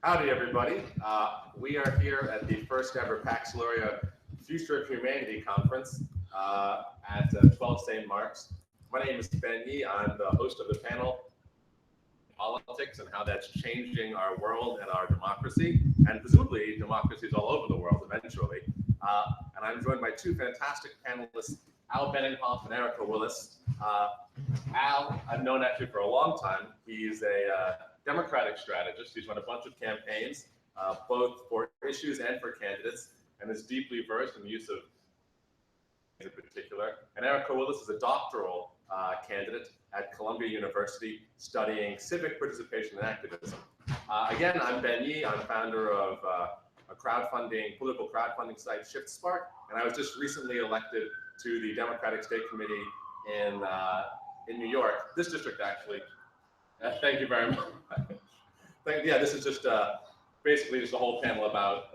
Howdy, everybody. We are here at the first ever Pax Laurea Future of Humanity Conference at 12 St. Mark's. My name is Ben Yee. I'm the host of the panel, Politics and How That's Changing Our World and Our Democracy, and presumably democracies all over the world eventually. And I'm joined by two fantastic panelists, Al Benninghoff and Erica Willis. Al, I've known actually for a long time. He's a Democratic strategist. He's run a bunch of campaigns, both for issues and for candidates, and is deeply versed in the use of in particular. And Erica Willis is a doctoral candidate at Columbia University studying civic participation and activism. Again, I'm Ben Yee. I'm founder of a political crowdfunding site, ShiftSpark, and I was just recently elected to the Democratic State Committee in New York, this district actually. Thank you very much. Yeah, this is just basically just a whole panel about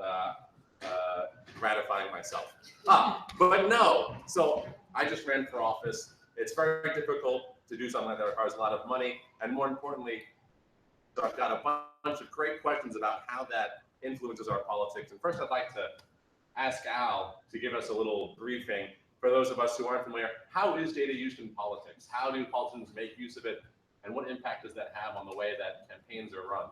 gratifying myself. But no, so I just ran for office. It's very difficult to do something like that. It requires a lot of money, and more importantly, so I've got a bunch of great questions about how that influences our politics. And first, I'd like to ask Al to give us a little briefing. For those of us who aren't familiar, how is data used in politics? How do politicians make use of it? And what impact does that have on the way that campaigns are run?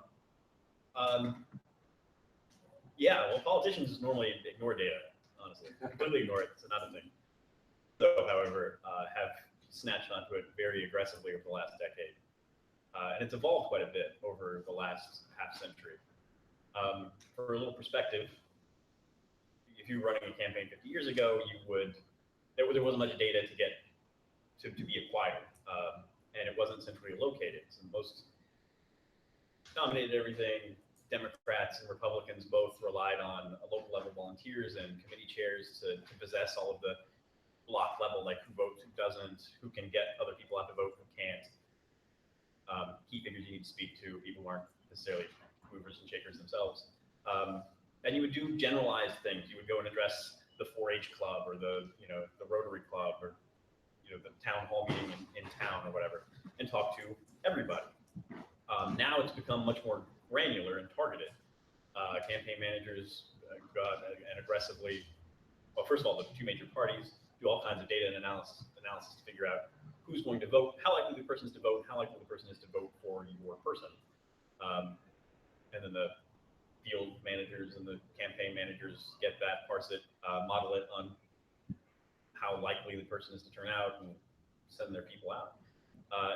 Yeah, well, politicians normally ignore data, honestly. Completely ignore it. It's not a thing. So, however, have snatched onto it very aggressively over the last decade. And it's evolved quite a bit over the last half century. For a little perspective, if you were running a campaign 50 years ago, there wasn't much data to get to be acquired. And it wasn't centrally located. So most dominated everything. Democrats and Republicans both relied on local level volunteers and committee chairs to possess all of the block level, like who votes, who doesn't, who can get other people out to vote, who can't. Key figures you need to speak to, people who aren't necessarily movers and shakers themselves. And you would do generalized things. You would go and address the 4-H club or the Rotary Club or the town hall meeting in town or whatever, and talk to everybody. Now it's become much more granular and targeted. Campaign managers go out and aggressively, well, first of all, the two major parties do all kinds of data and analysis to figure out who's going to vote, how likely the person is to vote, how likely the person is to vote for your person. And then the field managers and the campaign managers get that, parse it, model it on how likely the person is to turn out and send their people out.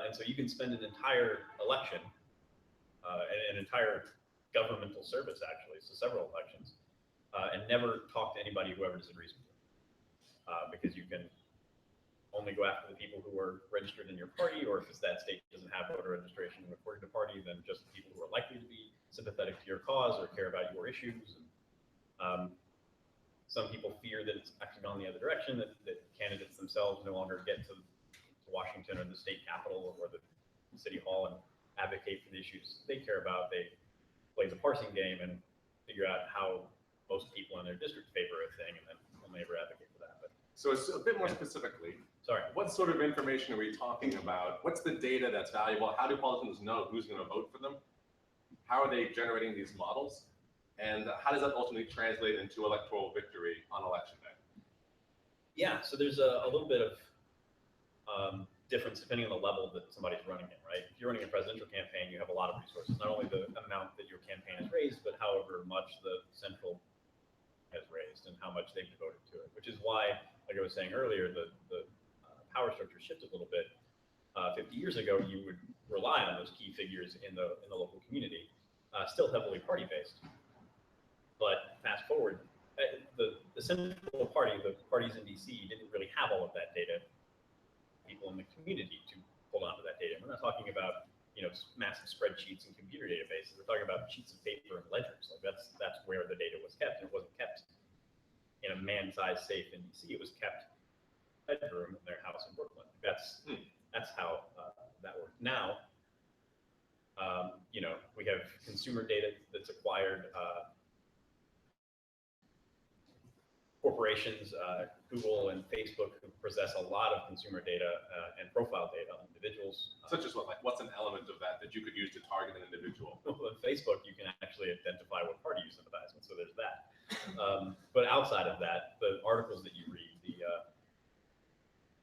And so you can spend an entire election, an entire governmental service actually, so several elections, and never talk to anybody who ever disagrees with you. Because you can only go after the people who are registered in your party, or if that state doesn't have voter registration according to party, then just the people who are likely to be sympathetic to your cause or care about your issues. And, some people fear that it's actually gone the other direction, that candidates themselves no longer get to Washington or the state capitol or the city hall and advocate for the issues they care about. They play the parsing game and figure out how most people in their district favor a thing, and then only ever advocate for that. But, so it's a bit more specifically. Sorry. What sort of information are we talking about? What's the data that's valuable? How do politicians know who's going to vote for them? How are they generating these models? And how does that ultimately translate into electoral victory on election day? Yeah, so there's a little bit of difference depending on the level that somebody's running in, right? If you're running a presidential campaign, you have a lot of resources, not only the amount that your campaign has raised, but however much the central has raised and how much they've devoted to it, which is why, like I was saying earlier, the power structure shifted a little bit. 50 years ago, you would rely on those key figures in the local community, still heavily party-based. But fast forward, the central party, the parties in DC, didn't really have all of that data. People in the community to hold on to that data. We're not talking about massive spreadsheets and computer databases. We're talking about sheets of paper and ledgers. Like that's where the data was kept. And it wasn't kept in a man-sized safe in DC. It was kept in a bedroom in their house in Brooklyn. That's how that worked. Now, we have consumer data that's acquired corporations, Google and Facebook, who possess a lot of consumer data and profile data on individuals. Such as what? Like, what's an element of that you could use to target an individual? Well, on Facebook, you can actually identify what party you sympathize with, so there's that. But outside of that, the articles that you read,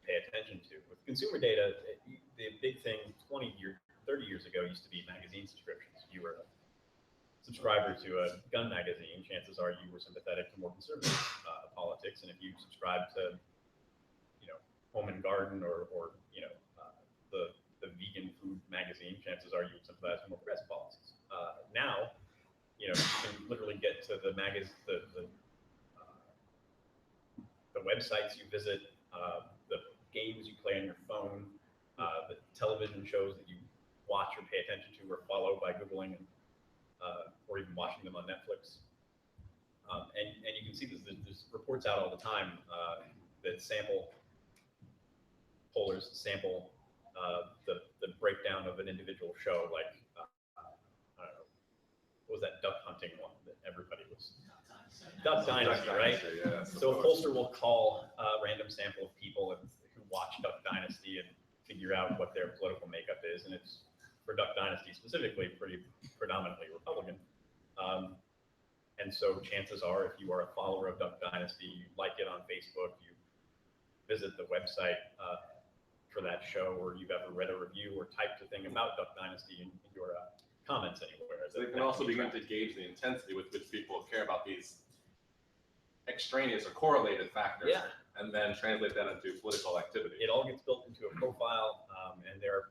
pay attention to. With consumer data, the big thing 30 years ago used to be magazine subscriptions. You were a subscriber to a gun magazine, chances are you were sympathetic to more conservative politics. And if you subscribe to, Home and Garden or the vegan food magazine, chances are you would sympathize with more progressive policies. Now, you can literally get to the websites you visit, the games you play on your phone, the television shows that you watch or pay attention to or follow by Googling or even watching them on Netflix. And you can see there's reports out all the time that pollers sample the breakdown of an individual show, like, I don't know, what was that duck hunting one that everybody was? Duck Dynasty, right? Yeah, so a pollster will call a random sample of people who watch Duck Dynasty and figure out what their political makeup is, and it's, for Duck Dynasty specifically, pretty predominantly Republican. And so chances are, if you are a follower of Duck Dynasty, you like it on Facebook, you visit the website for that show, or you've ever read a review or typed a thing about Duck Dynasty in your comments anywhere. So they can also begin to gauge the intensity with which people care about these extraneous or correlated factors, and then translate that into political activity. It all gets built into a profile, and there are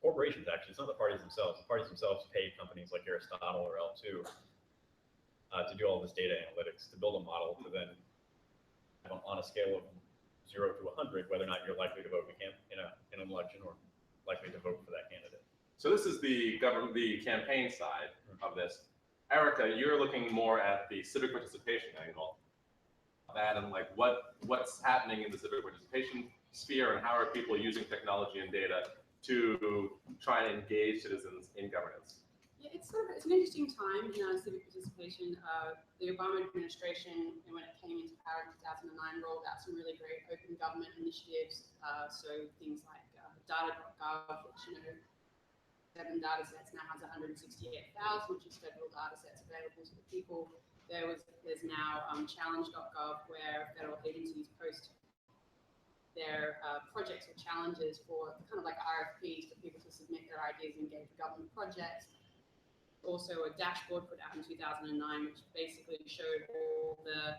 corporations, actually. It's not the parties themselves. The parties themselves pay companies like Aristotle or L2 to do all this data analytics, to build a model to then, on a scale of 0 to 100, whether or not you're likely to vote in an election or likely to vote for that candidate. So this is the campaign side of this. Erica, you're looking more at the civic participation angle. That and like what's happening in the civic participation sphere, and how are people using technology and data to try and engage citizens in governance? Yeah, it's an interesting time in civic participation. The Obama administration, when it came into power in 2009, rolled out some really great open government initiatives. So things like data.gov, which 7 data sets now has 168,000, which is federal data sets available to the people. There's now challenge.gov, where federal agencies post their projects or challenges for kind of like RFPs for people to submit their ideas and engage with government projects. Also a dashboard put out in 2009, which basically showed all the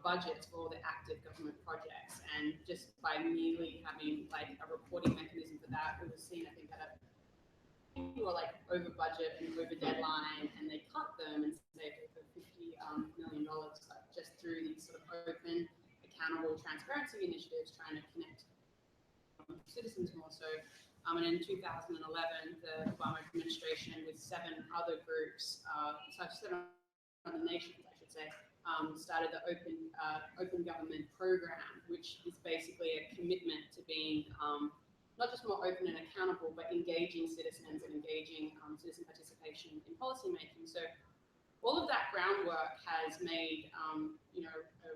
budgets for all the active government projects. And just by merely having like a reporting mechanism for that, it was seen, I think, that people were like over budget and over deadline, and they cut them and saved over $50 million just through these sort of open, accountable transparency initiatives, trying to connect citizens more so. And in 2011, the Obama administration, with 7 other groups, 7 other nations, I should say, started the Open Government Program, which is basically a commitment to being not just more open and accountable, but engaging citizens and engaging citizen participation in policymaking. So all of that groundwork has made a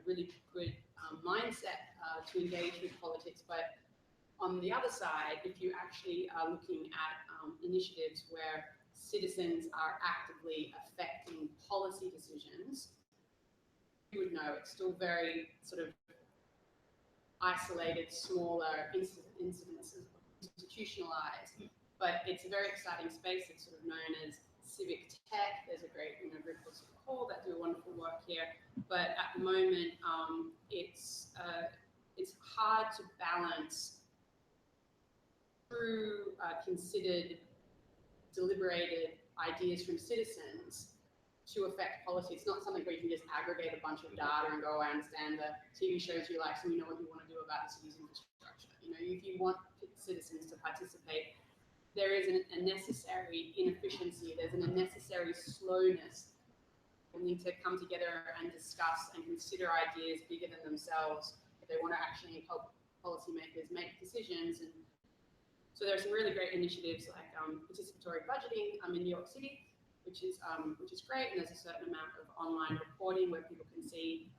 really good mindset to engage with politics. But on the other side, if you actually are looking at initiatives where citizens are actively affecting policy decisions, you would know it's still very sort of isolated, smaller incidences, institutionalized, but it's a very exciting space. It's sort of known as civic tech. There's a great group called Call that do wonderful work here, but at the moment it's hard to balance through considered, deliberated ideas from citizens to affect policy. It's not something where you can just aggregate a bunch of data and go, I understand the TV shows you like, so you know what you want to do about the city's infrastructure. If you want citizens to participate, there is a necessary inefficiency, there's a necessary slowness. We need to come together and discuss and consider ideas bigger than themselves if they want to actually help policymakers make decisions. And so there are some really great initiatives like participatory budgeting in New York City, which is great, and there's a certain amount of online reporting where people can see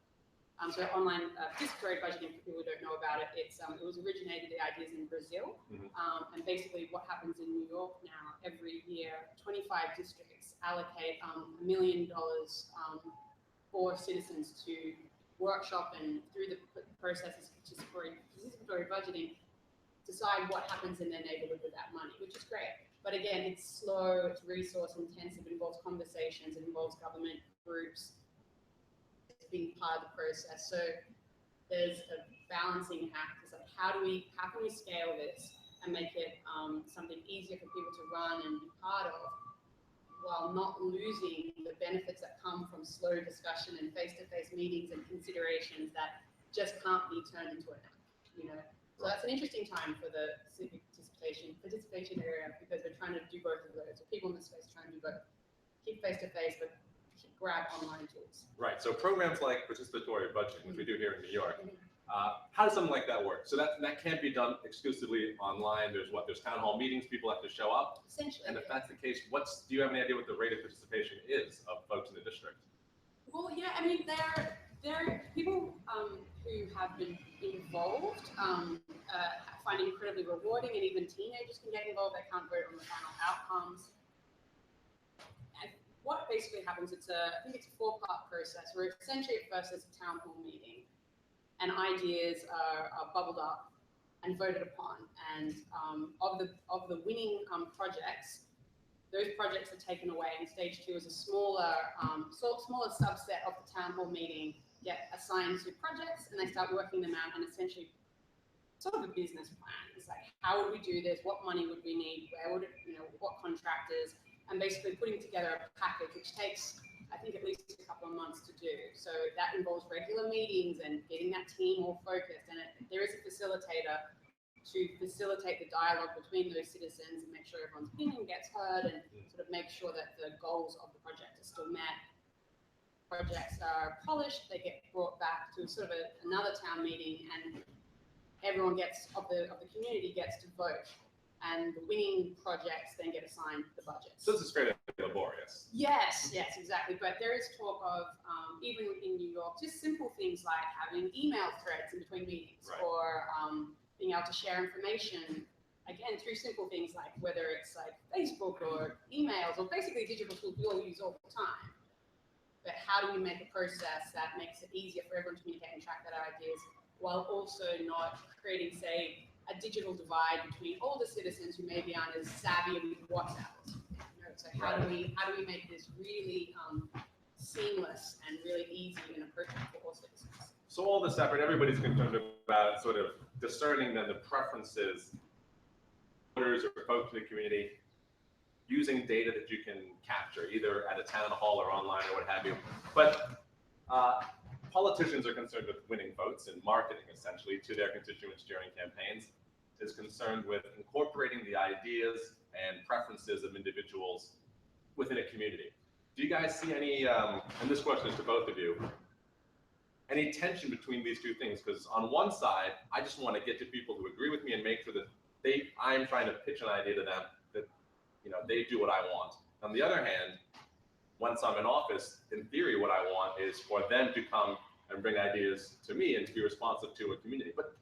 So online participatory budgeting, for people who don't know about it, it was originated, the ideas in Brazil. And basically what happens in New York now, every year, 25 districts allocate $1 million for citizens to workshop and through the processes of participatory budgeting, decide what happens in their neighborhood with that money, which is great. But again, it's slow, it's resource intensive, it involves conversations, it involves government groups being part of the process. So there's a balancing act. It's like, how can we scale this and make it something easier for people to run and be part of, while not losing the benefits that come from slow discussion and face-to-face meetings and considerations that just can't be turned into an act, you know? So that's an interesting time for the civic participation area, because we're trying to do both of those. So people in the space trying to do both, keep face-to-face, but grab online tools. Right. So programs like participatory budgeting, which we do here in New York, how does something like that work? So that can't be done exclusively online. There's town hall meetings, people have to show up. Essentially. And if that's the case, do you have any idea what the rate of participation is of folks in the district? Well, yeah, I mean, there are people who have been involved, find it incredibly rewarding, and even teenagers can get involved. They can't vote on the final outcomes. And what basically happens, I think it's a 4-part process, where essentially at first there's a town hall meeting, and ideas are bubbled up and voted upon. And of the winning projects, those projects are taken away, and stage 2 is a smaller subset of the town hall meeting get assigned to projects, and they start working them out, and essentially sort of a business plan. It's like, how would we do this? What money would we need? Where would it, what contractors? And basically putting together a package, which takes, I think, at least a couple of months to do. So that involves regular meetings and getting that team all focused. And there is a facilitator to facilitate the dialogue between those citizens and make sure everyone's opinion gets heard, and sort of make sure that the goals of the project are still met. Projects are polished, they get brought back to sort of another town meeting, and everyone of the community gets to vote. And the winning projects then get assigned the budget. So this is fairly laborious. Yes, exactly. But there is talk of, even in New York, just simple things like having email threads in between meetings, right, or being able to share information, again, through simple things like whether it's like Facebook or emails or basically digital tools we all use all the time. But how do we make a process that makes it easier for everyone to communicate and track their ideas, while also not creating, say, a digital divide between older citizens who maybe aren't as savvy with WhatsApp? So how do we make this really seamless and really easy and approachable for all citizens? So all this effort, everybody's concerned about sort of discerning then the preferences of voters or folks in the community, using data that you can capture either at a town hall or online or what have you. But politicians are concerned with winning votes and marketing essentially to their constituents during campaigns, is concerned with incorporating the ideas and preferences of individuals within a community. Do you guys see any, and this question is to both of you, any tension between these two things? Because on one side, I just want to get to people who agree with me and make sure that I'm trying to pitch an idea to them that they do what I want. On the other hand, once I'm in office, in theory, what I want is for them to come and bring ideas to me and to be responsive to a community. But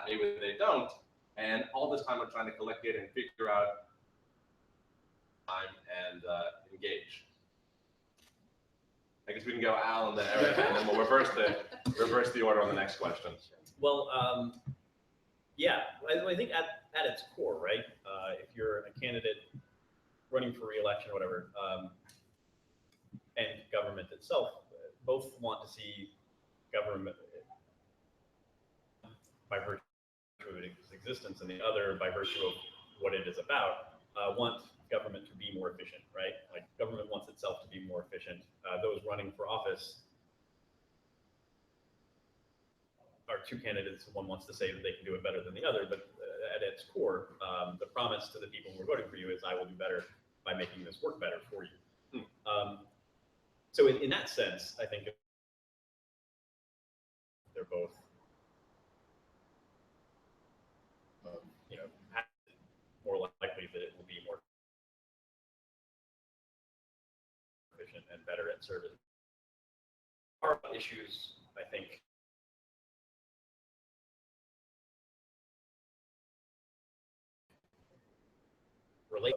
maybe they don't, and all this time I'm trying to collect data and figure out time and engage. I guess we can go Al and then Eric, and then we'll reverse the order on the next question. Well, yeah, I think at its core, right? If you're a candidate running for re-election or whatever, and government itself, both want to see government by virtue of its existence, and the other by virtue of what it is about, want government to be more efficient, right? Like government wants itself to be more efficient. Those running for office are two candidates. One wants to say that they can do it better than the other, but at its core, the promise to the people who are voting for you is, I will do better by making this work better for you. So in that sense, I think they're both, more likely that it will be more efficient and better at service. Our issues I think relate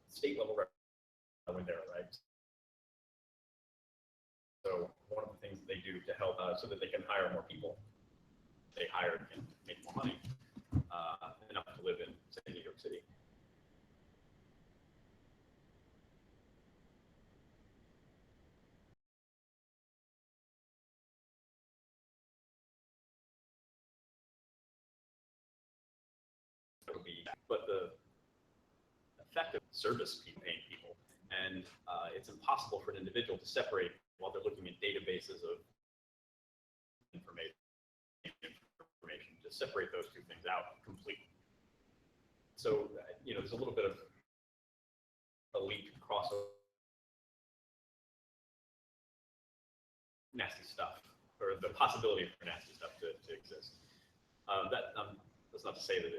state level when there, right? So one of the things that they do to help so that they can hire more people, they hire and make more money, enough to live in, say, New York City. But the effective service paying people, and it's impossible for an individual to separate while they're looking at databases of information to separate those two things out completely. So there's a little bit of elite crossover, nasty stuff, or the possibility for nasty stuff to exist. That's not to say that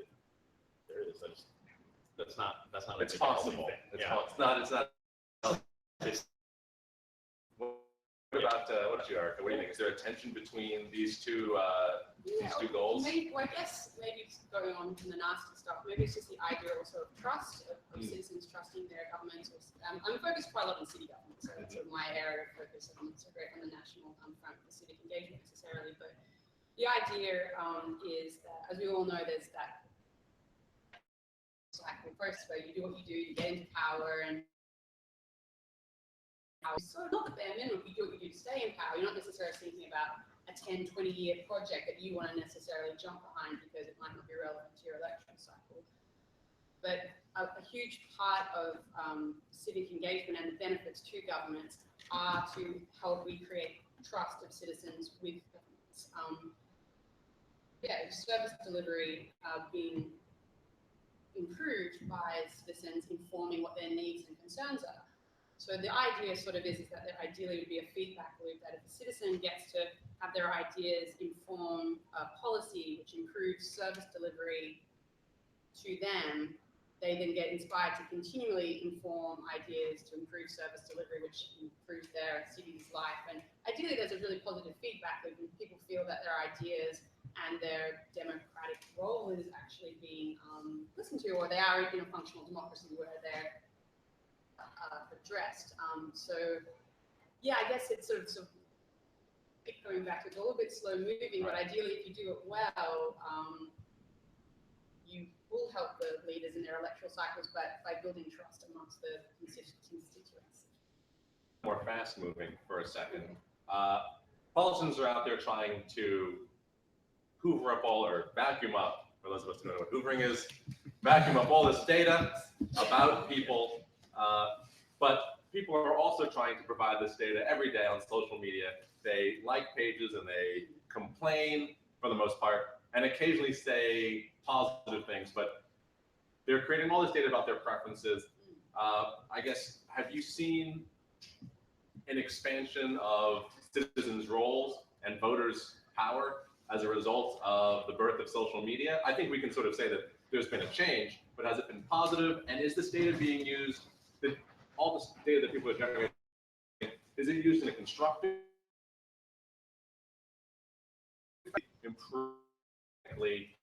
there is. That's not. It's possible. It's not. What about you, Erica? What do you think? Is there a tension between these two goals? I guess maybe going on from the nasty stuff, maybe it's just the idea also of trust, of citizens trusting their governments. I'm focused quite a lot on city government, so that's sort of my area of focus. I'm not so great on the national front with the civic engagement necessarily, but the idea is that, as we all know, there's that cycle first where you do what you do, you get into power, and so not the bare minimum, you do what you do to stay in power. You're not necessarily thinking about a 10, 20-year project that you want to necessarily jump behind because it might not be relevant to your election cycle. But a huge part of civic engagement and the benefits to governments are to help recreate trust of citizens with governments. Service delivery being improved by citizens informing what their needs and concerns are. So the idea sort of is that there ideally would be a feedback loop, that if a citizen gets to have their ideas inform policy which improves service delivery to them, they then get inspired to continually inform ideas to improve service delivery, which improves their city's life. And ideally there's a really positive feedback loop, and people feel that their ideas and their democratic role is actually being listened to, or they are in a functional democracy where they're addressed. I guess it's sort of going back, it's a little bit slow moving, but ideally if you do it well, you will help the leaders in their electoral cycles by building trust amongst the constituents. More fast moving for a second. Politicians are out there trying to hoover up or vacuum up, for those of us who know what hoovering is, vacuum up all this data about people. But people are also trying to provide this data every day on social media. They like pages and they complain for the most part, and occasionally say positive things, but they're creating all this data about their preferences. I guess, have you seen an expansion of citizens' roles and voters' power as a result of the birth of social media? I think we can sort of say that there's been a change, but has it been positive? And is this data being used, all this data that people are generating, is it used in a constructive, improvingly?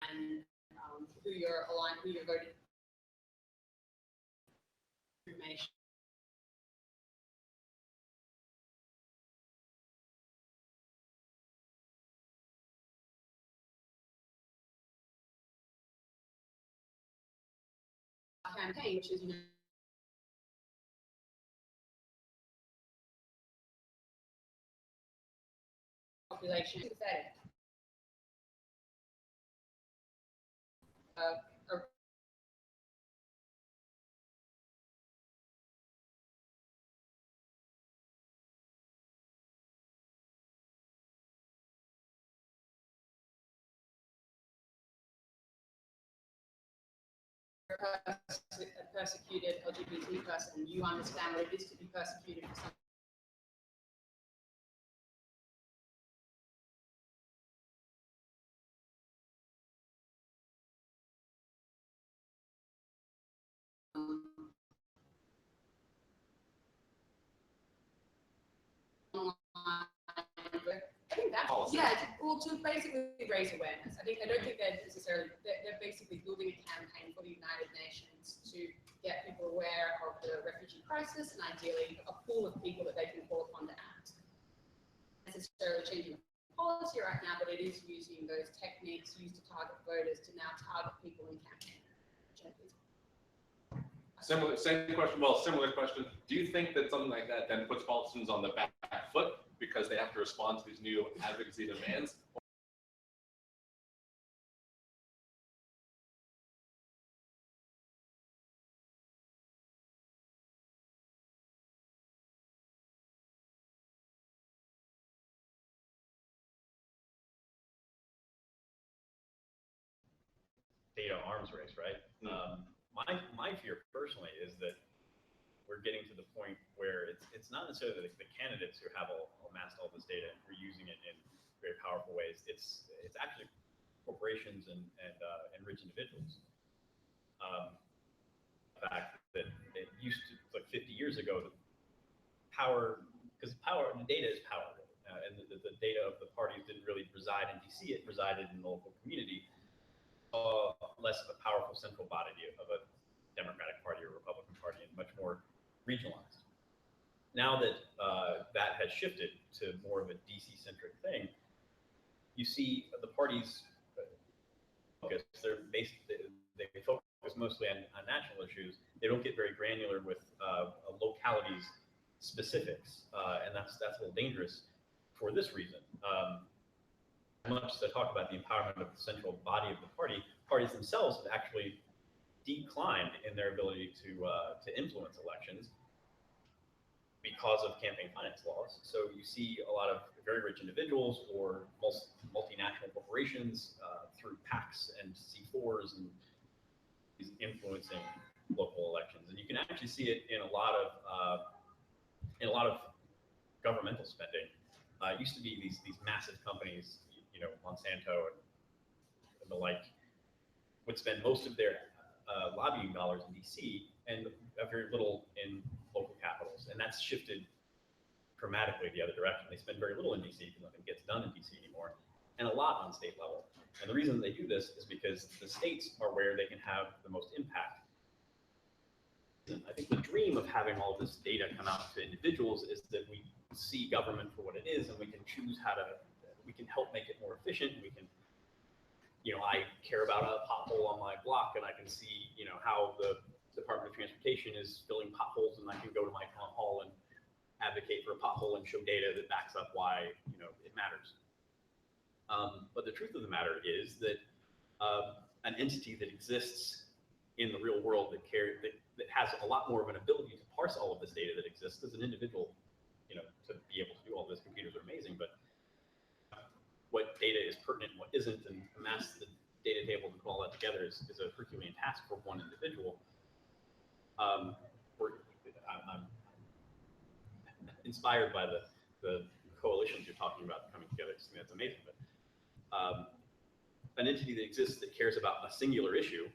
And who you're aligned, who you're voting information. Campaign, which is population sympathetic. a persecuted LGBT person, you understand what it is to be persecuted for something. I think that's well, to basically raise awareness. I don't think they're necessarily they're basically building a campaign for the United Nations to get people aware of the refugee crisis and ideally a pool of people that they can call upon to act. Necessarily changing policy right now, but it is using those techniques used to target voters to now target people in campaign. Similar question. Do you think that something like that then puts politicians on the back foot because they have to respond to these new advocacy demands? Data arms race, right? My fear personally is that we're getting to the point where it's not necessarily the candidates who have amassed all this data and who are using it in very powerful ways. It's actually corporations and rich individuals. The fact that it used to, like 50 years ago, the power, because the data is power, and the data of the parties didn't really reside in DC, it resided in the local community. Less of a powerful central body of a Democratic Party or Republican Party, and much more regionalized. Now that that has shifted to more of a DC-centric thing, you see the parties focus. They focus mostly on national issues. They don't get very granular with localities specifics, and that's a little dangerous for this reason. As much as I talk about the empowerment of the central body of the party, parties themselves have actually declined in their ability to influence elections because of campaign finance laws. So you see a lot of very rich individuals or multinational corporations through PACs and C4s and influencing local elections, and you can actually see it in a lot of governmental spending. It used to be these massive companies, Monsanto and the like, would spend most of their lobbying dollars in DC and very little in local capitals. And that's shifted dramatically the other direction. They spend very little in DC because nothing gets done in DC anymore, and a lot on state level. And the reason they do this is because the states are where they can have the most impact. And I think the dream of having all this data come out to individuals is that we see government for what it is, and we can choose we can help make it more efficient. We can, I care about a pothole on my block, and I can see, how the Department of Transportation is filling potholes, and I can go to my town hall and advocate for a pothole and show data that backs up why, it matters. But the truth of the matter is that an entity that exists in the real world that has a lot more of an ability to parse all of this data that exists as an individual, to be able to do all this. Computers are amazing, but what data is pertinent and what isn't, and amass the data tables and put all that together is a Herculean task for one individual. I'm inspired by the coalitions you're talking about coming together. I think that's amazing. But an entity that exists that cares about a singular issue,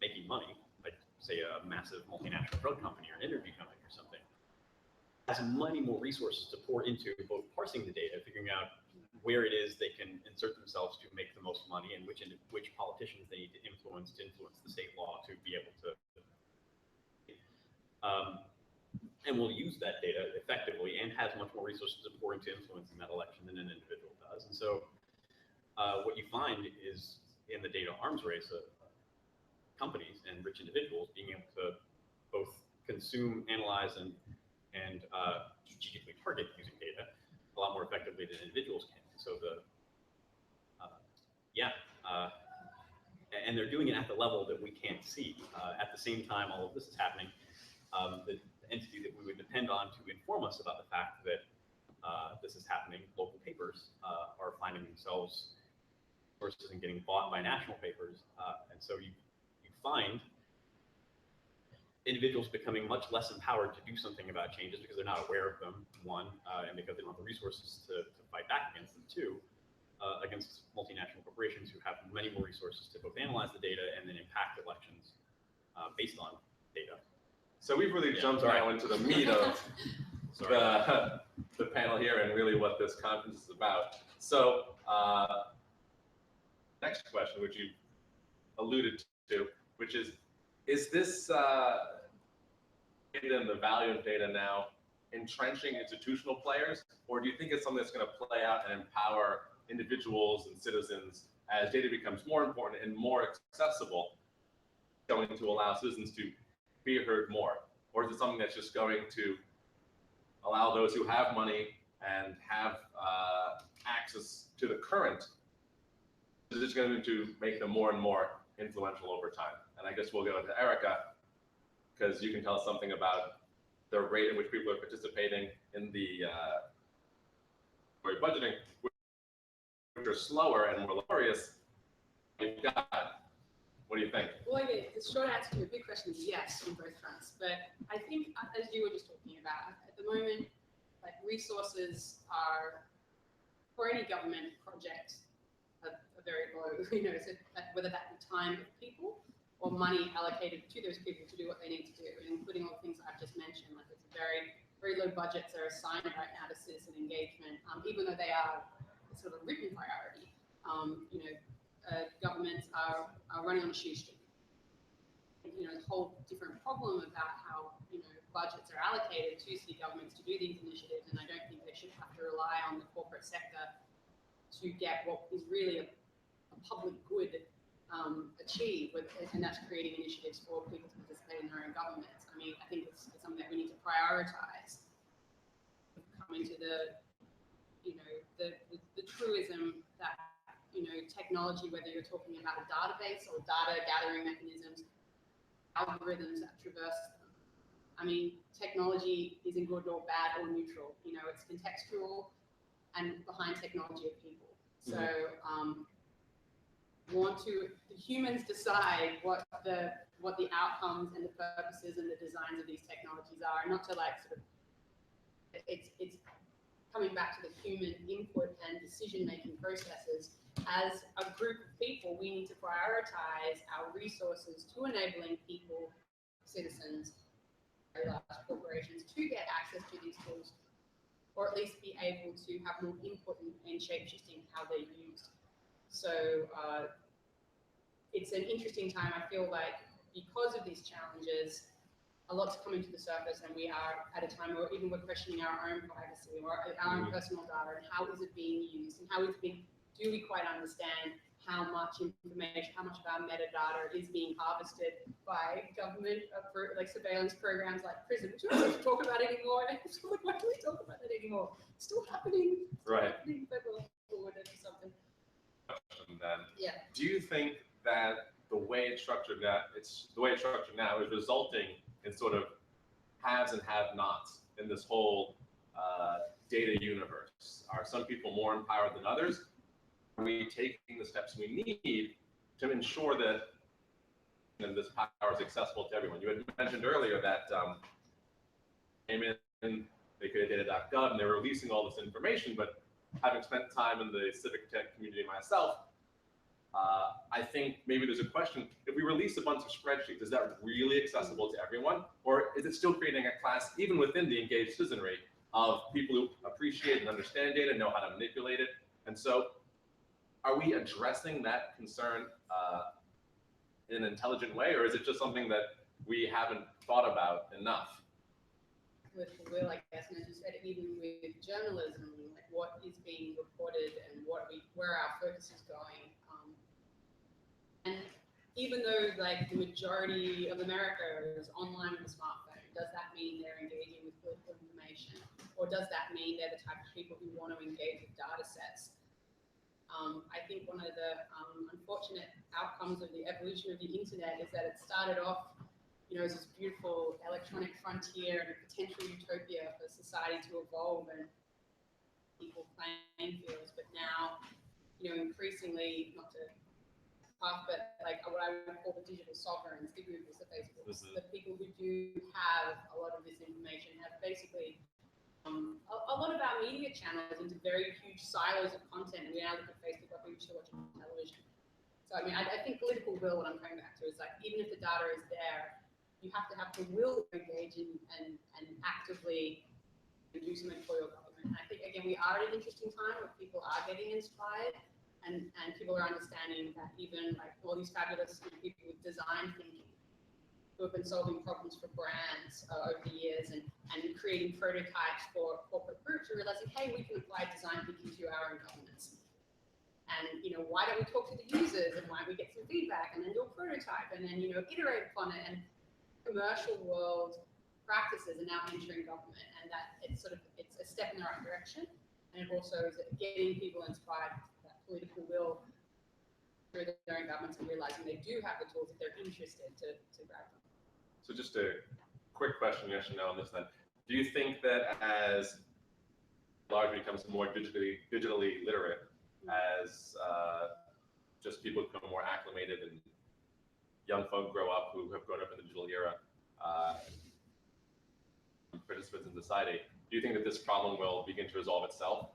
making money, like say a massive multinational drug company or an energy company or something, has many more resources to pour into both parsing the data, figuring out where it is they can insert themselves to make the most money, and which politicians they need to influence the state law to be able to. And will use that data effectively and has much more resources to pour into influencing that election than an individual does. And so what you find is in the data arms race, companies and rich individuals being able to both consume, analyze, and strategically target using data a lot more effectively than individuals can. So and they're doing it at the level that we can't see. At the same time, all of this is happening. The entity that we would depend on to inform us about the fact that this is happening, local papers are finding themselves sources and getting bought by national papers, and so you find individuals becoming much less empowered to do something about changes because they're not aware of them, one, and because they don't have the resources to fight back against them, two, against multinational corporations who have many more resources to both analyze the data and then impact elections based on data. So we've really jumped now into the meat of the panel here and really what this conference is about. So next question, which you alluded to, which is this data and the value of data now entrenching institutional players, or do you think it's something that's going to play out and empower individuals and citizens as data becomes more important and more accessible, going to allow citizens to be heard more? Or is it something that's just going to allow those who have money and have access to the current, is it going to make them more and more influential over time? And I guess we'll go into Erica, because you can tell us something about the rate at which people are participating in the budgeting, which are slower and more laborious. What do you think? Well, the short answer to your big question is yes on both fronts. But I think, as you were just talking about, at the moment, like resources are, for any government project, are very low. So whether that be time of people or money allocated to those people to do what they need to do, including all the things I've just mentioned. Like it's very, very low budgets are assigned right now to citizen engagement, even though they are sort of a written priority. Governments are running on a shoestring. The whole different problem about how budgets are allocated to city governments to do these initiatives, and I don't think they should have to rely on the corporate sector to get what is really a public good achieved, and that's creating initiatives for people to participate in their own governments. I mean, I think it's something that we need to prioritize. Coming to the truism that technology, whether you're talking about a database or data gathering mechanisms, algorithms that traverse them. I mean, technology isn't good or bad or neutral. It's contextual, and behind technology are people. So humans decide what the outcomes and the purposes and the designs of these technologies are, and not to it's coming back to the human input and decision-making processes. As a group of people, we need to prioritize our resources to enabling people, citizens, very large corporations to get access to these tools, or at least be able to have more input in shape-shifting how they're used. So it's an interesting time. I feel like because of these challenges, a lot's coming to the surface, and we are at a time where even we're questioning our own privacy or our own personal data, and how is it being used, and how is it being, do we quite understand how much information, how much of our metadata is being harvested by government like surveillance programs like PRISM, which we don't have to talk about anymore. Why do we talk about that anymore? It's still happening. Right. But we'll forward it or something. Then, yeah. Do you think that the way it's structured now is resulting in sort of haves and have-nots in this whole data universe? Are some people more empowered than others? Are we taking the steps we need to ensure that this power is accessible to everyone? You had mentioned earlier that came in, they created data.gov, and they were releasing all this information, but having spent time in the civic tech community myself, I think maybe there's a question, if we release a bunch of spreadsheets, is that really accessible to everyone? Or is it still creating a class, even within the engaged citizenry, of people who appreciate and understand data, know how to manipulate it? And so are we addressing that concern in an intelligent way, or is it just something that we haven't thought about enough? Will, I guess, and as you said, even with journalism, like what is being reported and where our focus is going. And even though like the majority of America is online with a smartphone, does that mean they're engaging with political information? Or does that mean they're the type of people who want to engage with data sets? I think one of the unfortunate outcomes of the evolution of the internet is that it started off as this beautiful electronic frontier and a potential utopia for society to evolve and equal playing fields. But now, increasingly, not to half, but like what I would call the digital sovereigns, the Googles, the Facebooks, Mhm. the people who do have a lot of this information have basically a lot of our media channels into very huge silos of content. And we now look at Facebook like we used to watch television. So I mean, I think political will, what I'm coming back to, is like even if the data is there, you have to have the will to engage and actively do something for your government. And I think again, we are at an interesting time where people are getting inspired and people are understanding that even like all these fabulous people with design thinking who have been solving problems for brands over the years and creating prototypes for corporate groups are realizing, hey, we can apply design thinking to our own governments. And, you know, why don't we talk to the users and why don't we get some feedback and then do a prototype and then, you know, iterate upon it. And commercial world practices are now entering government, and that it's a step in the right direction. And it also is getting people inspired, that political will through their own governments and realizing they do have the tools if they're interested to grab them. So just a quick question, yes or no on this then. Do you think that as large becomes more digitally literate, as just people become more acclimated and young folk grow up who have grown up in the digital era, participants in society, do you think that this problem will begin to resolve itself?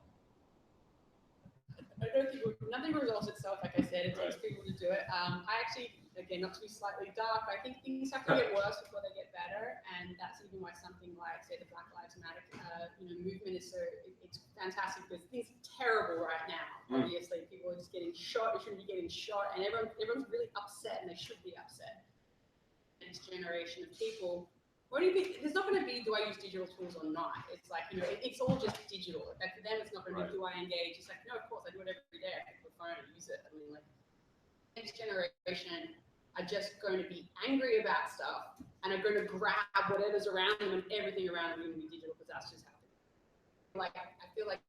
I don't think nothing resolves itself, like I said. It takes Right. people to do it. I actually, again, not to be slightly dark, I think things have to get worse before they get better, and that's even why something like, say, the Black Lives Matter, movement is so it's fantastic because things are terrible right now. Obviously, people are just getting shot. They shouldn't be getting shot, and everyone's really upset, and they should be upset. Next generation of people. What do you think? There's not going to be, do I use digital tools or not? It's like, you know, it's all just digital. Like for them, it's not going to be, do I engage? It's like, no, of course, I do it every day. I pick up the phone and use it. I mean, like, next generation are just going to be angry about stuff and are going to grab whatever's around them, and everything around them is going to be digital because that's just happening. Like, I feel like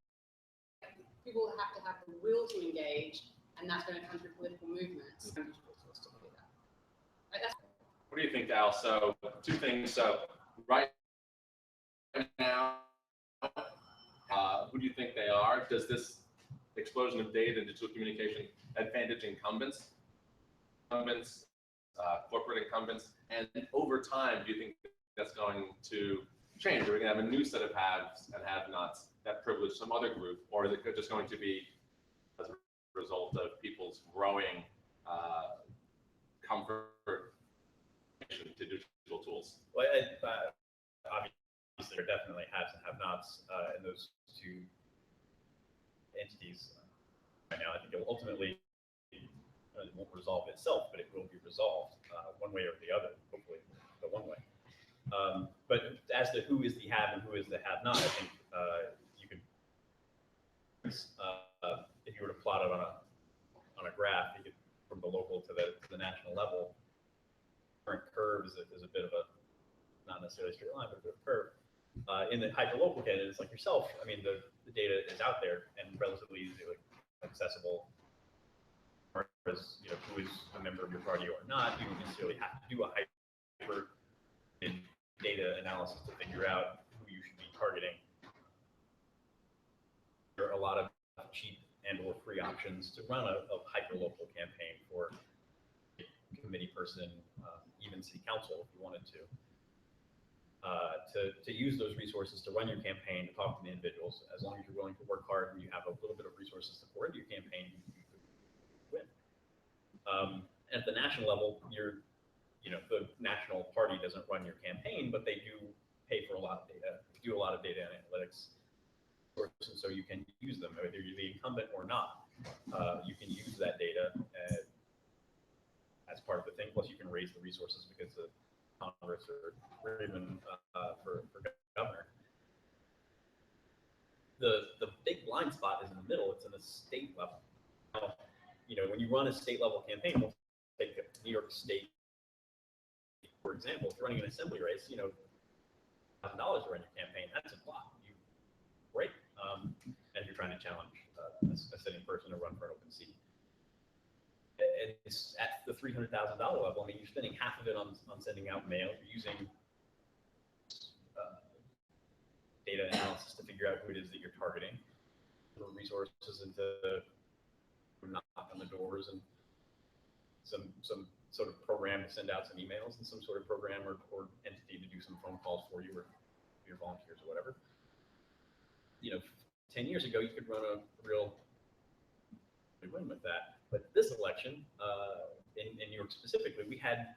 people have to have the will to engage, and that's going to come through political movements and digital tools to do that. Like, What do you think, Al? So two things. So right now, who do you think they are? Does this explosion of data and digital communication advantage incumbents, corporate incumbents? And over time, do you think that's going to change? Are we going to have a new set of haves and have-nots that privilege some other group? Or is it just going to be as a result of people's growing comfort to digital tools? Well, obviously, there definitely haves and have-nots in those two entities right now. I think it will ultimately, it won't resolve itself, but it will be resolved one way or the other, hopefully, but one way. But as to who is the have and who is the have-not, I think you could, if you were to plot it on a graph, you could, from the local to the national level, current curve is a bit of a, not necessarily a straight line, but a bit of a curve. In the hyperlocal candidates like yourself, I mean, the data is out there and relatively easily accessible. As you know, who is a member of your party or not, you don't necessarily have to do a hyper data analysis to figure out who you should be targeting. There are a lot of cheap and/or free options to run a hyperlocal campaign for a committee person, even city council, if you wanted to use those resources to run your campaign, to talk to the individuals. As long as you're willing to work hard and you have a little bit of resources to pour into your campaign, you could win. At the national level, the national party doesn't run your campaign, but they do pay for a lot of data, do a lot of data analytics, and so you can use them, whether you're the incumbent or not. You can use that data as part of the thing. Plus, you can raise the resources because of Congress or even for governor. The big blind spot is in the middle. It's in the state level. Now, when you run a state level campaign, we'll take New York State, for example. If you're running an assembly race, $1,000 to run your campaign, that's a lot. Great. And you're trying to challenge a sitting person to run for an open seat. And it's at the $300,000 level. I mean, you're spending half of it on sending out mail. You're using data analysis to figure out who it is that you're targeting, the resources into knock on the doors and some sort of program to send out some emails and some sort of program or entity to do some phone calls for you or your volunteers or whatever. 10 years ago, you could run a real win with that. But this election, in New York specifically, we had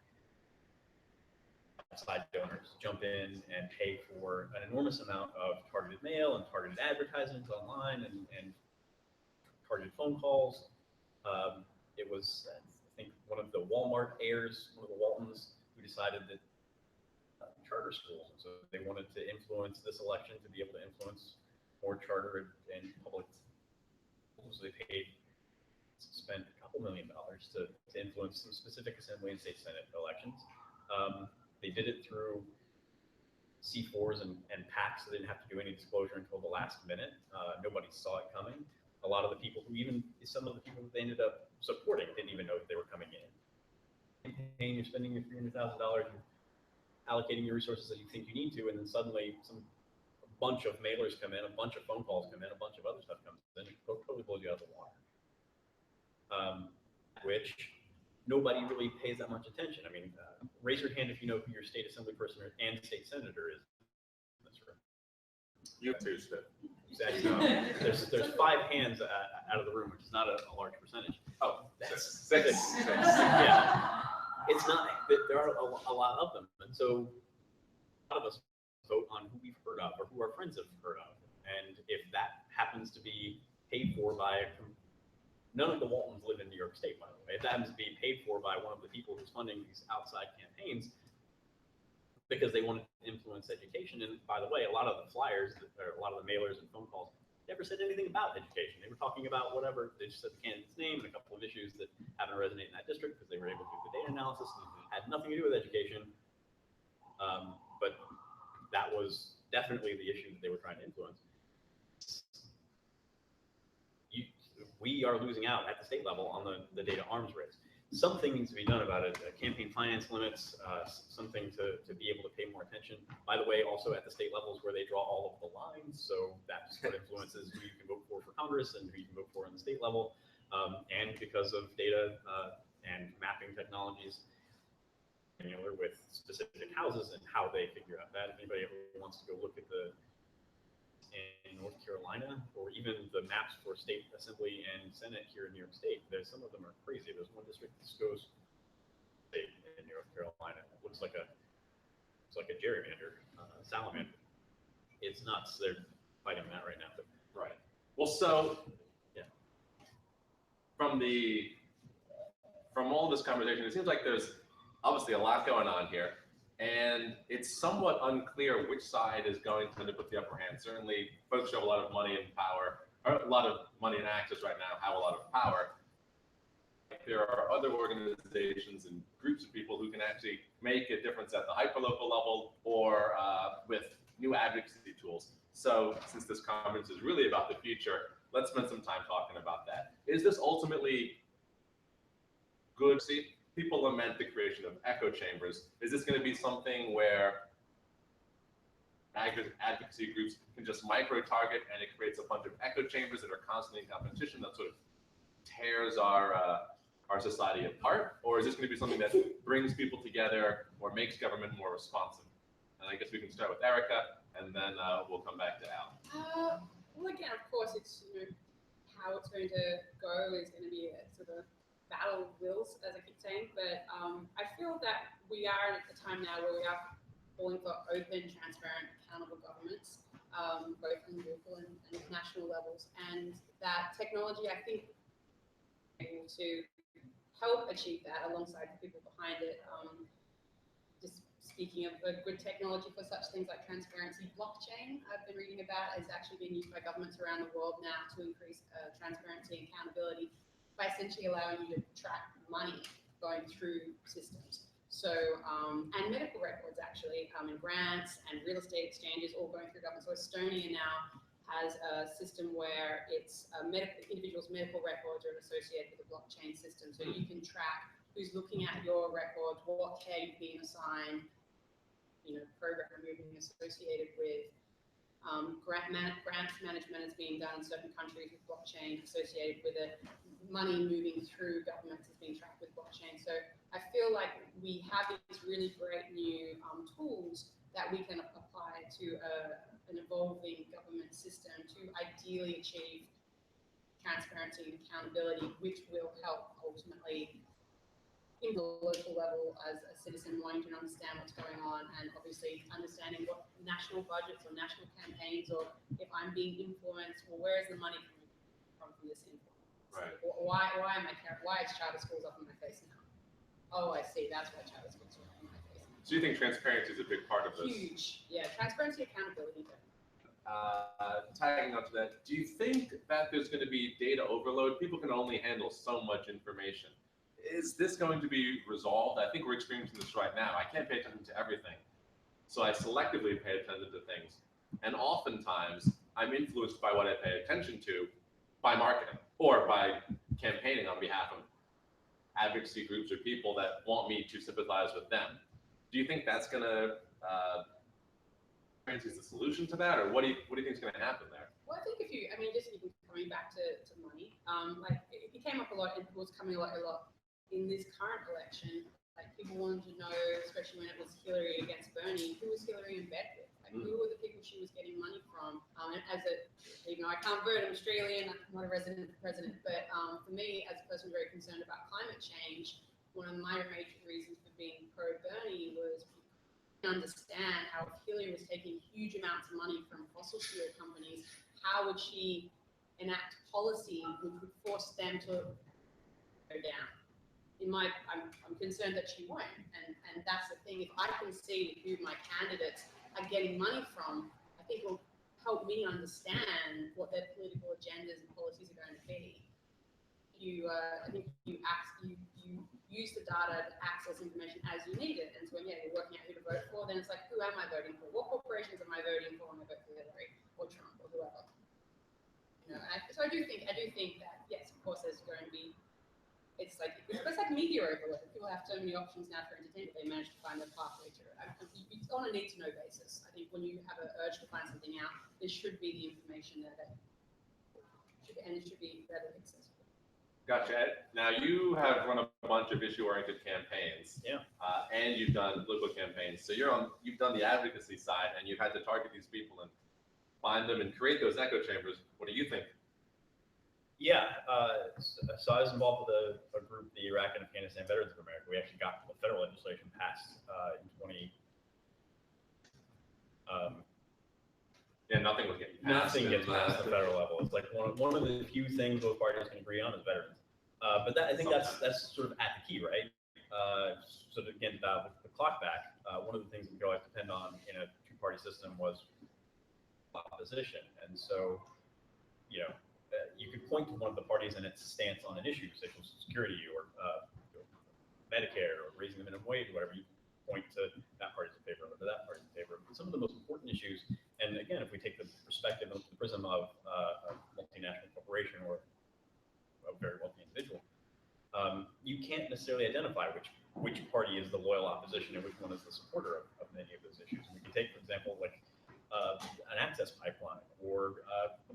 outside donors jump in and pay for an enormous amount of targeted mail and targeted advertisements online and targeted phone calls. It was, I think, one of the Walmart heirs, one of the Waltons, who decided that charter schools, and so they wanted to influence this election to be able to influence more charter and public schools. So they spent a couple $1 million to influence some specific assembly and state senate elections. They did it through C4s and PACs, so they didn't have to do any disclosure until the last minute. Nobody saw it coming. A lot of the people some of the people that they ended up supporting didn't even know that they were coming in. Campaign, you're spending your $300,000, you're allocating your resources that you think you need to, and then suddenly a bunch of mailers come in, a bunch of phone calls come in, a bunch of other stuff comes in, it totally blows you out of the water. Which nobody really pays that much attention. I mean, raise your hand if you know who your state assembly person and state senator is. That's right. You too, Steve. Exactly. There's 5 hands out of the room, which is not a large percentage. Oh, that's six. Yeah, it's not. There are a lot of them, and so a lot of us vote on who we've heard of or who our friends have heard of. And if that happens to be paid for by none of the Waltons live in New York State, by the way. If that happens to be paid for by one of the people who's funding these outside campaigns because they wanted to influence education. And by the way, a lot of the flyers, or a lot of the mailers and phone calls, never said anything about education. They were talking about whatever. They just said the candidate's name and a couple of issues that happened to resonate in that district because they were able to do the data analysis and it had nothing to do with education. But that was definitely the issue that they were trying to influence. We are losing out at the state level on the data arms race. Something needs to be done about it. Campaign finance limits, something to be able to pay more attention. By the way, also at the state levels where they draw all of the lines, so that's what influences who you can vote for Congress and who you can vote for on the state level. And because of data and mapping technologies, with specific houses and how they figure out that. If anybody ever wants to go look at in North Carolina, or even the maps for state assembly and senate here in New York State, some of them are crazy. There's one district that goes state in North Carolina. It looks like a gerrymander, salamander. It's nuts. They're fighting that right now. But, right. Well, so yeah. From all this conversation, it seems like there's obviously a lot going on here. And it's somewhat unclear which side is going to put the upper hand. Certainly, folks who have a lot of money and power, or a lot of money and access right now, have a lot of power. There are other organizations and groups of people who can actually make a difference at the hyperlocal level or with new advocacy tools. So, since this conference is really about the future, let's spend some time talking about that. Is this ultimately good? See, people lament the creation of echo chambers. Is this going to be something where advocacy groups can just micro-target and it creates a bunch of echo chambers that are constantly in competition that sort of tears our society apart? Or is this going to be something that brings people together or makes government more responsive? And I guess we can start with Erica, and then we'll come back to Al. Well, again, of course, it's how it's going to go is going to be a sort of battle of wills, as I keep saying, but I feel that we are at the time now where we are calling for open, transparent, accountable governments, both on local and national levels, and that technology, I think, able to help achieve that alongside the people behind it. Just speaking of a good technology for such things like transparency, blockchain, I've been reading about, is actually being used by governments around the world now to increase transparency and accountability, by essentially allowing you to track money going through systems. So, and medical records actually, and grants and real estate exchanges all going through government. So Estonia now has a system where it's individuals' medical records are associated with a blockchain system. So you can track who's looking at your records, what care you've been assigned, program you're being associated with. Grants management is being done in certain countries with blockchain associated with it. Money moving through governments is being tracked with blockchain. So I feel like we have these really great new tools that we can apply to an evolving government system to ideally achieve transparency and accountability, which will help ultimately in the local level as a citizen wanting to understand what's going on, and obviously understanding what national budgets or national campaigns, or if I'm being influenced, well, where is the money coming from this influence? Right. Why is charter schools up in my face now? Oh, I see. That's why charter schools are up in my face now. So you think transparency is a big part of this? Huge. Yeah, transparency, accountability. Tagging onto that, do you think that there's going to be data overload? People can only handle so much information. Is this going to be resolved? I think we're experiencing this right now. I can't pay attention to everything. So I selectively pay attention to things. And oftentimes I'm influenced by what I pay attention to by marketing or by campaigning on behalf of advocacy groups or people that want me to sympathize with them. Do you think that's going to is the solution to that, or what do you think is going to happen there? Well, I think just even coming back to money, like it came up a lot. It was coming a lot in this current election. Like people wanted to know, especially when it was Hillary against Bernie, who was Hillary in bed with? Like who were the people she was getting money from? And as I can't vote. I'm Australian. I'm not a resident president, but for me, as a person very concerned about climate change, one of my major reasons for being pro Bernie was understand how if Hillary was taking huge amounts of money from fossil fuel companies, how would she enact policy which would force them to go down? I'm concerned that she won't, and that's the thing. If I can see who my candidates are getting money from, I think it will help me understand what their political agendas and policies are going to be. I think you use the data to access information as you need it. And so when you're working out who to vote for, then it's like, who am I voting for? What corporations am I voting for when I vote for Hillary or Trump or whoever? So I do think that yes, of course, there's going to be. It's like media overload. People have so many options now for entertainment. They manage to find a pathway to it. It's on a need-to-know basis. I think when you have an urge to find something out, there should be the information there and it should be readily accessible. Gotcha. Now you have run a bunch of issue-oriented campaigns, and you've done political campaigns. So you've done the advocacy side, and you've had to target these people and find them and create those echo chambers. What do you think? Yeah, so I was involved with a group, the Iraq and Afghanistan Veterans of America. We actually got the federal legislation passed in 20. Yeah, nothing was getting passed. Nothing gets passed at the federal level. It's like one of the few things both parties can agree on is veterans. But I think that's sort of at the key, right? So to again, the clock back, one of the things that we could always depend on in a two-party system was opposition. And so, you could point to one of the parties and its stance on an issue, Social Security or Medicare or raising the minimum wage, whatever. You point to that party's in favor of it or that party's in favor of it. But some of the most important issues, and again, if we take the perspective of the prism of a multinational corporation or a very wealthy individual, you can't necessarily identify which party is the loyal opposition and which one is the supporter of many of those issues. And we can take, for example, like an access pipeline or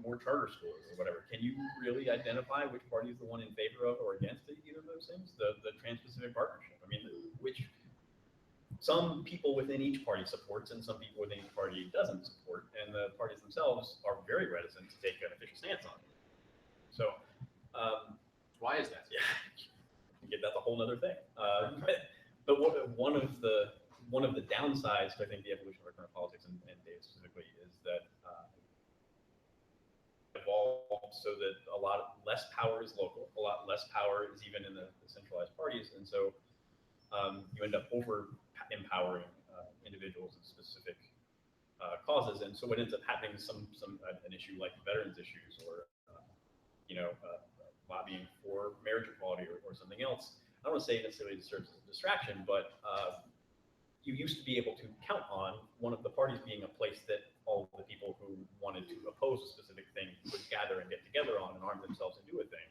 more charter schools or whatever. Can you really identify which party is the one in favor of or against either of those things? The Trans-Pacific Partnership. I mean, which some people within each party supports and some people within each party doesn't support, and the parties themselves are very reticent to take an official stance on it. So, why is that? Yeah, that's a whole other thing. But one of the downsides to I think the evolution of our current politics and data specifically is that evolved so that a lot less power is local, a lot less power is even in the centralized parties, and so you end up over empowering individuals in specific causes, and so what ends up happening is an issue like veterans issues or lobbying for marriage equality or something else. I don't want to say necessarily it serves as a distraction, but you used to be able to count on one of the parties being a place that all of the people who wanted to oppose a specific thing would gather and get together on and arm themselves and do a thing.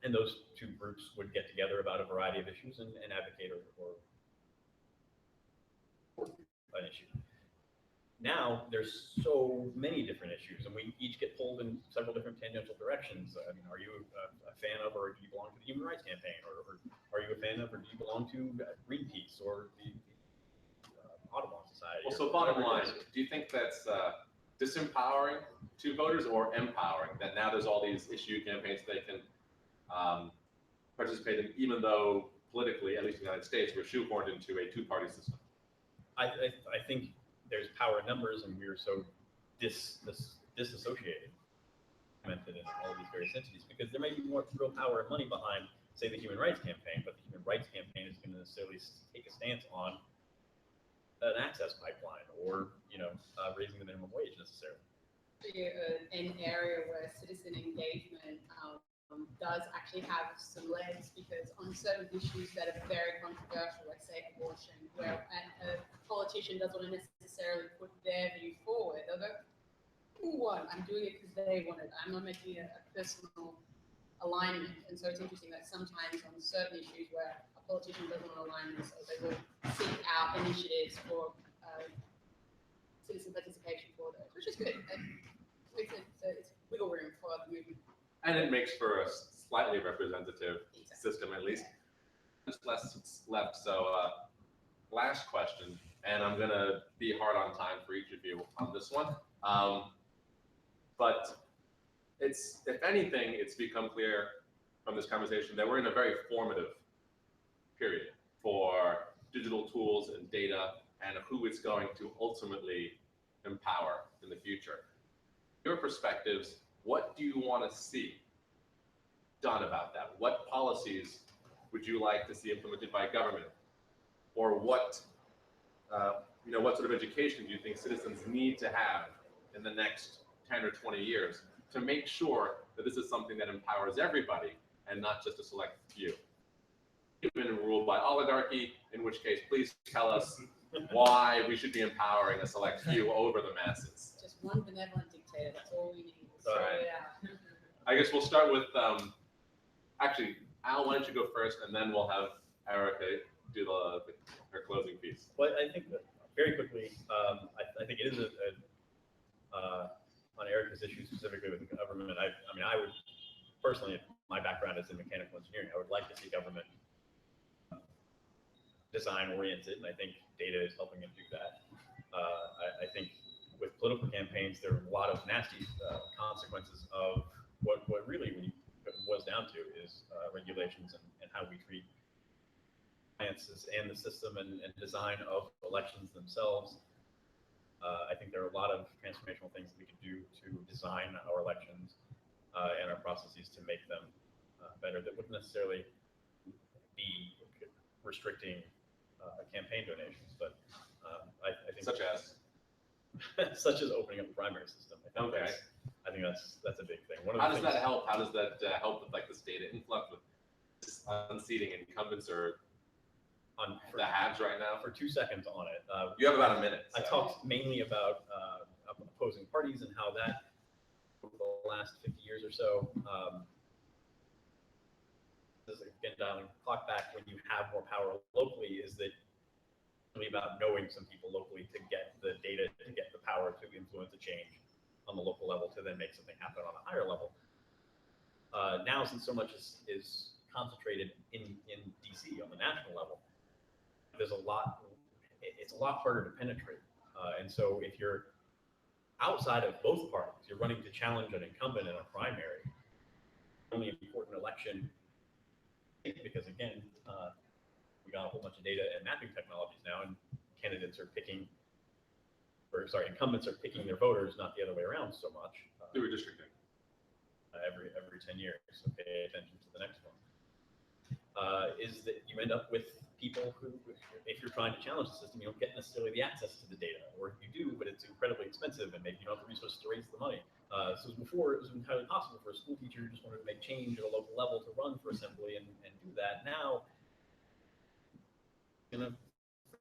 And those two groups would get together about a variety of issues and advocate or an issue. Now there's so many different issues, and we each get pulled in several different tangential directions. I mean, are you a fan of, or do you belong to the Human Rights Campaign, or are you a fan of, or do you belong to Greenpeace or the Audubon Society? Well, so bottom line, do you think that's disempowering to voters or empowering? That now there's all these issue campaigns they can participate in, even though politically, at least in the United States, we're shoehorned into a two-party system. I think there's power in numbers, and we're so disassociated in all of these various entities, because there may be more real power and money behind, say, the Human Rights Campaign, but the Human Rights Campaign is going to necessarily take a stance on an access pipeline, or raising the minimum wage necessarily. An area where citizen engagement does actually have some legs, because on certain issues that are very controversial, like say abortion, where a politician doesn't want to necessarily put their view forward, they'll go, "What? I'm doing it because they want it. I'm not making a personal alignment." And so it's interesting that sometimes on certain issues where a politician doesn't want to align themselves, they will seek out initiatives for citizen participation for those, which is good. It's wiggle room for the movement. And it makes for a slightly representative system, at least. Just less left. So last question, and I'm going to be hard on time for each of you on this one. But if anything, it's become clear from this conversation that we're in a very formative period for digital tools and data, and who it's going to ultimately empower in the future. Your perspectives, what do you want to see done about that? What policies would you like to see implemented by government? Or what sort of education do you think citizens need to have in the next 10 or 20 years to make sure that this is something that empowers everybody and not just a select few? You've been ruled by oligarchy, in which case, please tell us why we should be empowering a select few over the masses. Just one benevolent dictator, that's all we need. All right. I guess we'll start with, actually, Al, why don't you go first, and then we'll have Erica do her closing piece. Well, I think that very quickly, I think it is on Erica's issue specifically with government. I would personally, my background is in mechanical engineering. I would like to see government design oriented, and I think data is helping it do that. I think with political campaigns, there are a lot of nasty consequences of what really, when it boils down to, is regulations and how we treat sciences and the system and design of elections themselves. I think there are a lot of transformational things that we can do to design our elections and our processes to make them better, that wouldn't necessarily be restricting campaign donations, but I think such as opening up the primary system. I think that's a big thing. How does that help? How does that help with like this data influx, with this unseating incumbents or on the haves right now? For 2 seconds on it. You have about a minute. So. I talked mainly about opposing parties and how that over the last 50 years or so. This is again dialing the clock back, when you have more power locally, is that really about knowing some people locally to get the data, to get the power to influence a change on the local level, to then make something happen on a higher level. Now, since so much is concentrated in DC on the national level, there's it's a lot harder to penetrate. And so if you're outside of both parties, you're running to challenge an incumbent in a primary, only important election, because again, we got a whole bunch of data and mapping technologies now, and incumbents are picking their voters, not the other way around so much. Through redistricting. Every 10 years, so pay attention to the next one. Is that you end up with people who, if you're trying to challenge the system, you don't get necessarily the access to the data, or if you do, but it's incredibly expensive, and maybe you don't have the resources to raise the money. So before, it was entirely possible for a school teacher who just wanted to make change at a local level to run for assembly and do that. Now,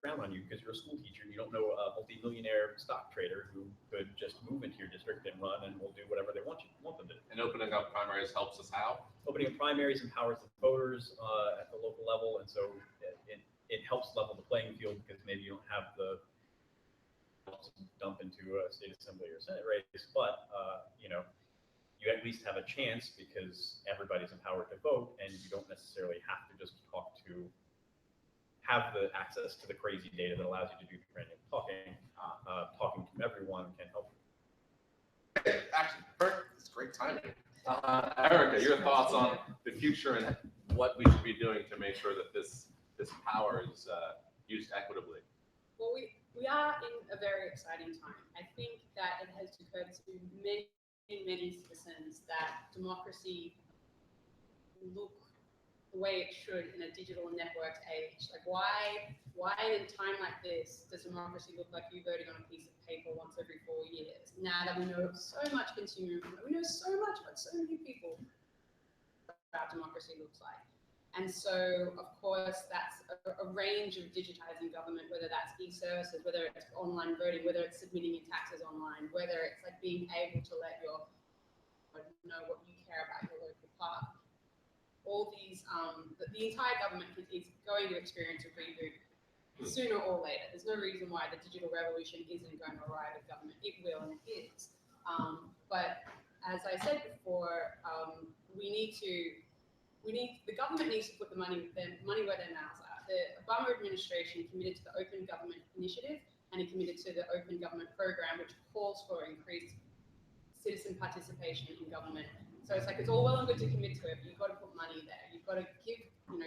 frown on you because you're a school teacher. You don't know a multi-millionaire stock trader who could just move into your district and run and will do whatever they want them to do. And opening up primaries helps us how? Opening up primaries empowers the voters at the local level, and so it helps level the playing field, because maybe you don't have the dump into a state assembly or senate race, but you at least have a chance because everybody's empowered to vote, and you don't necessarily have to just have the access to the crazy data that allows you to do the random talking. Talking to everyone can help. Actually, perfect. It's great timing. Erica, your thoughts on the future and what we should be doing to make sure that this power is used equitably? Well, we are in a very exciting time. I think that it has occurred to many citizens that democracy look the way it should in a digital networked age. Like why in a time like this does democracy look like you voting on a piece of paper once every 4 years? Now that we know so much consumer, we know so much about so many people about democracy looks like. And so, of course, that's a range of digitizing government, whether that's e-services, whether it's online voting, whether it's submitting your taxes online, whether it's like being able to let your know what you care about your local park. All these, the entire government is going to experience a reboot sooner or later. There's no reason why the digital revolution isn't going to arrive at government. It will, and it is. But as I said before, the government needs to put the money where their mouths are. The Obama administration committed to the Open Government Initiative, and it committed to the Open Government Program, which calls for increased citizen participation in government. So it's like it's all well and good to commit to it, but you've got to put money there. You've got to give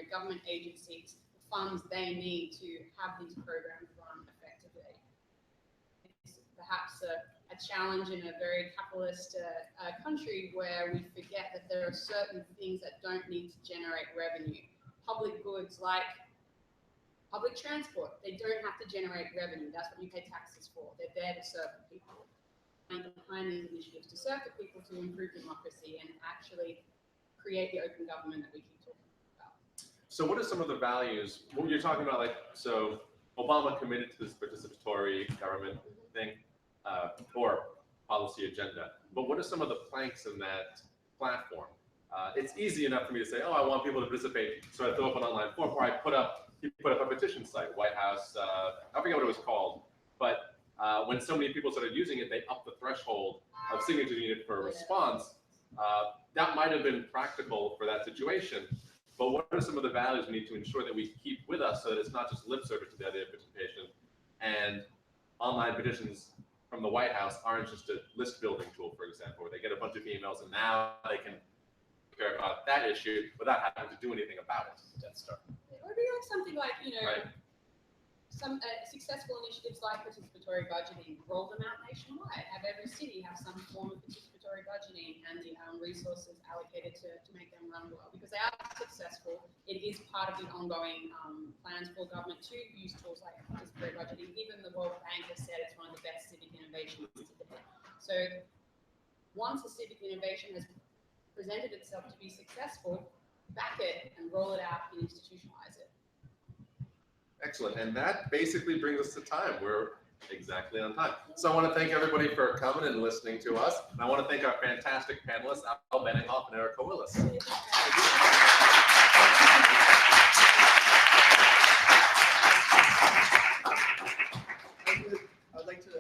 government agencies the funds they need to have these programs run effectively. It's perhaps a challenge in a very capitalist country where we forget that there are certain things that don't need to generate revenue. Public goods like public transport, they don't have to generate revenue. That's what you pay taxes for. They're there to serve the people. And behind these initiatives to serve the people, to improve democracy and actually create the open government that we keep talking about. So what are some of the values, what you're talking about, so Obama committed to this participatory government thing, or policy agenda, but what are some of the planks in that platform? It's easy enough for me to say, oh, I want people to participate, so I throw up an online form, or I put up a petition site, White House, I forget what it was called, but when so many people started using it, they upped the threshold of signatures needed for a response. That might have been practical for that situation, but what are some of the values we need to ensure that we keep with us so that it's not just lip service to the idea of participation, and online petitions from the White House aren't just a list building tool, for example, where they get a bunch of emails and now they can care about that issue without having to do anything about it. That's start. It would be like something like, Right. some successful initiatives like participatory budgeting, roll them out nationwide. Have every city have some form of participatory budgeting and the resources allocated to make them run well. Because they are successful, it is part of the ongoing plans for government to use tools like participatory budgeting. Even the World Bank has said it's one of the best civic innovations today. So once a civic innovation has presented itself to be successful, back it and roll it out and institutionalize it. Excellent, and that basically brings us to time. We're exactly on time. So I want to thank everybody for coming and listening to us. And I want to thank our fantastic panelists, Al Benninghoff and Erica Willis. I'd like to,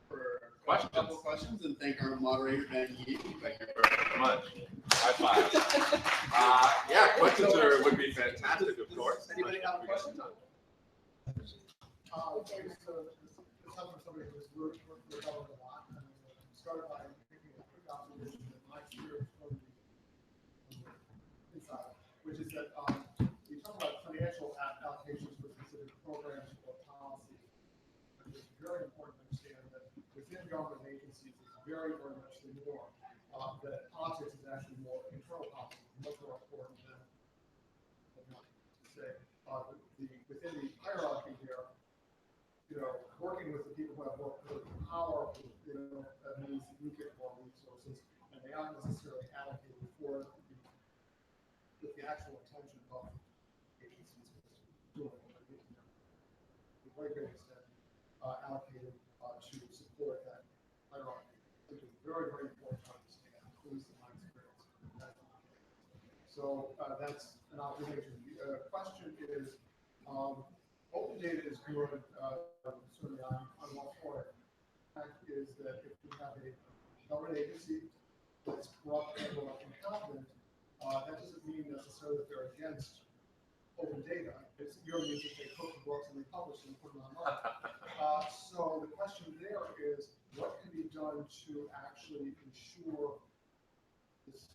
for Questions? a couple of questions, and thank our moderator, Ben Yee. Thank you very much. High five. Yeah, questions would be fantastic, of course. Anybody have a question? This comes from somebody who's worked with government a lot, and started by making a quick observation that my experience from the inside, which is that we talk about financial allocations for specific programs or policies. And it's very important to understand that within government agencies, it's very, very much the norm that politics is actually more internal politics, much more important than not to say within the hierarchy here. Working with the people who have more political power, that means you get more resources, and they aren't necessarily allocated for with the actual intention of agencies doing what they're doing. To a very great extent, allocated to support that hierarchy. I think it's very, very important to understand, at least in my experience. So that's an observation. The question is, open data is good. Certainly, I'm fact is that if you have a government agency that's corrupt or incompetent, that doesn't mean necessarily that they're against open data. It's merely means that they cook the books and they publish them and put them online. So the question there is, what can be done to actually ensure this,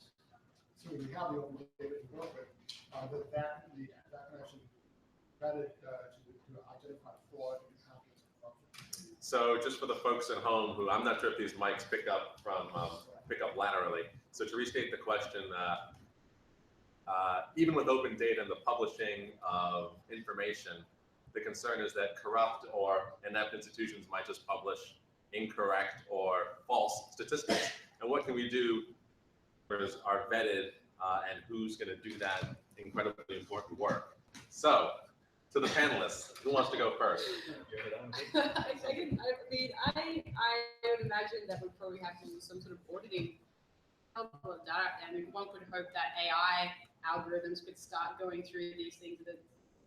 so we have the open data to work with, that can actually be vetted to identify fraud and incompetence and corruption. So just for the folks at home who I'm not sure if these mics pick up laterally. So to restate the question, even with open data and the publishing of information, the concern is that corrupt or inept institutions might just publish incorrect or false statistics. And what can we do are vetted and who's going to do that incredibly important work? So, to the panelists, who wants to go first? I would imagine that we'd probably have to do some sort of auditing of data. I mean, one could hope that AI algorithms could start going through these things.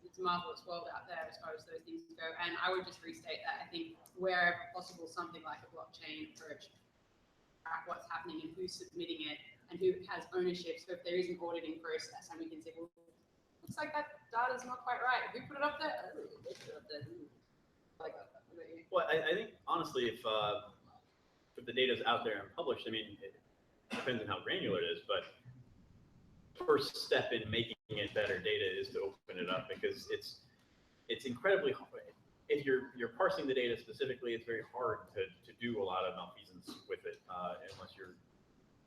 It's a marvelous world out there as far as those things go. And I would just restate that I think wherever possible, something like a blockchain approach, track what's happening and who's submitting it and who has ownership. So if there is an auditing process and we can say, well, looks like that data's not quite right. Who put it up there? Oh, they put it up there. Like that. Well, I think honestly, if the data is out there and published, I mean, it depends on how granular it is, but first step in making it better data is to open it up, because it's incredibly hard. If you're parsing the data specifically, it's very hard to do a lot of malfeasance with it unless you're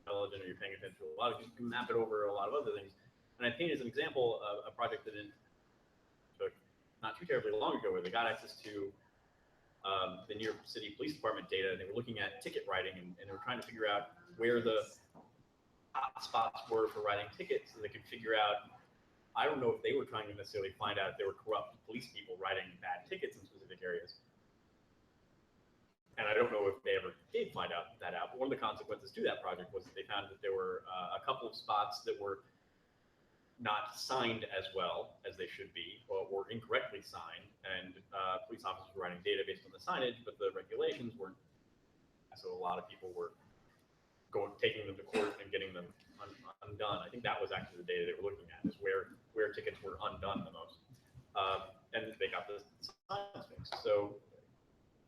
intelligent or you're paying attention to a lot of. You can map it over a lot of other things. And I paint as an example a project that took not too terribly long ago, where they got access to the New York City Police Department data, and they were looking at ticket writing, and they were trying to figure out where the hot spots were for writing tickets, so they could figure out. I don't know if they were trying to necessarily find out if there were corrupt police people writing bad tickets in specific areas. And I don't know if they ever did find out. But one of the consequences to that project was that they found that there were a couple of spots that were not signed as well as they should be, or incorrectly signed, and police officers were writing data based on the signage, but the regulations weren't. So a lot of people were taking them to court and getting them undone. I think that was actually the data they were looking at, is where tickets were undone the most, and they got the signs fixed. So,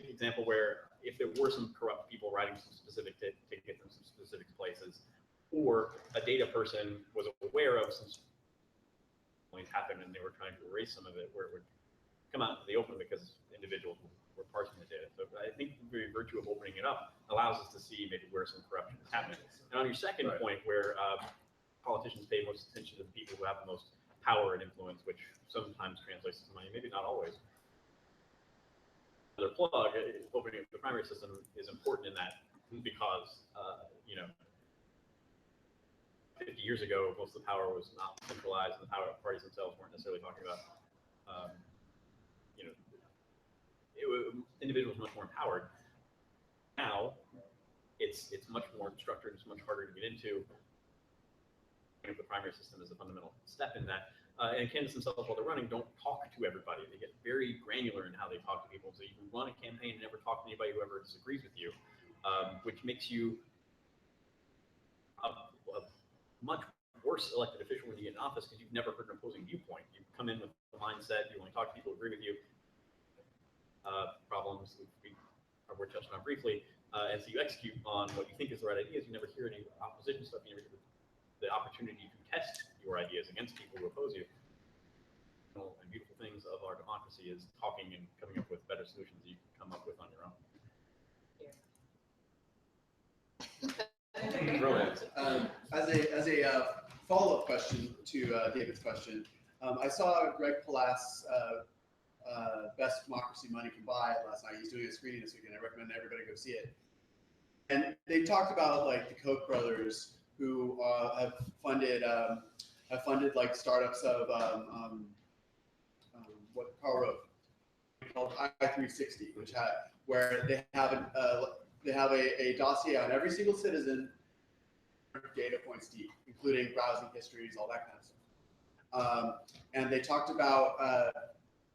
an example where if there were some corrupt people writing some specific tickets in some specific places, or a data person was aware of some things happened and they were trying to erase some of it, where it would come out in the open because individuals were parsing the data. So I think the very virtue of opening it up allows us to see maybe where some corruption is happening. And on your second point, where politicians pay most attention to the people who have the most power and influence, which sometimes translates to money, maybe not always. Another plug, opening up the primary system is important in that, because 50 years ago, most of the power was not centralized, and the power parties themselves weren't necessarily talking about, individuals much more empowered. Now, it's much more structured, it's much harder to get into. The primary system is a fundamental step in that. And candidates themselves, while they're running, don't talk to everybody. They get very granular in how they talk to people. So you can run a campaign and never talk to anybody who ever disagrees with you, which makes you a much worse elected official when you get in office, because you've never heard an opposing viewpoint. You come in with the mindset, you only talk to people who agree with you. Problems we're touching on briefly, and so you execute on what you think is the right ideas. You never hear any opposition stuff. You never hear the opportunity to test your ideas against people who oppose you. And beautiful things of our democracy is talking and coming up with better solutions you can come up with on your own. Brilliant. As a follow-up question to David's question, I saw Greg Palass' Best Democracy Money Can Buy last night. He's doing a screening this weekend. I recommend everybody go see it. And they talked about like the Koch brothers, who have funded like startups of what Carl wrote called I-360, where they have a dossier on every single citizen, data points deep, including browsing histories, all that kind of stuff. And they talked about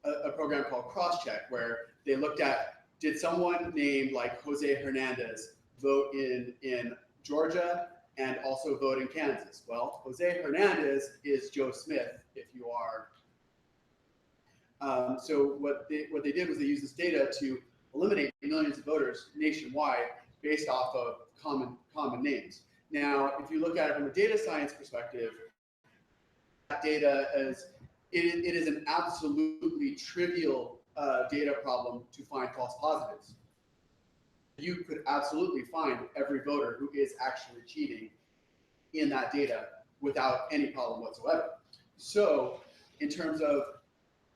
a program called Crosscheck, where they looked at did someone named like Jose Hernandez vote in Georgia and also vote in Kansas? Well, Jose Hernandez is Joe Smith, if you are. So what they did was they used this data to eliminate millions of voters nationwide based off of common names. Now, if you look at it from a data science perspective, that data it is an absolutely trivial data problem to find false positives. You could absolutely find every voter who is actually cheating in that data without any problem whatsoever. So, in terms of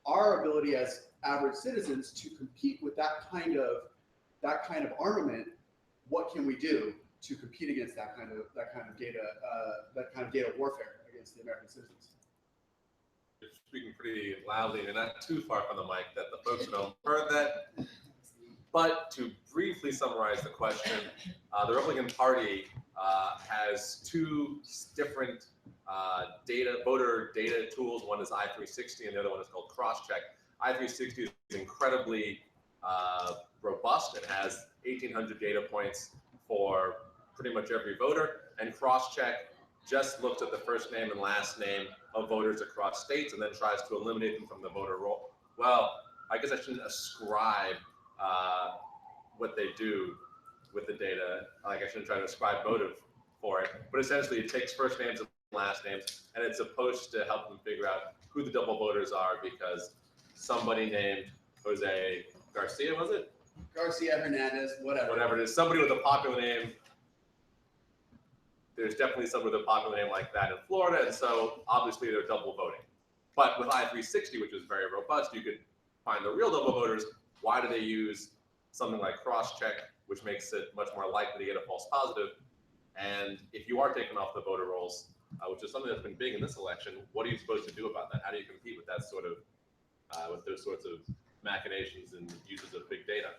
our ability as average citizens to compete with that kind of armament, what can we do to compete against that kind of data warfare against the American citizens? You're speaking pretty loudly, and you're not too far from the mic that the folks at home heard that. But to briefly summarize the question, the Republican Party has two different voter data tools. One is I-360 and the other one is called Crosscheck. I-360 is incredibly robust. It has 1,800 data points for pretty much every voter, and Crosscheck just looks at the first name and last name of voters across states and then tries to eliminate them from the voter roll. Well, I guess I shouldn't ascribe what they do with the data. Like, I shouldn't try to ascribe motive for it, but essentially it takes first names and last names, and it's supposed to help them figure out who the double voters are because somebody named Jose Garcia, was it? Garcia, Hernandez, whatever. Whatever it is, somebody with a popular name. There's definitely someone with a popular name like that in Florida, and so obviously they're double voting. But with I-360, which is very robust, you could find the real double voters. Why do they use something like Crosscheck, which makes it much more likely to get a false positive? And if you are taken off the voter rolls, which is something that's been big in this election, what are you supposed to do about that? How do you compete with that sort of, with those sorts of machinations and uses of big data?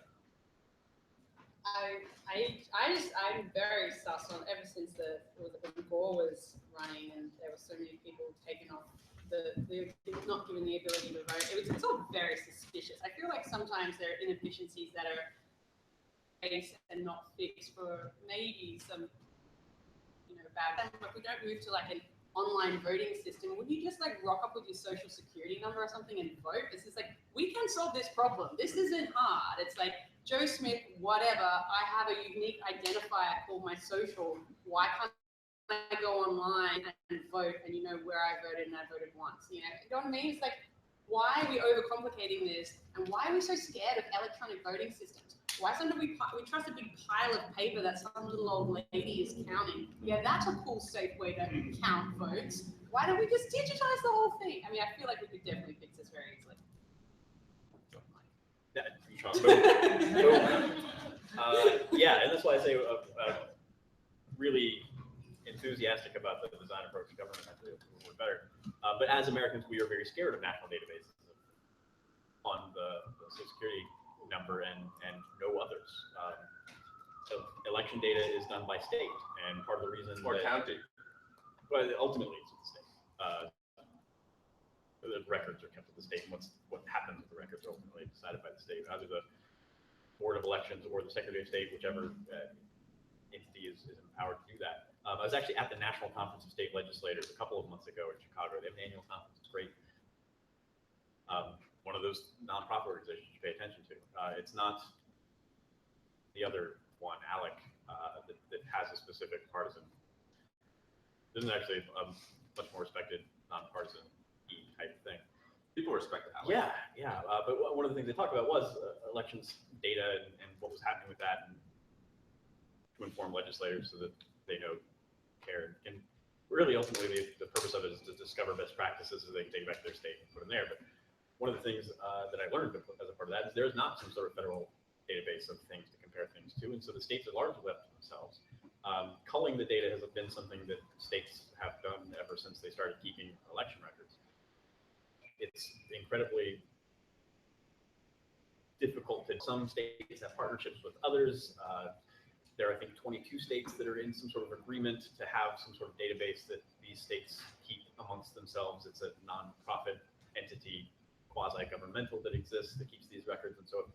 I'm very sus on ever since when Gore was running and there were so many people taken off not given the ability to vote. It's all very suspicious. I feel like sometimes there are inefficiencies that are faced and not fixed for maybe some bad things. If we don't move to like an online voting system, would you just like rock up with your social security number or something and vote? It's just like, we can solve this problem. This isn't hard. It's like, Joe Smith, whatever, I have a unique identifier called my social. Why can't I go online and vote and you know where I voted and I voted once? You know what I mean? It's like, why are we overcomplicating this? And why are we so scared of electronic voting systems? Why sometimes we trust a big pile of paper that some little old lady is counting? Yeah, that's a cool, safe way to count votes. Why don't we just digitize the whole thing? I mean, I feel like we could definitely fix this very easily. Yeah, and that's why I say really enthusiastic about the design approach to government. I think we're better. But as Americans, we are very scared of national databases on the Social Security number and no others. So election data is done by state, and part of the reason county. Well, ultimately it's the state. The records are kept at the state, and what happens with the records are ultimately decided by the state. Either the Board of Elections or the Secretary of State, whichever entity is empowered to do that. I was actually at the National Conference of State Legislators a couple of months ago in Chicago. They have an annual conference. It's great. One of those nonprofit organizations you pay attention to. It's not the other one, ALEC, that has a specific partisan. This is actually a much more respected nonpartisan type thing. People respect ALEC. Yeah. But one of the things they talked about was elections data and what was happening with that, and to inform legislators so that they know, care, and really ultimately the purpose of it is to discover best practices so they can take it back to their state and put them there. But one of the things that I learned as a part of that is there's not some sort of federal database of things to compare things to, and so the states are largely left to themselves. Culling the data has been something that states have done ever since they started keeping election records. It's incredibly difficult. Some states have partnerships with others. There are, I think, 22 states that are in some sort of agreement to have some sort of database that these states keep amongst themselves. It's a nonprofit entity, quasi-governmental, that exists that keeps these records. And so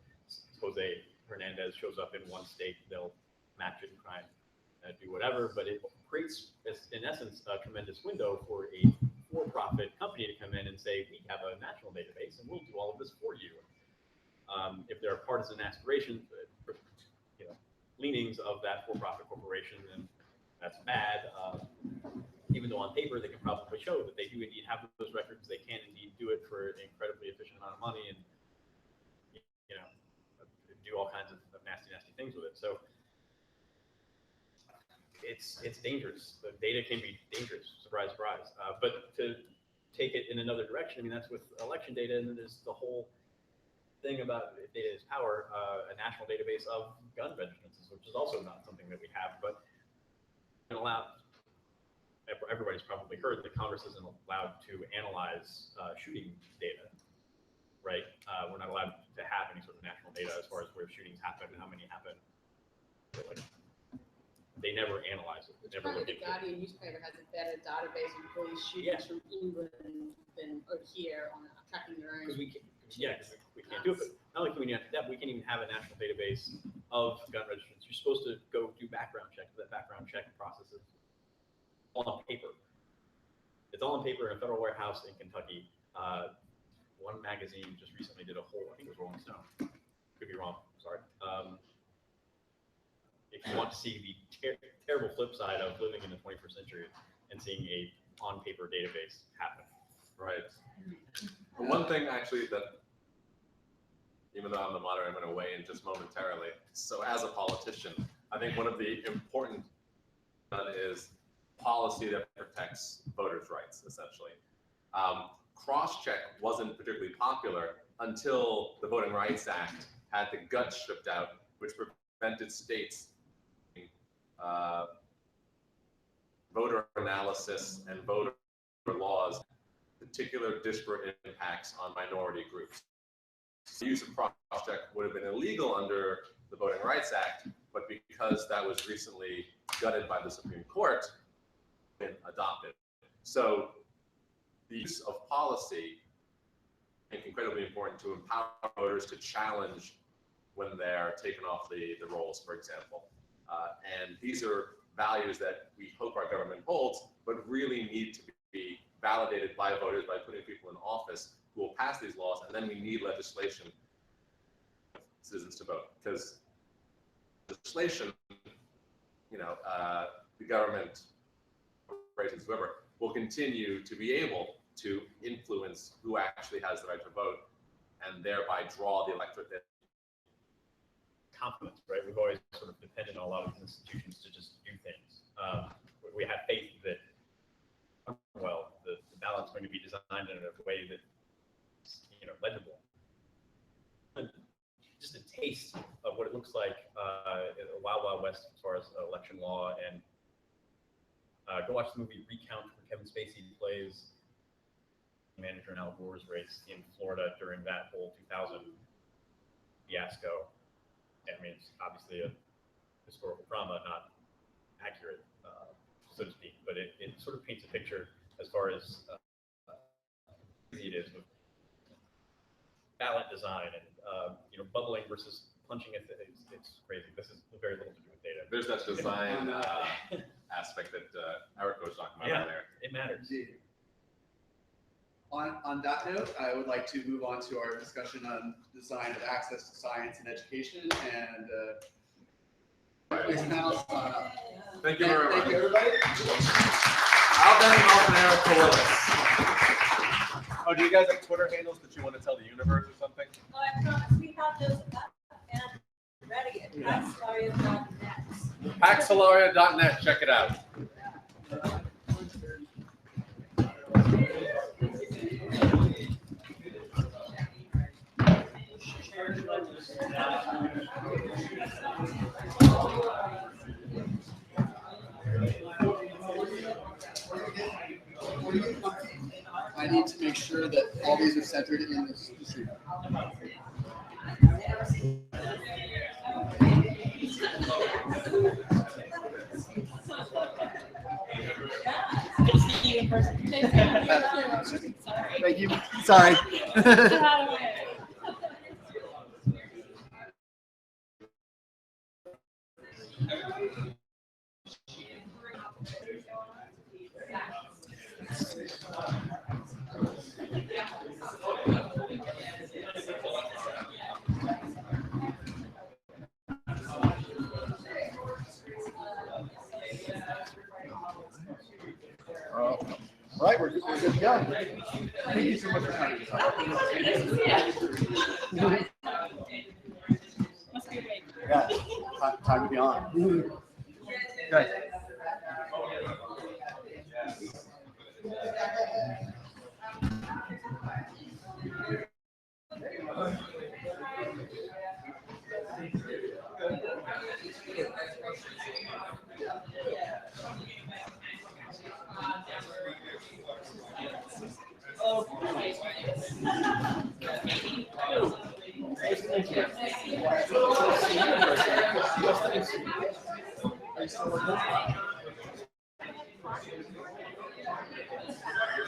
Jose Hernandez shows up in one state, they'll match it and try and do whatever. But it creates, in essence, a tremendous window for a for-profit company to come in and say, we have a national database and we'll do all of this for you. If there are partisan aspirations, leanings of that for-profit corporation, then that's bad. Even though on paper they can probably show that they do indeed have those records, they can indeed do it for an incredibly efficient amount of money and do all kinds of nasty things with it. So it's dangerous. The data can be dangerous. Surprise, surprise. But to take it in another direction, I mean, that's with election data, and then there's the whole thing about if data is power, a national database of gun registrances, which is also not something that we have, but everybody's probably heard that Congress isn't allowed to analyze shooting data, right? We're not allowed to have any sort of national data as far as where shootings happen and how many happen. They never analyze it. They never look The into Guardian newspaper has a better database of all these shootings from England than over here on tracking their own. Because we can't do it. But not only can we not do that, we can't even have a national database of gun registrants. You're supposed to go do background checks. That background check process is all on paper. It's all on paper in a federal warehouse in Kentucky. One magazine just recently did a whole, I think it was Rolling Stone. Could be wrong. Sorry. If you want to see the terrible flip side of living in the 21st century and seeing a on-paper database happen. Right. One thing actually that, even though I'm the moderator, I'm going to weigh in just momentarily. So as a politician, I think one of the important is policy that protects voters' rights, essentially. Cross-check wasn't particularly popular until the Voting Rights Act had the guts stripped out, which prevented states voter analysis and voter laws, particular disparate impacts on minority groups. The use of cross-check would have been illegal under the Voting Rights Act, but because that was recently gutted by the Supreme Court, been adopted. So the use of policy is incredibly important to empower voters to challenge when they're taken off the rolls, for example. And these are values that we hope our government holds, but really need to be validated by voters by putting people in office who will pass these laws, and then we need legislation for citizens to vote. Because legislation, the government, corporations, whoever, will continue to be able to influence who actually has the right to vote, and thereby draw the electorate in. Confidence, right? We've always sort of depended on a lot of institutions to just do things. We have faith that, the ballot's going to be designed in a way that's, legible. And just a taste of what it looks like in the Wild Wild West as far as election law. And go watch the movie Recount, where Kevin Spacey plays manager in Al Gore's race in Florida during that whole 2000 fiasco. I mean, it's obviously a historical drama, not accurate, so to speak, but it sort of paints a picture as far as easy it is with ballot design and bubbling versus punching it. It's crazy. This is very little to do with data. There's that design aspect that Eric was talking about there. It matters. Indeed. On that note, I would like to move on to our discussion on design of access to science and education. And this panel, Thank you very much. Thank you, everybody. I'll then open Eric Willis. Oh, do you guys have Twitter handles that you want to tell the universe or something? Oh, I promise we have those up and ready at paxsolaria.net. Paxsolaria.net, check it out. I need to make sure that all these are centered in this stream. Thank you. Sorry. Thank you so much for coming. Yeah, time to be on. Good.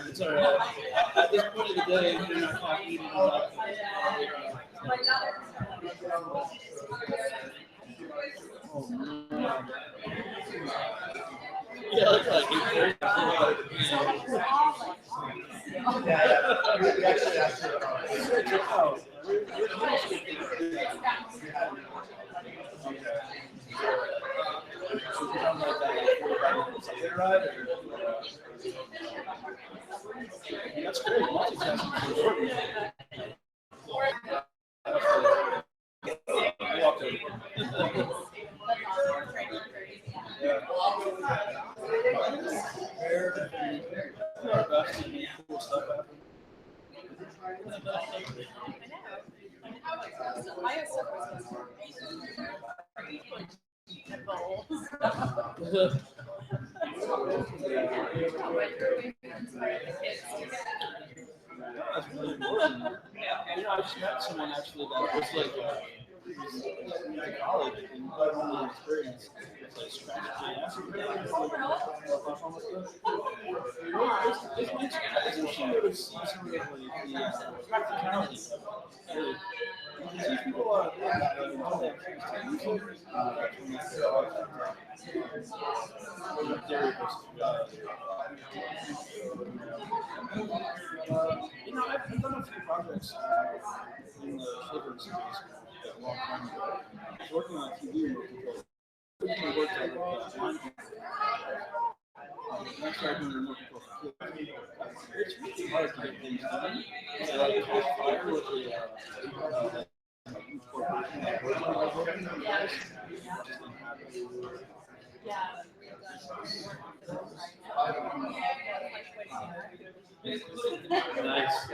It's all right. At this point of the day, you're not talking. Yeah, that's like We actually asked her that's great. Multitasking is important. That's really important. You know, I just met someone actually that was like a college and one experience. It's like scratching my ass. It's interesting to see some of the practicality of it. You can see people are you know, I've done a few projects in the children's space a long time ago. I was working on TV remote control. I worked on I started doing remote control for kids. It's really hard to get things done. So like catch fire with the corporation that works on those guys. Nice.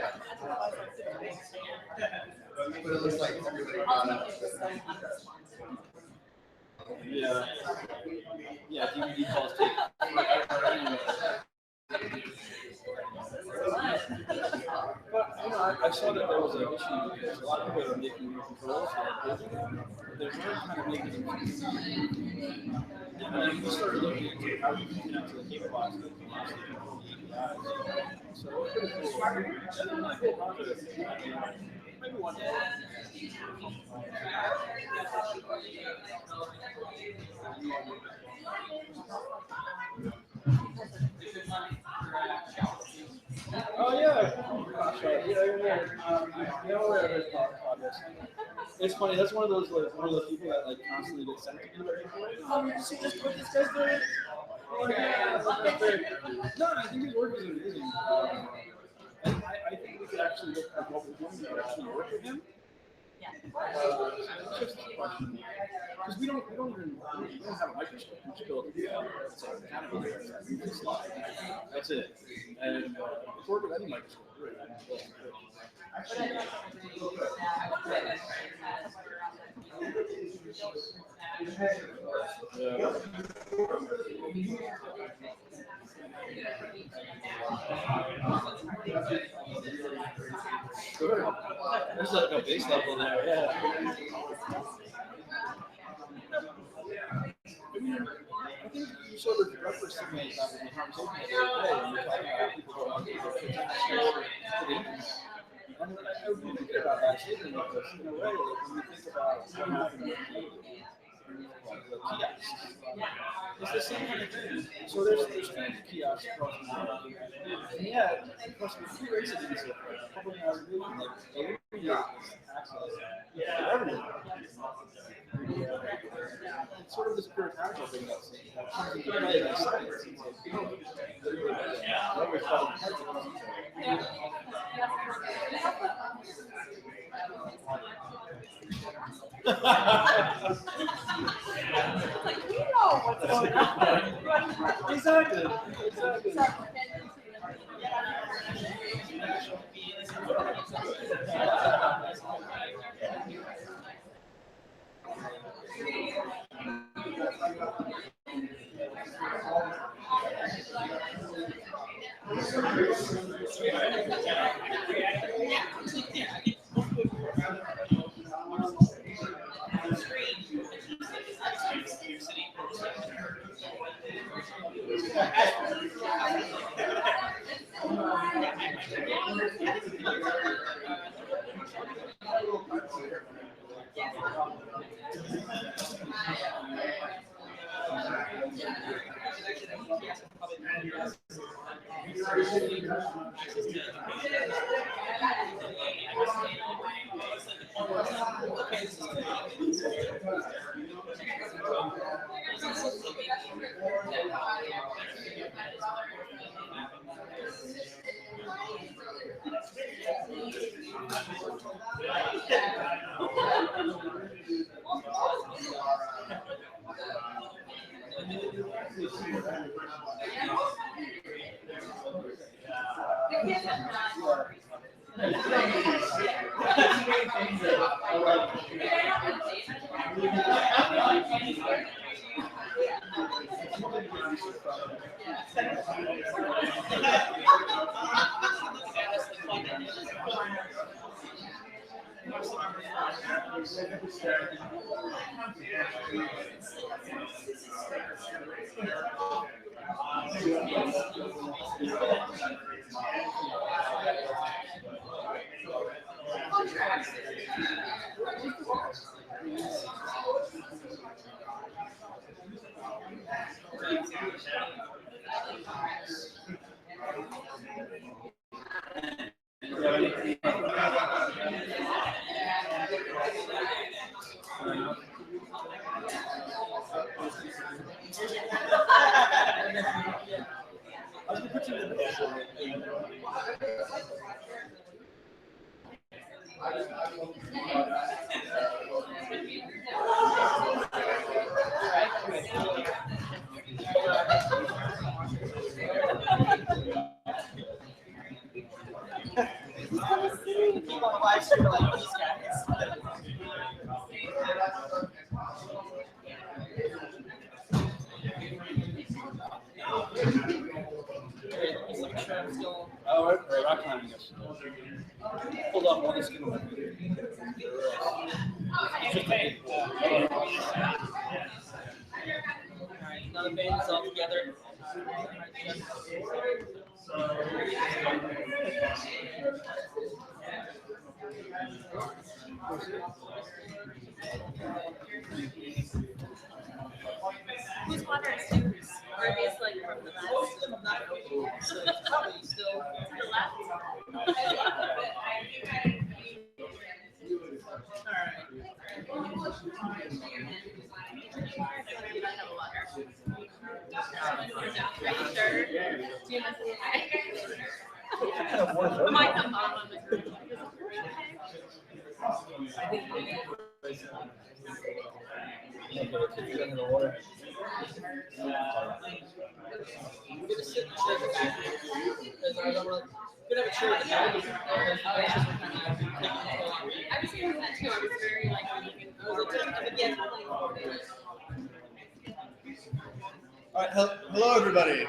but it looks like Yeah. Yeah, DVD calls take. But you know, I saw that there was an issue because a lot of people are making new controls, but they're very kind of making them. And we started looking into how we can connect to the cable box that can actually do the APIs. So it's pretty cool. That's a really cool project. Maybe one day. Oh yeah, gosh, it's funny. That's one of those people that like constantly get sent to me. Like, oh, you see this? What this guy's doing? Oh yeah, that's great. No, I think his work is amazing. And I think we could actually look at what we're doing to actually work with him. It's just a question because we don't have a microscope. We just build it's like kind of that's it. And it's work with any microscope. Really. Yeah. Sure. There's like a base level there, yeah. I think you sort of referenced to me about in the conversation the other day when you were talking about how people go out to the internet. And I was thinking about that statement like this in a way, like when we think about what happened with the kiosks. It's the same kind of thing. So there's strange kiosks across the world. And yet, across the few incidents of public religion, like access to everyone. It's sort of this puritanical thing that's comes into play in science. It's like, It's like, we know what's going on. Exactly. Oh, right, rock climbing. Yes. Hold on, one skin. Now the band's all together. Who's wondering who's previous, like from the last? So it's probably still. To the left? Might come bottom of the group. In the water. Get a sit and check it out. Because I don't know. Could have a chair. I was thinking that too. I was very like looking forward to it. All right, hello everybody.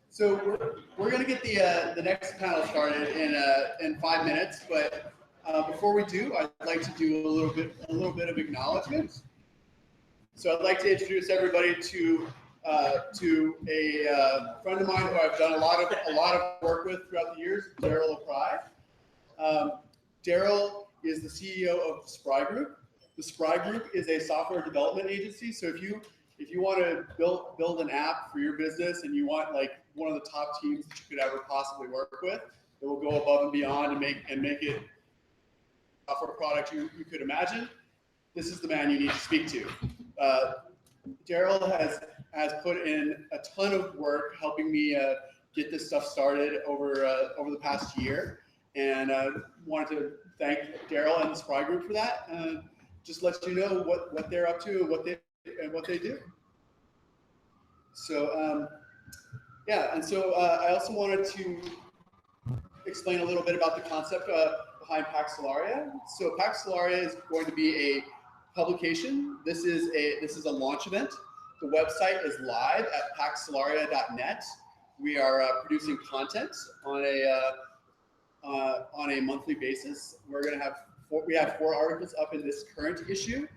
So we're going to get the next panel started in 5 minutes, but before we do, I'd like to do a little bit of acknowledgement. So I'd like to introduce everybody to a friend of mine who I've done a lot of work with throughout the years, Daryl O'Pry. Daryl is the CEO of the Spry Group. The Spry Group is a software development agency. So if you want to build an app for your business and you want like one of the top teams that you could ever possibly work with, that will go above and beyond and make it a software product you could imagine, this is the man you need to speak to. Daryl has put in a ton of work helping me get this stuff started over the past year, and wanted to thank Daryl and the Spry Group for that. Just let you know what they're up to and what they do. So yeah, and so I also wanted to explain a little bit about the concept behind Pax Solaria. So Pax Solaria is going to be a publication. This is a launch event. The website is live at paxsolaria.net. We are producing content on a monthly basis. We have 4 articles up in this current issue.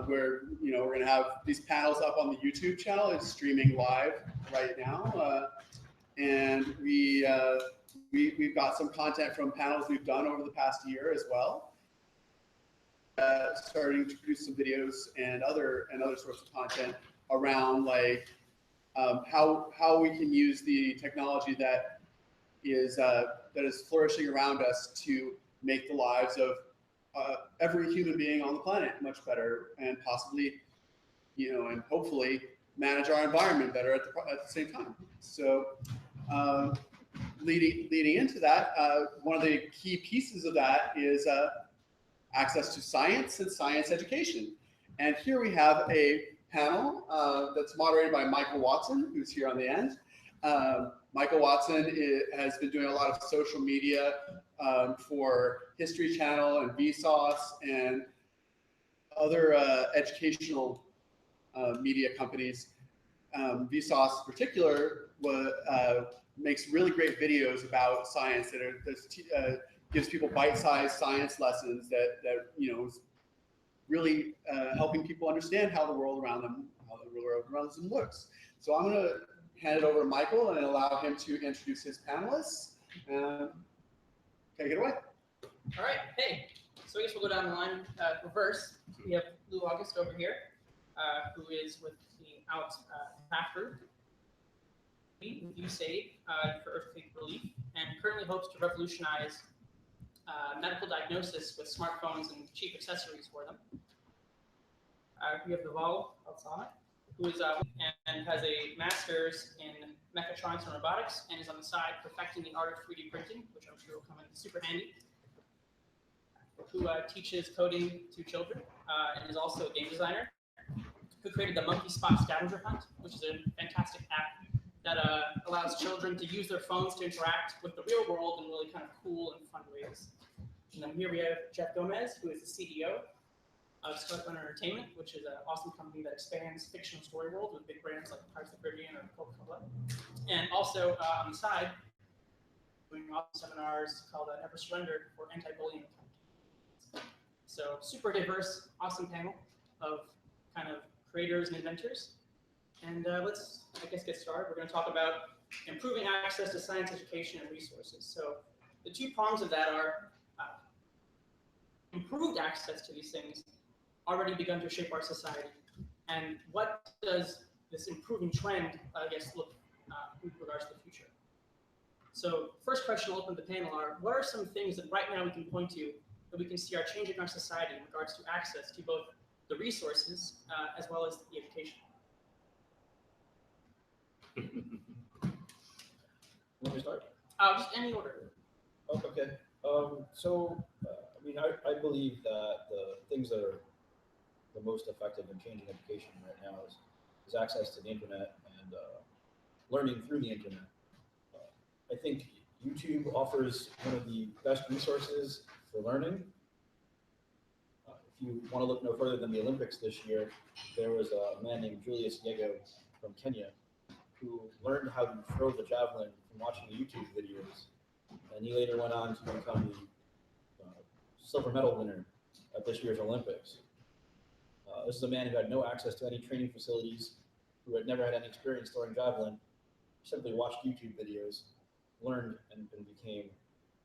Where we're going to have these panels up on the YouTube channel. It's streaming live right now, and we've got some content from panels we've done over the past year as well. Starting to produce some videos and other sorts of content around like how we can use the technology that is flourishing around us to make the lives of every human being on the planet much better, and possibly, and hopefully manage our environment better at the same time. So leading into that, one of the key pieces of that is access to science and science education. And here we have a panel that's moderated by Michael Watson, who's here on the end. Michael Watson has been doing a lot of social media for History Channel and Vsauce and other educational media companies. Vsauce in particular makes really great videos about science that gives people bite-sized science lessons that is really helping people understand how the world around them looks. So I'm going to hand it over to Michael and allow him to introduce his panelists. Take it away. All right, hey. So I guess we'll go down the line reverse. We have Lou August over here, who is with the PAC group, with USAID for earthquake relief, and currently hopes to revolutionize medical diagnosis with smartphones and cheap accessories for them. We have Naval Alsana, who is and has a master's in mechatronics and robotics, and is on the side perfecting the art of 3D printing, which I'm sure will come in super handy. Who teaches coding to children and is also a game designer. Who created the Monkey Spot Scavenger Hunt, which is a fantastic app that allows children to use their phones to interact with the real world in really kind of cool and fun ways. And then here we have Jeff Gomez, who is the CEO of Scarlet Entertainment, which is an awesome company that expands fictional story world with big brands like Pirates of the Caribbean or Coca-Cola. And also on the side, doing awesome seminars called Never Surrender for anti-bullying. So super diverse, awesome panel of kind of creators and inventors. And let's, I guess, get started. We're going to talk about improving access to science education and resources. So the 2 prongs of that are improved access to these things already begun to shape our society. And what does this improving trend, I guess, look with regards to the future? So first question I'll open the panel are, what are some things that right now we can point to that we can see are changing our society in regards to access to both the resources as well as the education? Want me to start? Just any order. Oh, okay. I mean, I believe that the things that are the most effective in changing education right now is access to the internet and learning through the internet. I think YouTube offers one of the best resources for learning. If you want to look no further than the Olympics this year, there was a man named Julius Yego from Kenya who learned how to throw the javelin from watching the YouTube videos. And he later went on to become the silver medal winner at this year's Olympics. This is a man who had no access to any training facilities, who had never had any experience throwing javelin, simply watched YouTube videos, learned, and became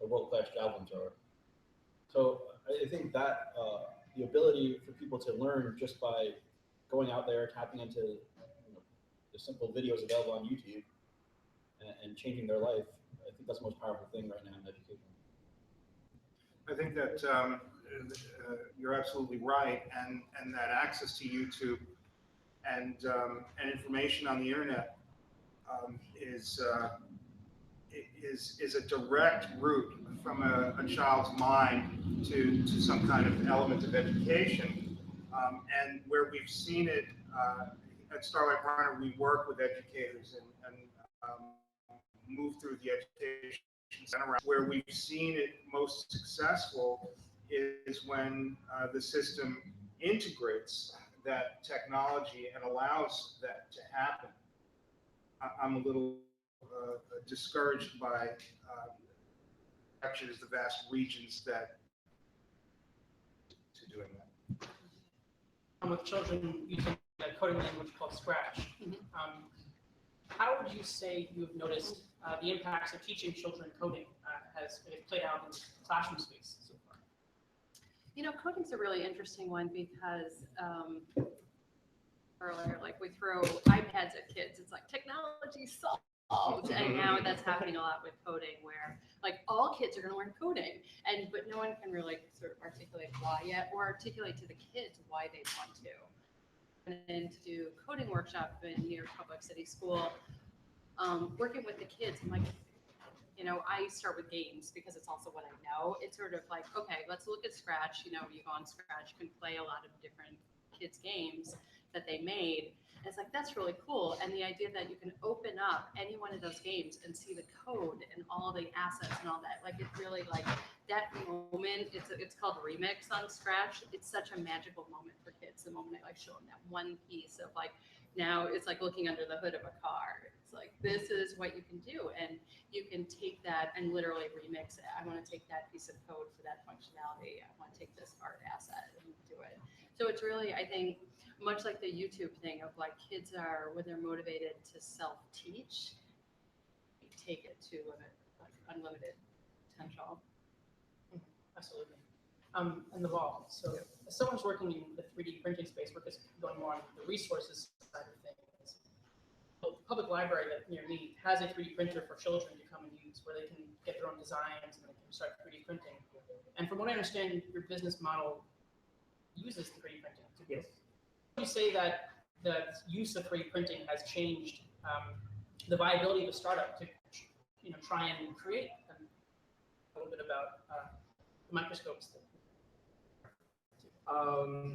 a world-class javelin thrower. So I think that the ability for people to learn just by going out there, tapping into the simple videos available on YouTube and changing their life, I think that's the most powerful thing right now in education. I think that you're absolutely right, and that access to YouTube and information on the internet is a direct route from a child's mind to some kind of element of education. And where we've seen it at Starlight Partner, we work with educators and move through the education center. Where we've seen it most successful is when the system integrates that technology and allows that to happen. I'm a little discouraged by the vast regions that to doing that. With children using a coding language called Scratch, how would you say you've noticed the impacts of teaching children coding has played out in classroom space so far? You know, coding's a really interesting one because earlier, like we throw iPads at kids, it's like technology solved, and now that's happening a lot with coding, where like all kids are going to learn coding, but no one can really sort of articulate why yet, or articulate to the kids why they want to. And to do coding workshop in New York Public City School, working with the kids, I'm like, you know, I start with games because it's also what I know. It's sort of like, okay, let's look at Scratch. You know, you go on Scratch, you can play a lot of different kids' games that they made. And it's like, that's really cool. And the idea that you can open up any one of those games and see the code and all the assets and all that, like it really, like that moment, it's called Remix on Scratch. It's such a magical moment for kids. The moment I like show them that one piece of like, now it's like looking under the hood of a car. It's like, this is what you can do. And you can take that and literally remix it. I want to take that piece of code for that functionality. I want to take this art asset and do it. So it's really, I think, much like the YouTube thing of like kids are, when they're motivated to self-teach, take it to like unlimited potential. Absolutely. And the ball. So as someone's working in the 3D printing space, we're just going more on the resources side of things. The public library that near me has a 3D printer for children to come and use, where they can get their own designs and they can start 3D printing. And from what I understand, your business model uses 3D printing. Yes. You say that the use of 3D printing has changed the viability of a startup to, you know, try and create a little bit about the microscopes.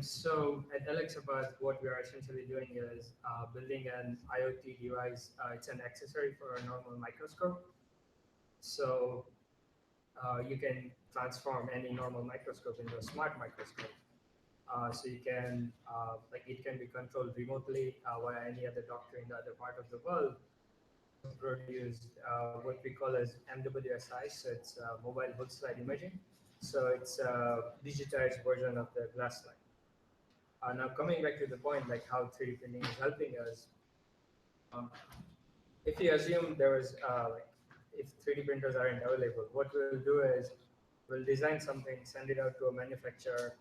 So at Alexabad, what we are essentially doing is building an IoT device. It's an accessory for a normal microscope. So you can transform any normal microscope into a smart microscope. So you can, like it can be controlled remotely via any other doctor in the other part of the world. Produce what we call as MWSI, so it's mobile hood slide imaging. So it's a digitized version of the glass slide. Now coming back to the point, like how 3D printing is helping us. If you assume there was, like, if 3D printers aren't available, what we'll do is we'll design something, send it out to a manufacturer.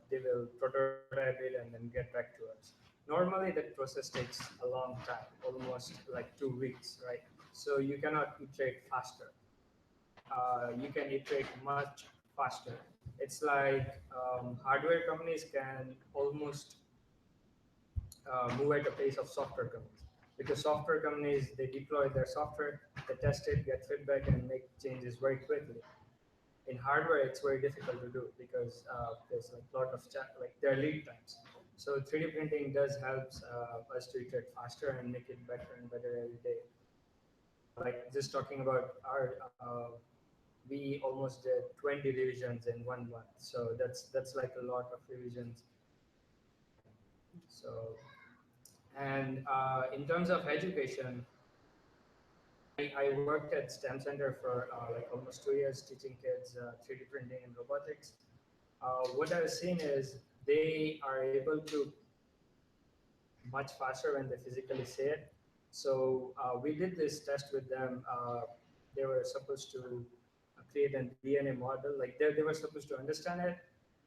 They will prototype it and then get back to us. Normally that process takes a long time, almost like 2 weeks, right? So you cannot iterate faster. You can iterate much faster. It's like hardware companies can almost move at the pace of software companies, because software companies, they deploy their software, they test it, get feedback, and make changes very quickly. In hardware, it's very difficult to do because there's like a lot of like there are lead times. So 3D printing does help us to iterate faster and make it better and better every day. Like just talking about our, we almost did 20 revisions in 1 month. So that's like a lot of revisions. So, and in terms of education, I worked at STEM Center for like almost 2 years teaching kids 3D printing and robotics. What I've seen is they are able to much faster when they physically see it. So we did this test with them. They were supposed to create a DNA model, like they were supposed to understand it,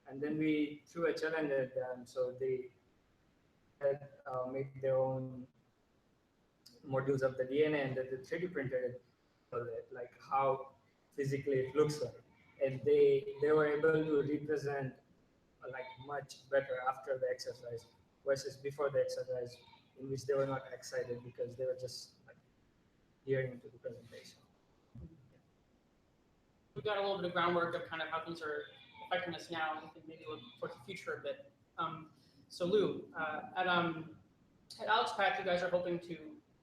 and then we threw a challenge at them. So they had made their own modules of the DNA and then they 3D printed it, like how physically it looks like, and they were able to represent like much better after the exercise versus before the exercise, in which they were not excited because they were just like hearing to the presentation. We've got a little bit of groundwork of kind of how things are affecting us now, and maybe look towards the future a bit. So Lou, at Alex Pack, you guys are hoping to,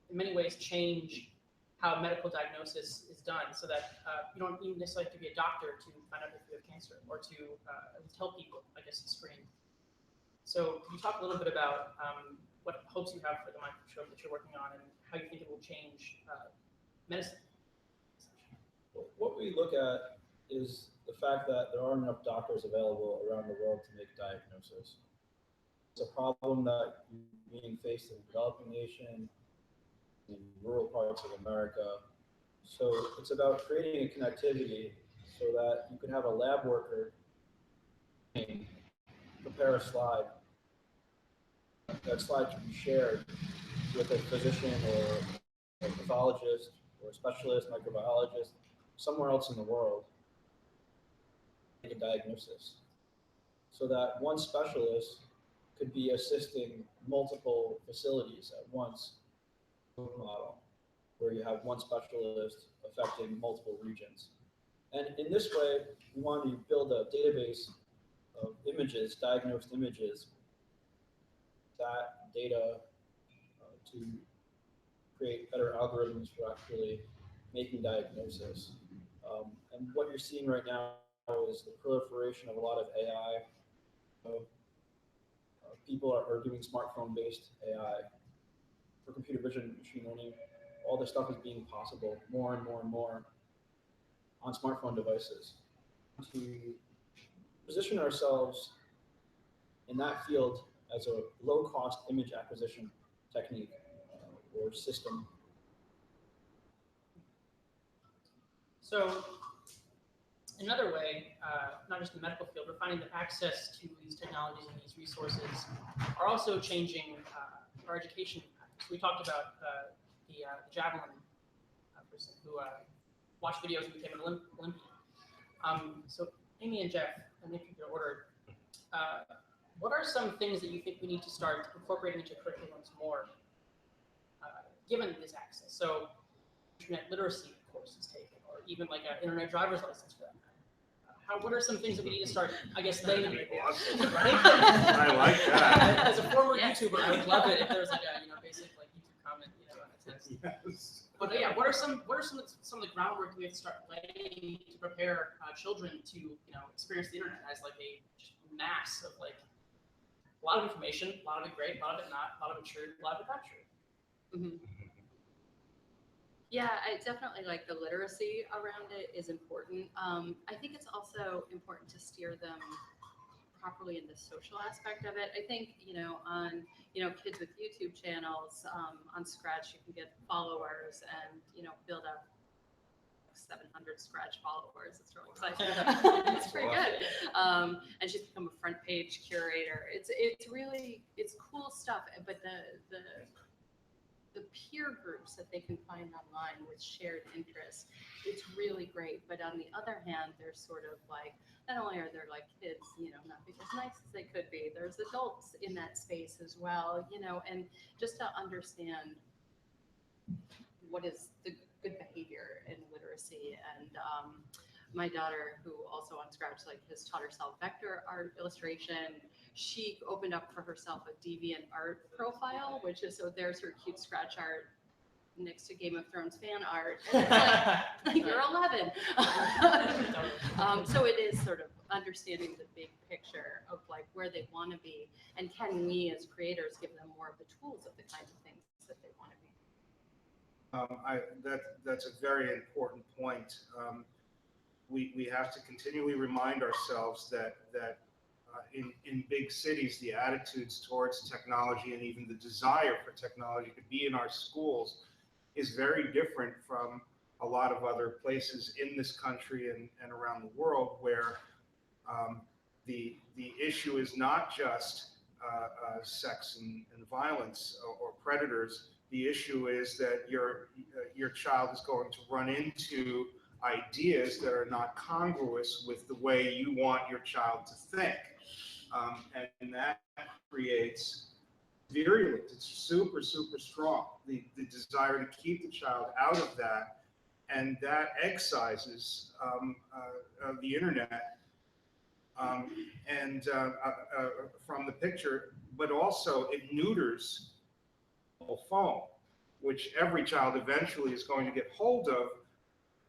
in many ways, change how medical diagnosis is done, so that you don't even necessarily have to be a doctor to find out if you have cancer, or to at least help people, I guess, screen. So can you talk a little bit about what hopes you have for the microscope that you're working on, and how you think it will change medicine? What we look at is the fact that there aren't enough doctors available around the world to make diagnosis. It's a problem that you're being faced in a developing nation, in rural parts of America. So it's about creating a connectivity so that you can have a lab worker prepare a slide. That slide can be shared with a physician or a pathologist or a specialist, microbiologist, somewhere else in the world, make a diagnosis. So that one specialist could be assisting multiple facilities at once, model, where you have one specialist affecting multiple regions. And in this way, we want to build a database of images, diagnosed images, that data to create better algorithms for actually making diagnosis. And what you're seeing right now is the proliferation of a lot of AI. People are doing smartphone-based AI for computer vision, machine learning. All this stuff is being possible more and more and more on smartphone devices. To position ourselves in that field as a low-cost image acquisition technique or system. So another way, not just the medical field, we're finding that access to these technologies and these resources are also changing our education. So we talked about the javelin person who watched videos and became an Olympian. So Amy and Jeff, and if you could order, what are some things that you think we need to start incorporating into curriculums more, given this access? So internet literacy courses taken, or even like an internet driver's license for that matter. What are some things that we need to start, I guess, laying in Awesome. right? I like that. As a former YouTuber, I would love it if there was like a basic like YouTube comment, on a test. Yes. But yeah, what are some of the groundwork we have to start laying to prepare children to experience the internet as like a mass of like a lot of information, a lot of it great, a lot of it not, a lot of it true, a lot of it not true. Mm-hmm. Yeah, I definitely like the literacy around it is important. I think it's also important to steer them properly in the social aspect of it. I think, on, kids with YouTube channels, on Scratch, you can get followers and, build up 700 Scratch followers. It's really exciting. It's pretty good. And she's become a front page curator. It's cool stuff, but the peer groups that they can find online with shared interests, it's really great. But on the other hand, there's sort of like, not only are there like kids, not being as nice as they could be, there's adults in that space as well, and just to understand what is the good behavior in literacy. And my daughter, who also on Scratch has taught herself vector art illustration, she opened up for herself a DeviantArt profile, which is, so there's her cute Scratch art next to Game of Thrones fan art. And it's like you're 11. So it is sort of understanding the big picture of like where they want to be, and can we as creators give them more of the tools of the kinds of things that they want to be. That's a very important point. We have to continually remind ourselves that in big cities, the attitudes towards technology and even the desire for technology to be in our schools is very different from a lot of other places in this country and around the world, where the issue is not just sex and violence or predators. The issue is that your child is going to run into ideas that are not congruous with the way you want your child to think. And that creates virulent. It's super, super strong. The desire to keep the child out of that, and that excises the internet and from the picture, but also it neuters the phone, which every child eventually is going to get hold of,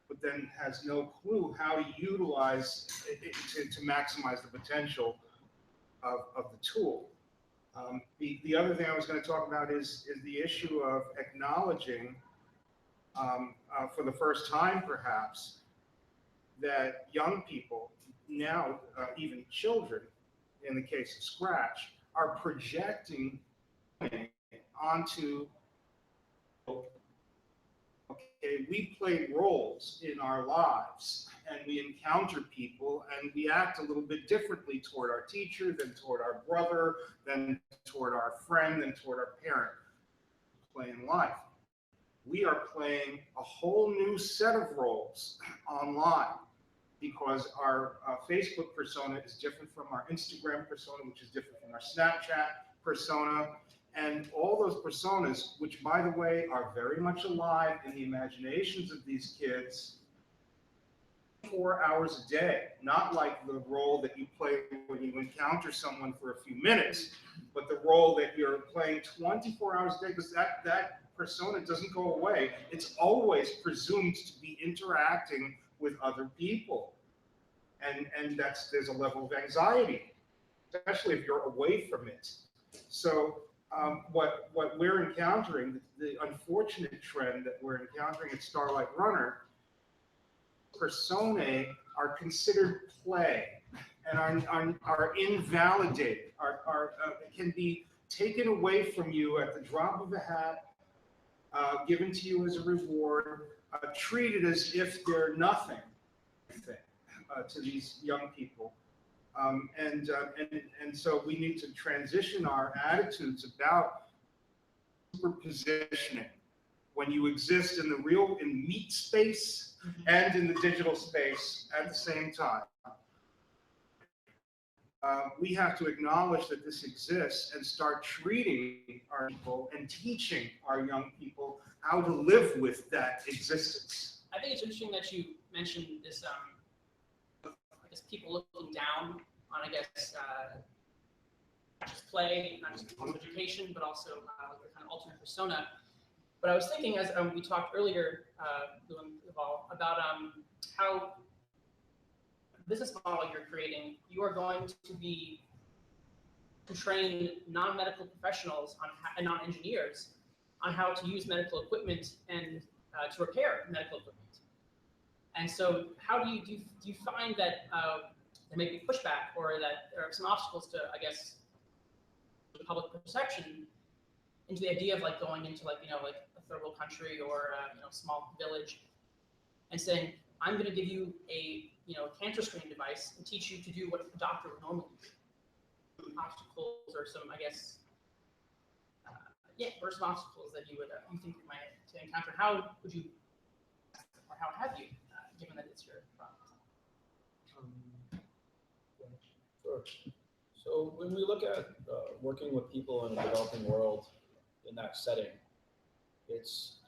but then has no clue how to utilize it to maximize the potential of the tool. The other thing I was going to talk about is the issue of acknowledging, for the first time perhaps, that young people, now even children, in the case of Scratch, are projecting onto, okay, we play roles in our lives and we encounter people and we act a little bit differently toward our teacher, than toward our brother, than toward our friend, than toward our parent. Play in life. We are playing a whole new set of roles online because our Facebook persona is different from our Instagram persona, which is different from our Snapchat persona. And all those personas, which by the way, are very much alive in the imaginations of these kids, 4 hours a day, not like the role that you play when you encounter someone for a few minutes, but the role that you're playing 24 hours a day, because that persona doesn't go away. It's always presumed to be interacting with other people. And there's a level of anxiety, especially if you're away from it. So what we're encountering, the unfortunate trend that we're encountering at Starlight Runner, personae are considered play and are invalidated, can be taken away from you at the drop of a hat, given to you as a reward, treated as if they're nothing to these young people. And so we need to transition our attitudes about superpositioning. When you exist in the real, in meat space and in the digital space at the same time. We have to acknowledge that this exists and start treating our people and teaching our young people how to live with that existence. I think it's interesting that you mentioned this, I guess people looking down on, I guess, not just play, not just form of education, but also the kind of alternate persona. But I was thinking, as we talked earlier, about how the business model you're creating, you are going to be to train non-medical professionals and non-engineers on how to use medical equipment and to repair medical equipment. And so, how do you find that there may be pushback, or that there are some obstacles to, I guess, the public perception into the idea of like going into like a third world country or a small village and saying, I'm going to give you a cancer screening device and teach you to do what a doctor would normally do. Obstacles or some, I guess, or some obstacles that you would you think you might encounter. How would you, or how have you, given that it's your product? Sure. So when we look at working with people in the developing world in that setting,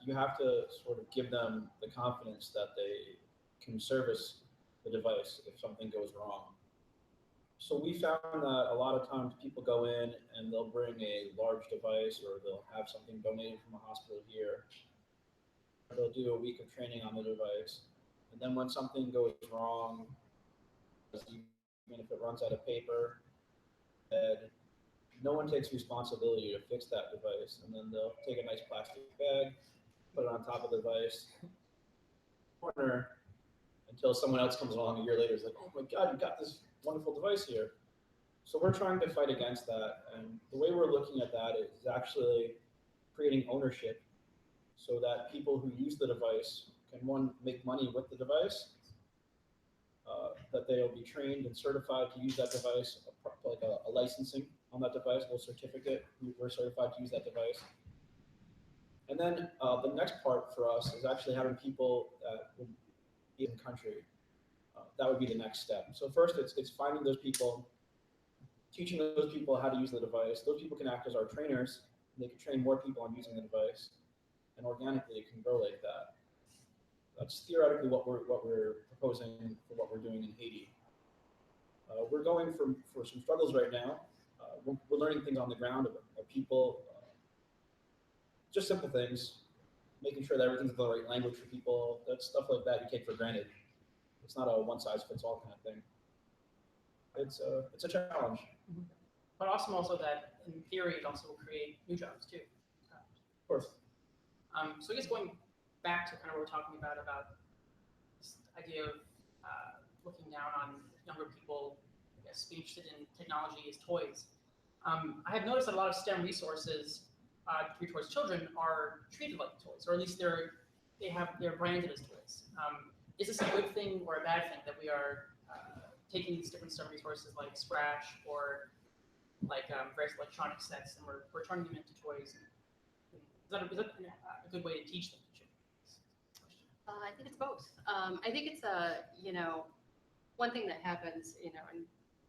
you have to sort of give them the confidence that they can service the device if something goes wrong. So we found that a lot of times people go in and they'll bring a large device, or they'll have something donated from a hospital here. They'll do a week of training on the device. And then when something goes wrong, even if it runs out of paper, no one takes responsibility to fix that device. And then they'll take a nice plastic bag, put it on top of the device, corner, until someone else comes along a year later and is like, oh my God, you got this wonderful device here. So we're trying to fight against that. And the way we're looking at that is actually creating ownership so that people who use the device can, one, make money with the device, that they'll be trained and certified to use that device, like a licensing on that device, a certificate, we're certified to use that device. And then the next part for us is actually having people that would be in country. That would be the next step. So first, it's finding those people teaching those people how to use the device. Those people can act as our trainers. And they can train more people on using the device, and organically it can grow like that. That's theoretically what we're proposing for what we're doing in Haiti. We're going for some struggles right now. We're learning things on the ground of people, just simple things, making sure that everything's the right language for people. That's stuff like that you take for granted. It's not a one-size-fits-all kind of thing. It's a challenge. But awesome also that in theory it also will create new jobs too. Of course. So I guess going back to kind of what we're talking about this idea of looking down on younger people, I guess, being interested in technology as toys. I have noticed that a lot of STEM resources geared towards children are treated like toys, or at least they're branded as toys. Is this a good thing or a bad thing that we are taking these different STEM resources like Scratch or like various electronic sets, and we're turning them into toys? Is that a good way to teach them to children? I think it's both. I think it's one thing that happens, and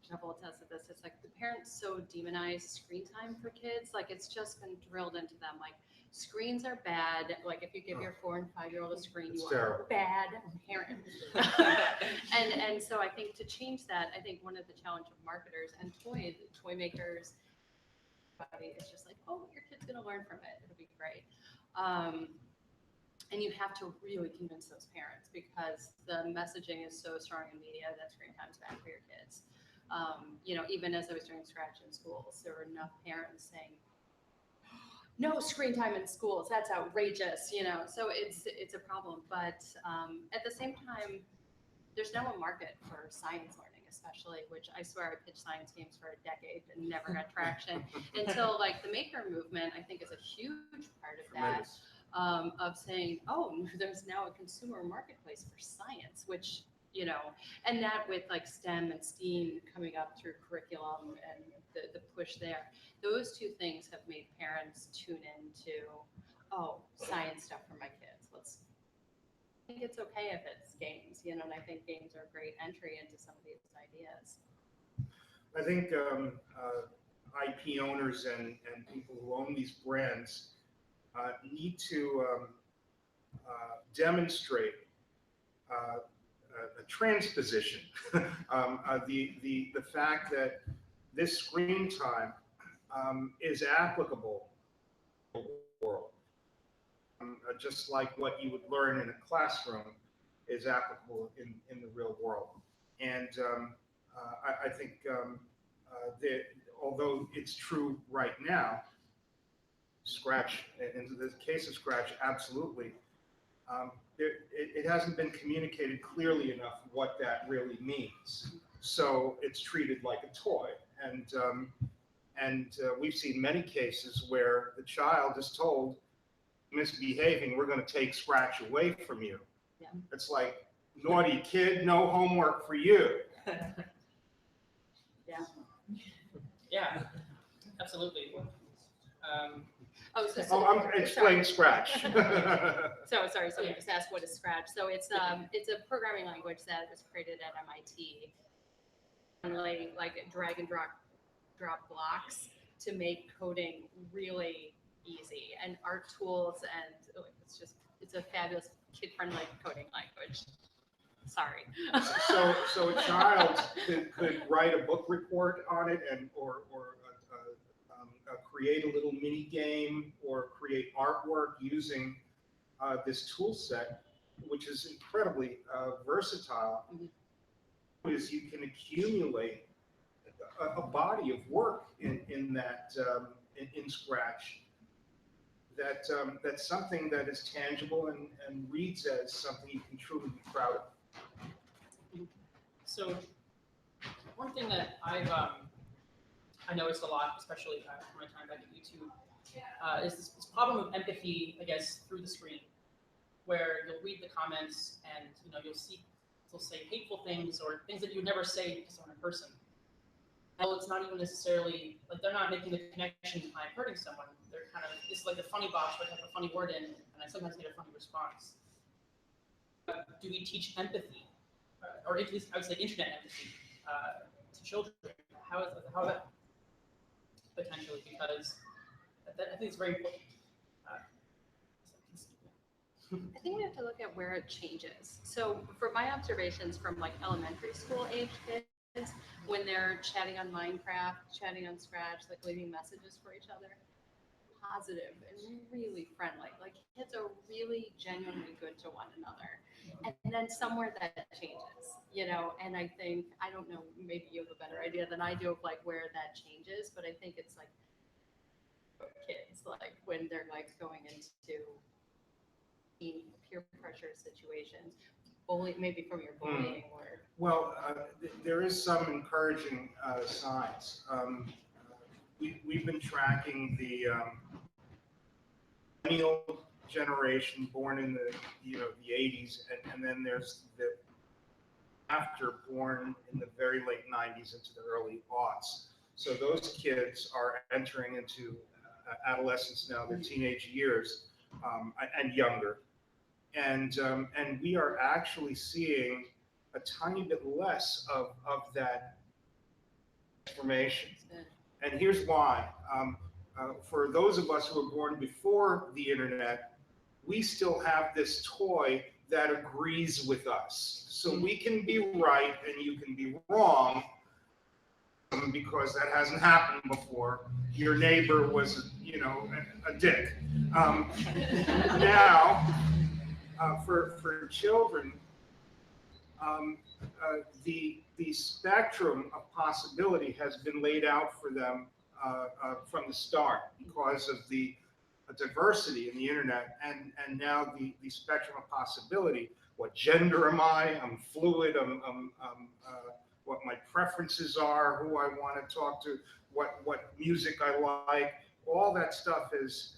Jeff will attest to this, it's like the parents so demonize screen time for kids. Like it's just been drilled into them. Like screens are bad. Like if you give your 4 and 5-year-old a screen, you are a bad parent. and so I think to change that, I think one of the challenge of marketers and toy makers, it's just like, oh, your kid's gonna learn from it. It'll be great. And you have to really convince those parents because the messaging is so strong in media that screen time is bad for your kids. Even as I was doing Scratch in schools, there were enough parents saying, no screen time in schools, that's outrageous, so it's a problem. But at the same time, there's now a market for science learning, especially, which I swear I pitched science games for a decade and never got traction until like the maker movement, I think is a huge part of that. Of saying, oh, there's now a consumer marketplace for science, which, and that with like STEM and STEAM coming up through curriculum and the push there, those two things have made parents tune into, oh, science stuff for my kids. I think it's okay if it's games, and I think games are a great entry into some of these ideas. I think IP owners and people who own these brands need to demonstrate a transposition. The fact that this screen time is applicable to the world, just like what you would learn in a classroom is applicable in the real world. And I think that although it's true right now, Scratch, in the case of Scratch, absolutely. It hasn't been communicated clearly enough what that really means. So it's treated like a toy. And we've seen many cases where the child is told, misbehaving, we're going to take Scratch away from you. Yeah. It's like, naughty kid, no homework for you. Yeah. Yeah, absolutely. I'm explaining Scratch. Sorry, someone just asked what is Scratch. So it's a programming language that was created at MIT, like drag and drop blocks to make coding really easy, and art tools, and it's a fabulous kid-friendly coding language. Sorry. So a child could write a book report on it, or create a little mini game or create artwork using this tool set, which is incredibly versatile. Mm-hmm. Is you can accumulate a body of work in that in Scratch. That's something that is tangible and reads as something you can truly be proud of. So one thing that I noticed a lot, especially from my time back at YouTube, is this problem of empathy, I guess, through the screen, where you'll read the comments and they'll say hateful things or things that you would never say to someone in person. Well, it's not even necessarily like they're not making the connection to I'm hurting someone. They're kind of, it's like the funny box where I type a funny word in and I sometimes get a funny response. Do we teach empathy, or at least I would say internet empathy, to children? how that potentially, because I think it's very important. I think we have to look at where it changes. So for my observations from like elementary school age kids, when they're chatting on Minecraft, chatting on Scratch, like leaving messages for each other, positive and really friendly. Like kids are really genuinely good to one another. And then somewhere that changes, you know, and I think, I don't know, maybe you have a better idea than I do of like where that changes, but I think it's like kids, like when they're like going into peer pressure situations, maybe from your bullying or. Well, there is some encouraging signs. We've been tracking the millennial generation born in the the 80s, and then there's the after born in the very late 90s into the early aughts. So those kids are entering into adolescence now, their teenage years, and younger. And we are actually seeing a tiny bit less of that information. And here's why. For those of us who were born before the internet, we still have this toy that agrees with us. So we can be right and you can be wrong, because that hasn't happened before. Your neighbor was, a dick. Now, for children, the spectrum of possibility has been laid out for them from the start because of the diversity in the internet, and now the spectrum of possibility. What gender am I? I'm fluid. I'm what my preferences are, who I want to talk to, what music I like. All that stuff has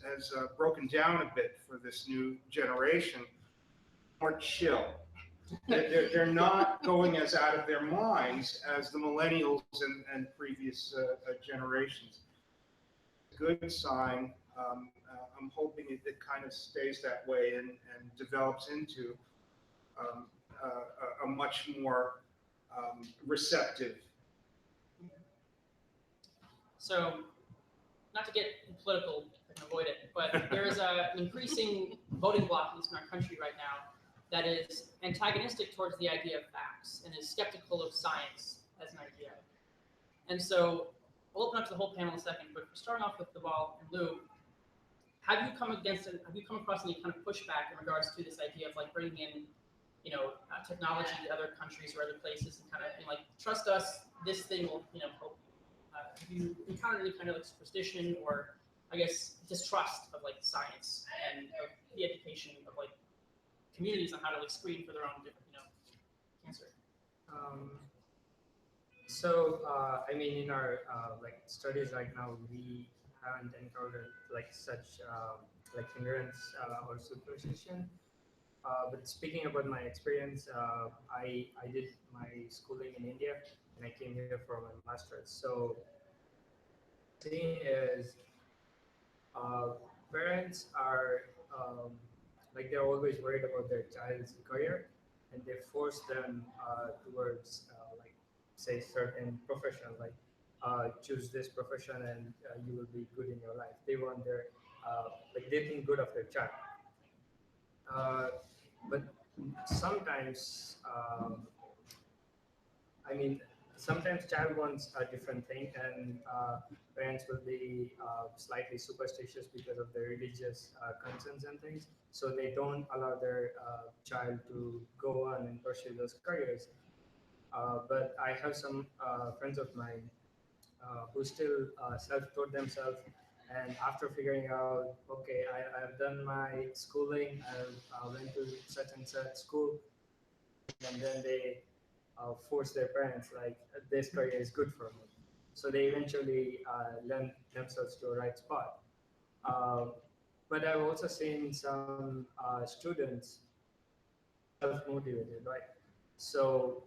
broken down a bit for this new generation. More chill. They're not going as out of their minds as the millennials and previous generations. Good sign. I'm hoping it kind of stays that way and develops into a much more receptive. So, not to get political, I can avoid it, but there is an increasing voting bloc, at least in our country right now, that is antagonistic towards the idea of facts and is skeptical of science as an idea. And so, we'll open up to the whole panel in a second, but starting off with Deval and Lou, have you come across any kind of pushback in regards to this idea of like bringing in, technology to other countries or other places and kind of being like, trust us, this thing will, help you? Have you encountered any kind of like superstition or, I guess, distrust of like science and of the education of like communities on how to like screen for their own different, cancer? I mean, in our like studies right now, we haven't encountered like such like ignorance or superstition. But speaking about my experience, I did my schooling in India and I came here for my master's. So, the thing is, parents are like they're always worried about their child's career, and they force them towards like say certain profession, like choose this profession and you will be good in your life. They want their like they think good of their child. But sometimes, I mean, sometimes child wants a different thing, and parents will be slightly superstitious because of their religious concerns and things. So they don't allow their child to go on and pursue those careers. But I have some friends of mine who still self-taught themselves, and after figuring out, okay, I've done my schooling, I went to such and such school, and then they force their parents like this career is good for me, so they eventually lend themselves to a right spot. Uh, but I've also seen some students self-motivated, right? So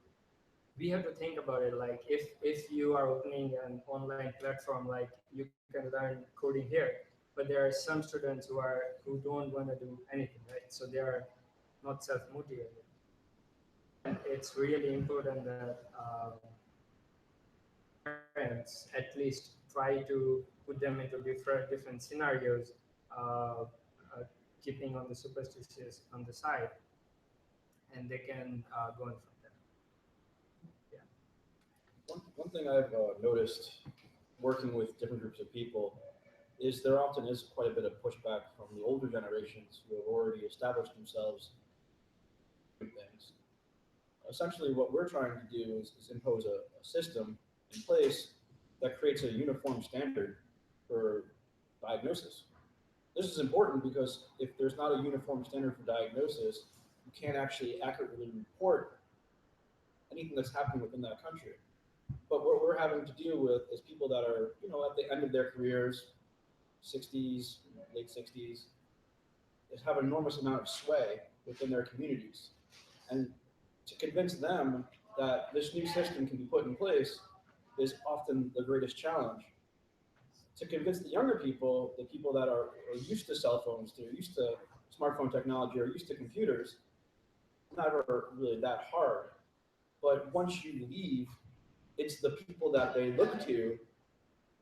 we have to think about it like if you are opening an online platform, like you can learn coding here, but there are some students who don't want to do anything, right? So they are not self-motivated, and it's really important that parents at least try to put them into different scenarios, keeping on the superstitious on the side, and they can go on from there. One thing I've noticed working with different groups of people is there often is quite a bit of pushback from the older generations who have already established themselves doing things. Essentially, what we're trying to do is impose a system in place that creates a uniform standard for diagnosis. This is important because if there's not a uniform standard for diagnosis, you can't actually accurately report anything that's happening within that country. But what we're having to deal with is people that are, at the end of their careers, 60s, late 60s, have an enormous amount of sway within their communities. And to convince them that this new system can be put in place is often the greatest challenge. To convince the younger people, the people that are used to cell phones, they're used to smartphone technology, or used to computers, it's never really that hard. But once you leave, it's the people that they look to,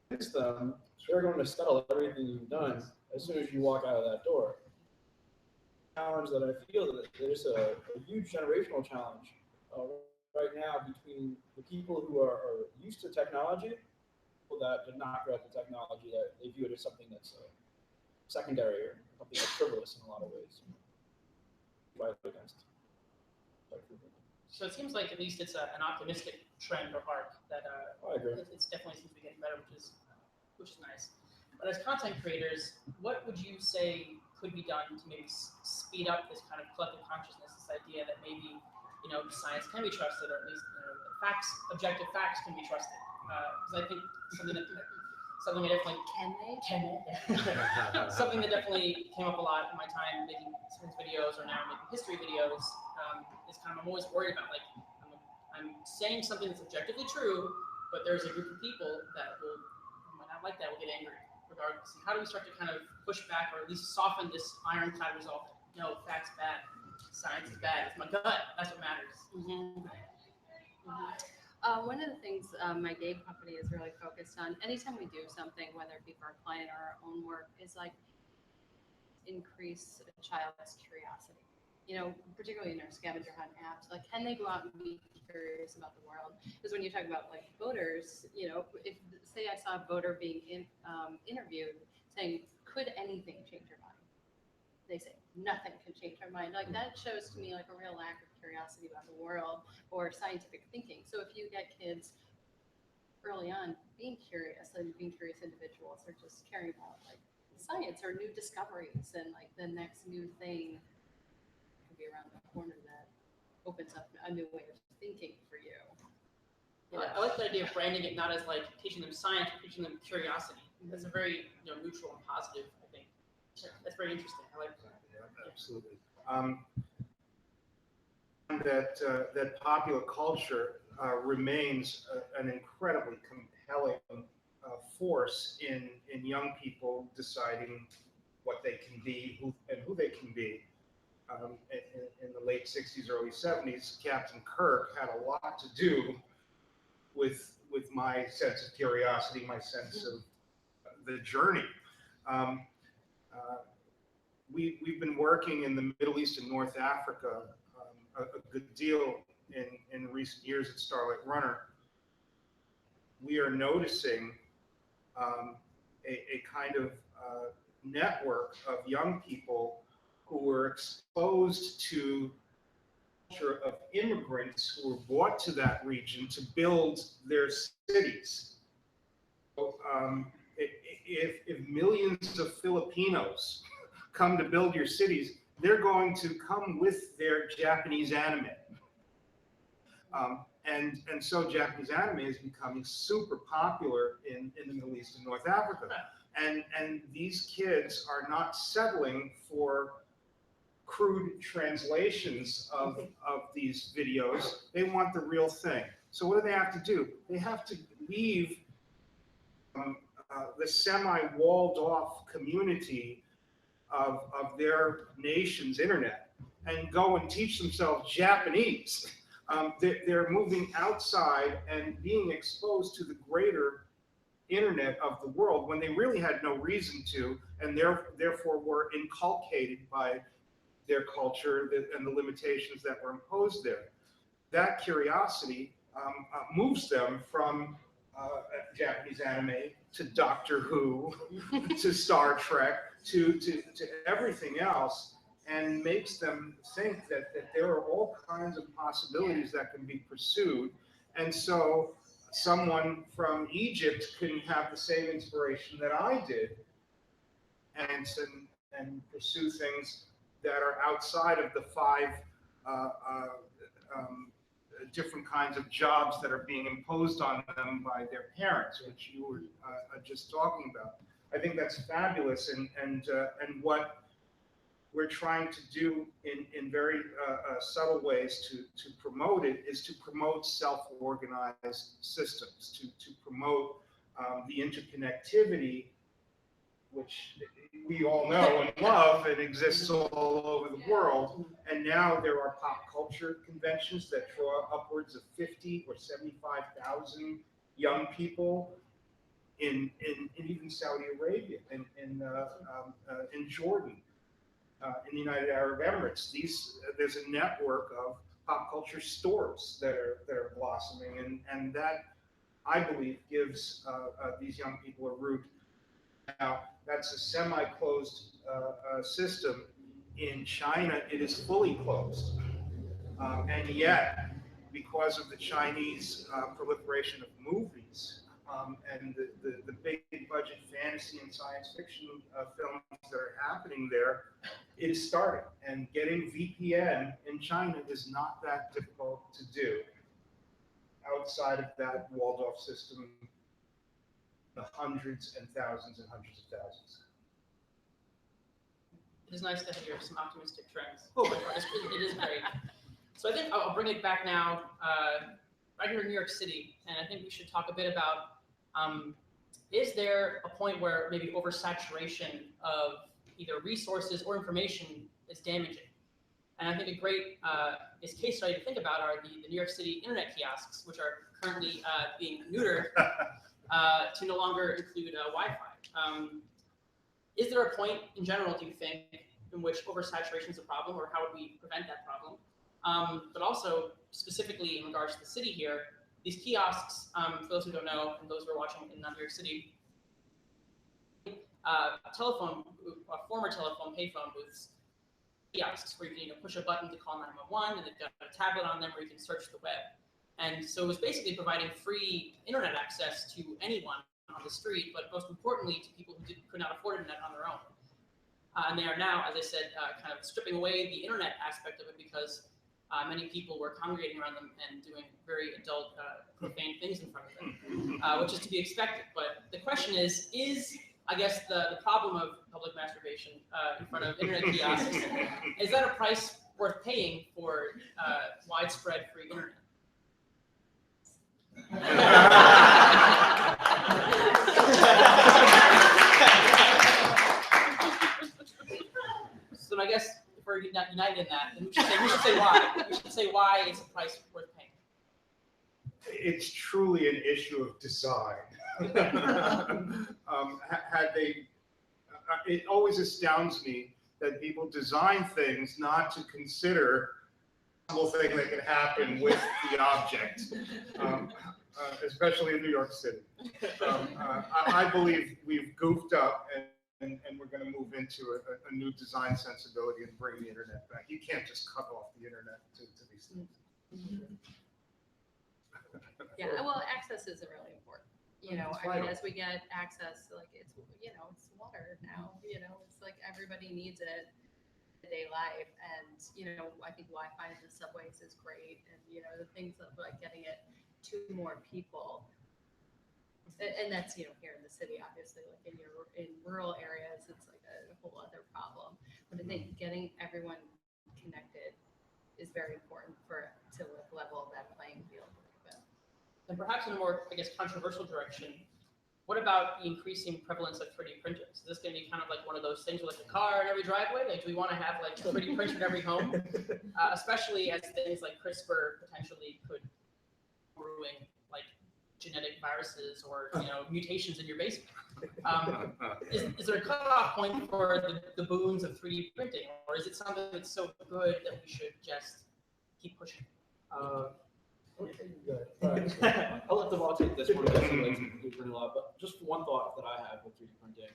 convince them, they're going to scuttle everything you've done as soon as you walk out of that door. Challenge that I feel that there's a huge generational challenge right now between the people who are used to technology, people that did not grow up with technology, that they view it as something that's secondary or something that's frivolous in a lot of ways. Fight against. So it seems like at least it's an optimistic trend or arc that I agree. it's definitely seems to be getting better, which is nice. But as content creators, what would you say could be done to maybe speed up this kind of collective consciousness, this idea that maybe science can be trusted, or at least objective facts can be trusted? Because I think something that definitely something that definitely came up a lot in my time making science videos or now making history videos is kind of I'm always worried about, like, I'm saying something that's objectively true, but there's a group of people that who might not like that, will get angry regardless. And how do we start to kind of push back, or at least soften this ironclad resolve? No, facts bad, science is bad. It's my gut. That's what matters. One of the things my game company is really focused on, anytime we do something, whether it be for a client or our own work, is like increase a child's curiosity. Particularly in our scavenger hunt apps, like, can they go out and be curious about the world? Because when you talk about like voters, if say I saw a voter being interviewed saying, could anything change your mind? They say nothing can change our mind. Like, that shows to me like a real lack of curiosity about the world or scientific thinking. So if you get kids early on being curious individuals, or just caring about like science or new discoveries and like the next new thing could be around the corner that opens up a new way of thinking for you. I like the idea of branding it not as like teaching them science, but teaching them curiosity. That's a very neutral and positive, I think. That's very interesting. I like that. Yeah, absolutely. That popular culture remains an incredibly compelling force in young people deciding what they can be and who they can be. In the late 60s, early 70s, Captain Kirk had a lot to do with my sense of curiosity, my sense of the journey. We've been working in the Middle East and North Africa a good deal in recent years at Starlight Runner. We are noticing a kind of network of young people who were exposed to the culture of immigrants who were brought to that region to build their cities. So, if millions of Filipinos come to build your cities, they're going to come with their Japanese anime. And so Japanese anime is becoming super popular in the Middle East and North Africa. And these kids are not settling for crude translations of these videos. They want the real thing. So what do they have to do? They have to leave the semi-walled off community of their nation's internet and go and teach themselves Japanese they're moving outside and being exposed to the greater internet of the world when they really had no reason to, and therefore were inculcated by their culture and the limitations that were imposed there. That curiosity moves them from Japanese anime to Doctor Who to Star Trek to everything else, and makes them think that there are all kinds of possibilities that can be pursued. And so someone from Egypt can have the same inspiration that I did and pursue things that are outside of the 5 different kinds of jobs that are being imposed on them by their parents, which you were just talking about. I think that's fabulous, and what we're trying to do in very subtle ways to promote it is to promote self-organized systems, to promote the interconnectivity, which we all know and love and exists all over the world. And now there are pop culture conventions that draw upwards of 50 or 75,000 young people in even Saudi Arabia, in Jordan, in the United Arab Emirates. There's a network of pop culture stores that are blossoming, and that, I believe, gives these young people a route. Now, that's a semi-closed system. In China, it is fully closed. And yet, because of the Chinese proliferation of movies and the big budget fantasy and science fiction films that are happening there, it is starting. And getting VPN in China is not that difficult to do. Outside of that walled-off system, the hundreds and thousands and hundreds of thousands. It is nice to hear some optimistic trends. It is great. So I think I'll bring it back now, right here in New York City, and I think we should talk a bit about, is there a point where maybe oversaturation of either resources or information is damaging? And I think a great case study to think about are the New York City internet kiosks, which are currently being neutered to no longer include Wi-Fi. Is there a point in general, do you think, in which oversaturation is a problem, or how would we prevent that problem? But also, specifically in regards to the city here, these kiosks, for those who don't know, and those who are watching in New York City, former telephone payphone booths, kiosks, where you can push a button to call 911, and they've got a tablet on them where you can search the web. And so it was basically providing free internet access to anyone on the street, but most importantly to people who could not afford internet on their own. And they are now, as I said, kind of stripping away the internet aspect of it because many people were congregating around them and doing very adult, profane things in front of them, which is to be expected. But the question is I guess the problem of public masturbation in front of internet kiosks, is that a price worth paying for widespread free internet? So I guess if we're not united in that, then we should say why. We should say why it's a price worth paying. It's truly an issue of design. It always astounds me that people design things not to consider the possible thing that could happen with the object, especially in New York City. I believe we've goofed up, and we're going to move into a new design sensibility and bring the internet back. You can't just cut off the internet to these things. Yeah, well, access is really important. I mean, as we get access, like it's water now. It's like everybody needs it in day life, and I think Wi-Fi in the subways is great, and the things of like getting it to more people. And that's here in the city, obviously. Like in rural areas, it's like a whole other problem. But I think getting everyone connected is very important to level that playing field a little bit. And perhaps in a more, I guess, controversial direction, what about the increasing prevalence of 3D printers? Is this going to be kind of like one of those things with like a car in every driveway? Like, do we want to have like a 3D printer in every home? Especially as things like CRISPR potentially could ruin like genetic viruses or mutations in your basement. Is there a cutoff point for the boons of 3D printing, or is it something that's so good that we should just keep pushing? I'll let them all take this one because he likes 3D printing a lot. But just one thought that I have with 3D printing,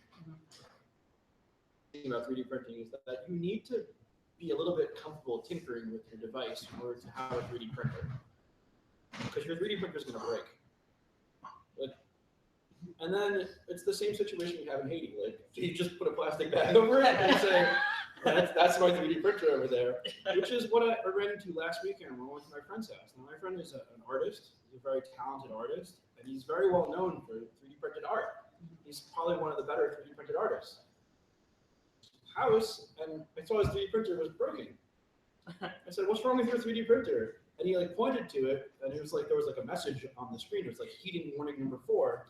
thinking about 3D printing, is that you need to be a little bit comfortable tinkering with your device in order to have a 3D printer, because your 3D printer is going to break. And then it's the same situation you have in Haiti. Like, you just put a plastic bag over it and say, that's my 3D printer over there, which is what I ran into last weekend when I went to my friend's house. Now, my friend is an artist. He's a very talented artist, and he's very well known for 3D printed art. He's probably one of the better 3D printed artists. House, and I saw his 3D printer was broken. I said, "What's wrong with your 3D printer?" And he like pointed to it, and it was like there was like a message on the screen. It was like heating warning number 4.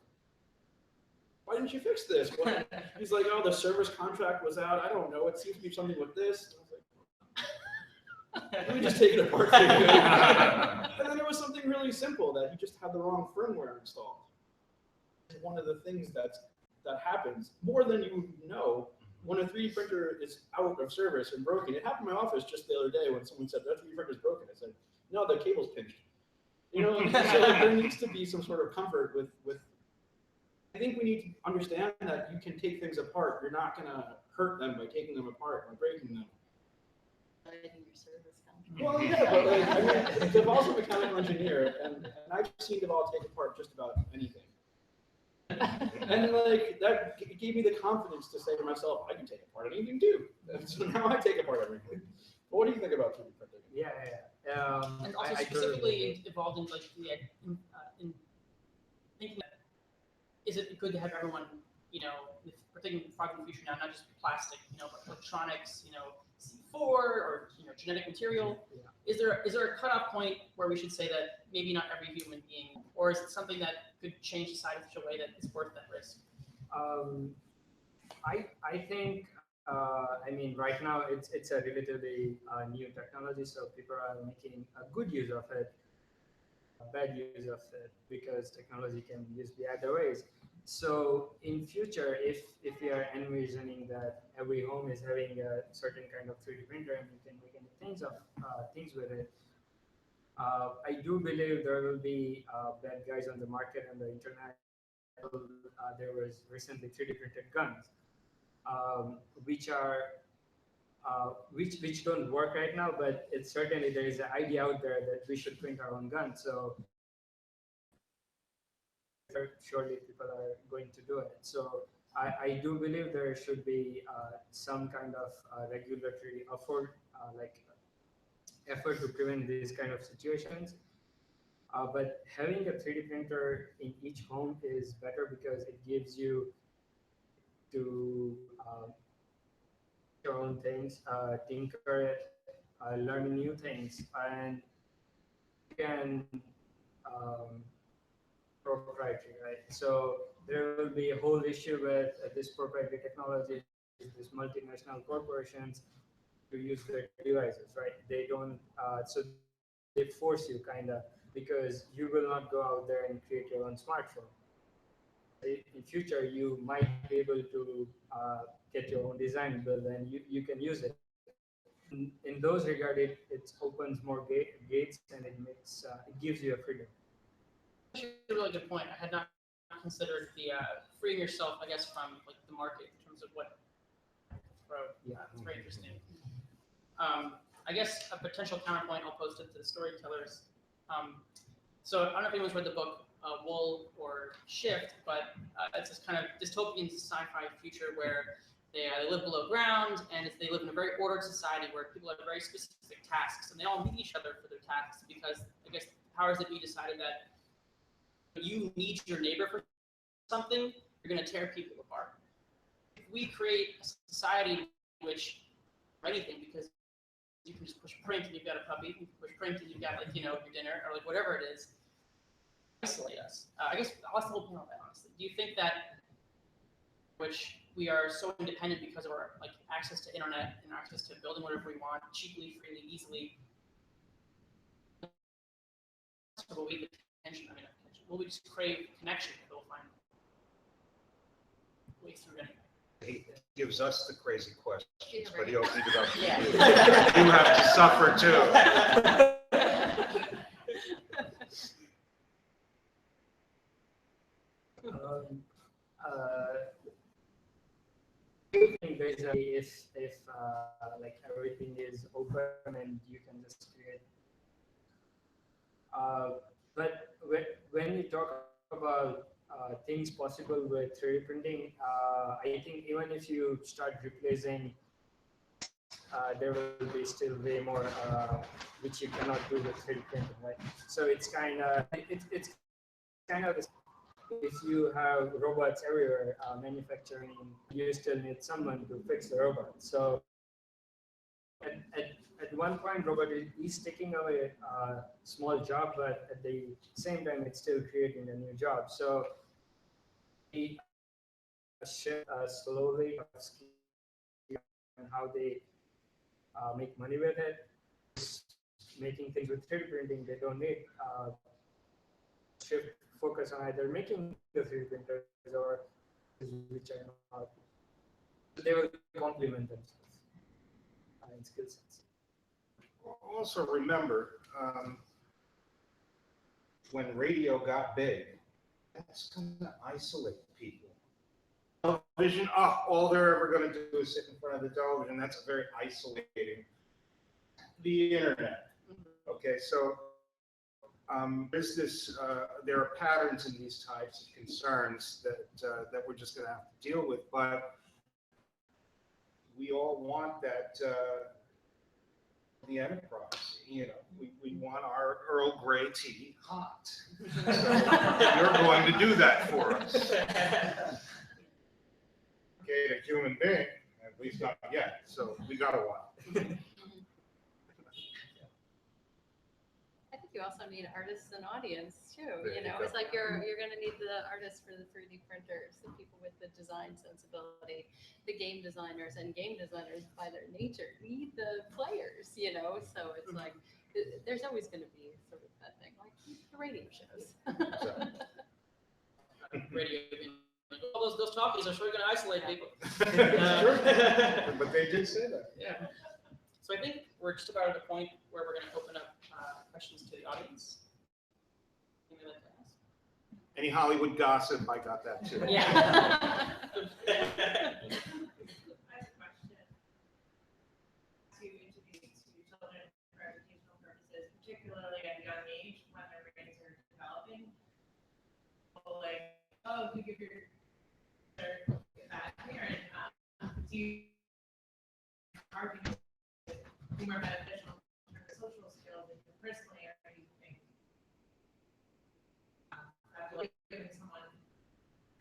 Why didn't you fix this? What? He's like, "Oh, the service contract was out. I don't know. It seems to be something with this." I was like, "Let me just take it apart for you." And then there was something really simple that he just had the wrong firmware installed. It's one of the things that happens more than you know when a 3D printer is out of service and broken. It happened in my office just the other day when someone said, "That 3D printer is broken." I said, "No, the cable's pinched." You know, so like, there needs to be some sort of comfort with. I think we need to understand that you can take things apart. You're not going to hurt them by taking them apart, by breaking them. Well, yeah, but like, I mean, Deval's a mechanical engineer, and I've seen Deval take apart just about anything. And like, that gave me the confidence to say to myself, I can take apart anything too. And so now I take apart everything. But what do you think about 3D printing? Yeah. And also specifically involved in like in thinking that, is it good to have everyone, if we're thinking farther in the future now, not just plastic, but electronics, C4 or genetic material. Yeah. Is there a cutoff point where we should say that maybe not every human being, or is it something that could change society in such a way that it's worth that risk? I think I mean right now it's a relatively new technology, so people are making a good use of it, a bad use of it, because technology can be used the other ways. So in future, if we are envisioning that every home is having a certain kind of 3D printer and you can make any things with it, I do believe there will be bad guys on the market and the internet. There was recently 3D printed guns, which don't work right now, but it's certainly there is an idea out there that we should print our own guns. So surely people are going to do it. So I do believe there should be some kind of regulatory effort to prevent these kind of situations. But having a 3D printer in each home is better because it gives you to your own things, tinker it, learn new things, and you can proprietary, right? So there will be a whole issue with this proprietary technology, these multinational corporations to use their devices, right? They don't, so they force you kind of, because you will not go out there and create your own smartphone. In future, you might be able to get your own design build and you can use it. In those regard, it opens more gates and it gives you a freedom. That's a really good point. I had not considered the freeing yourself, I guess, from like the market in terms of what to throw. Yeah, it's very interesting. I guess a potential counterpoint, I'll post it to the storytellers. So I don't know if anyone's read the book Wool or Shift, but it's this kind of dystopian sci-fi future where they live below ground, and they live in a very ordered society where people have very specific tasks, and they all meet each other for their tasks because I guess the powers that be decided that you need your neighbor for something, you're going to tear people apart. If we create a society in which anything, because you can just push print and you've got a puppy, you can push print and you've got your dinner or whatever it is, isolate us. I guess I'll ask the whole panel that. honestly. Do you think that, which we are so independent because of our like access to internet and access to building whatever we want cheaply, freely, easily, will we attention? I mean, attention. Will we just crave connection? We'll find ways through it anyway. He gives us the crazy questions, Yeah, but right. he opens it up to Yeah. you. You have to suffer too. Um, I think basically if like everything is open and you can just create. But when you talk about things possible with 3D printing, I think even if you start replacing, there will be still way more which you cannot do with 3D printing, right? So it's kind of if you have robots everywhere manufacturing, you still need someone to fix the robot. So at one point, robot is taking away a small job, but at the same time, it's still creating a new job. So we shift slowly on how they make money with it. Making things with 3D printing, they don't need shift focus on either making the 3D printers or which are not. They will complement themselves in skill sets. Also remember, when radio got big, that's going to isolate people. Television, all they're ever going to do is sit in front of the television. That's very isolating. The internet. Okay, so there's this. There are patterns in these types of concerns that we're just going to have to deal with. But we all want that. The enterprise, you know, we want our Earl Grey tea hot. So you're going to do that for us. Okay, a human being, at least not yet. So we got a while. I think you also need artists and audience too. There You you know, go. it's like you're going to need the artists for the 3D printers, the people with the design sensibility, the game designers, and game designers by their nature need the players. You know, so it's like there's always going to be sort of that thing, like the radio shows. Radio being like, oh, those talkies are sure going to isolate people. But they did say that. Yeah. So I think we're just about at a point where we're going to open up questions to the audience. Anything you'd like to ask? Any Hollywood gossip, I got that too. Yeah. I have a question to introduce to children for educational purposes, particularly at a young age when their brains are developing. Like, oh, you give your bad parent, do you argue be more beneficial for the social skills and personally, or do you think like giving someone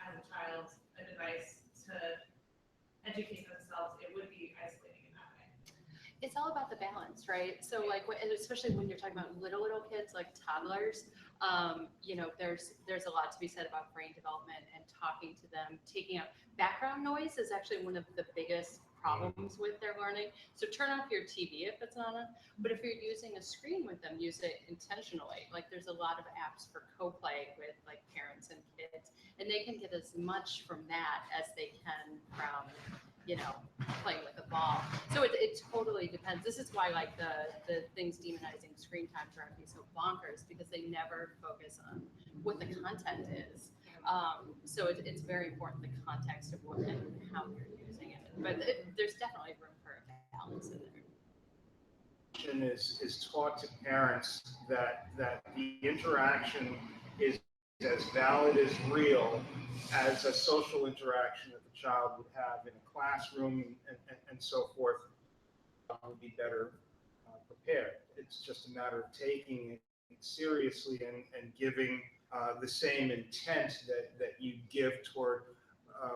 as a child a device to educate themselves, it would be isolating in that way? It's all about the balance, right? So like, and especially when you're talking about little kids, like toddlers, you know, there's a lot to be said about brain development and talking to them. Taking out background noise is actually one of the biggest problems with their learning. So turn off your TV if it's on, but if you're using a screen with them, use it intentionally. Like there's a lot of apps for co-play with like parents and kids, and they can get as much from that as they can from, you know, playing with a ball. So it totally depends. This is why like the things demonizing screen time drive me so bonkers, because they never focus on what the content is. So it's very important, the context of what and how you're using it. But there's definitely room for a balance in there. Is taught to parents that the interaction is as valid as real as a social interaction that the child would have in a classroom and so forth, would be better prepared. It's just a matter of taking it seriously and giving the same intent that you give toward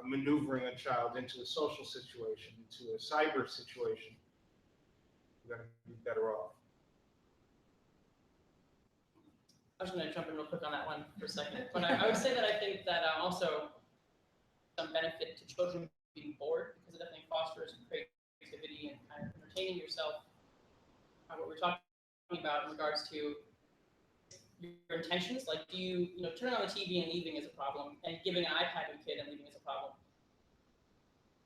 maneuvering a child into a social situation, into a cyber situation. You're going to be better off. was going to jump in real quick on that one for a second, but I would say that I think that also some benefit to children being bored, because it definitely fosters creativity and kind of entertaining yourself. What we're talking about in regards to your intentions, like do you turn on the TV and leaving is a problem, and giving an iPad to a kid and leaving is a problem.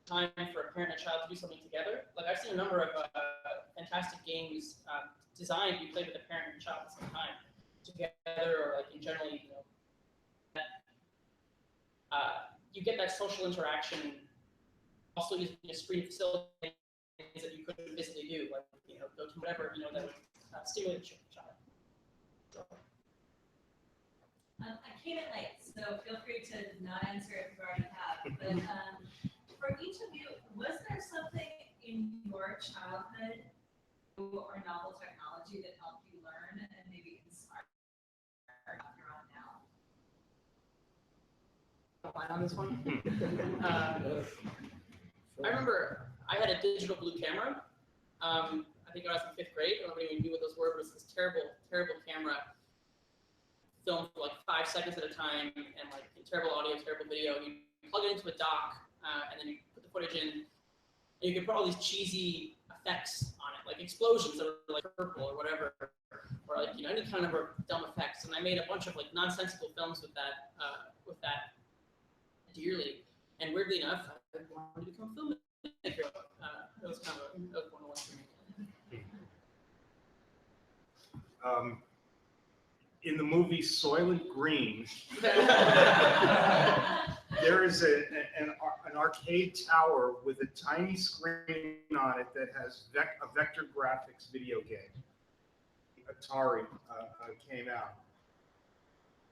Time for a parent and a child to do something together. Like I've seen a number of fantastic games designed to be played with a parent and child at the same time together, or like in generally, you get that social interaction. Also using a screen to facilitate things that you couldn't physically do, like go to whatever that would stimulate your child. I came in late, so feel free to not answer if you already have. But for each of you, was there something in your childhood or novel technology that helped you learn and maybe inspire your own now? Line on this one. I remember I had a digital blue camera. I think I was in 5th grade. Nobody even knew what those were, but it was this terrible, terrible camera. Filmed for like 5 seconds at a time, and like terrible audio, terrible video. You plug it into a dock, and then you put the footage in. And you could put all these cheesy effects on it, like explosions that were like purple or whatever, or like any kind of dumb effects. And I made a bunch of like nonsensical films with that dearly. And weirdly enough, I wanted to become a filmmaker. That was kind of one of for me. In the movie Soylent Green, there is an arcade tower with a tiny screen on it that has a vector graphics video game. Atari came out.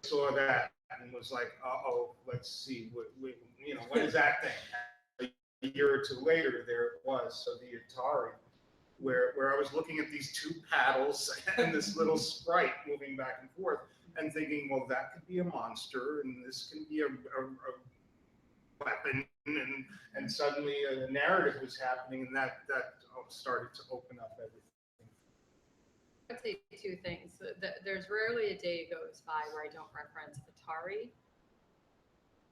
I saw that and was like, uh-oh, let's see, what is that thing? A year or two later, there it was. So the Atari, where I was looking at these 2 paddles and this little sprite moving back and forth and thinking, well, that could be a monster and this can be a weapon, and suddenly a narrative was happening, and that started to open up everything. I'd say 2 things. There's rarely a day goes by where I don't reference Atari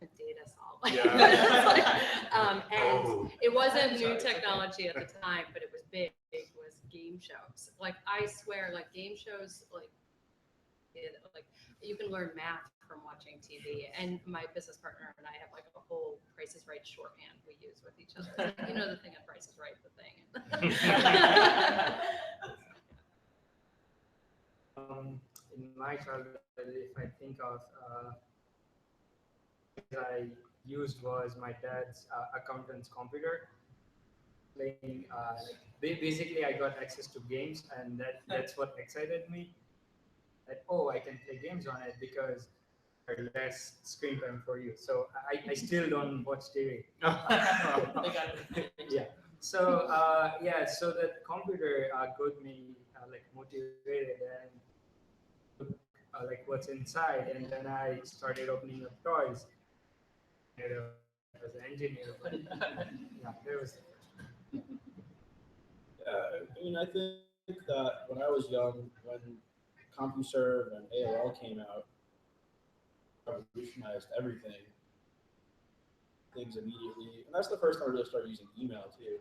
and data solve. Yeah. And it wasn't new technology at the time, but it was big. It was game shows. Like I swear, like game shows, like you can learn math from watching TV. And my business partner and I have like a whole Price is Right shorthand we use with each other. The thing on Price is Right, the thing. In my childhood, if I think of I used was my dad's accountant's computer. Playing, basically, I got access to games, and that's what excited me. That I can play games on it because there's less screen time for you. So I still don't watch TV. Yeah. So so that computer got me motivated and what's inside, and then I started opening up toys. As an engineer, but yeah, there was. I think that when I was young, when CompuServe and AOL came out, revolutionized everything. Things immediately, and that's the first time I really started using email too.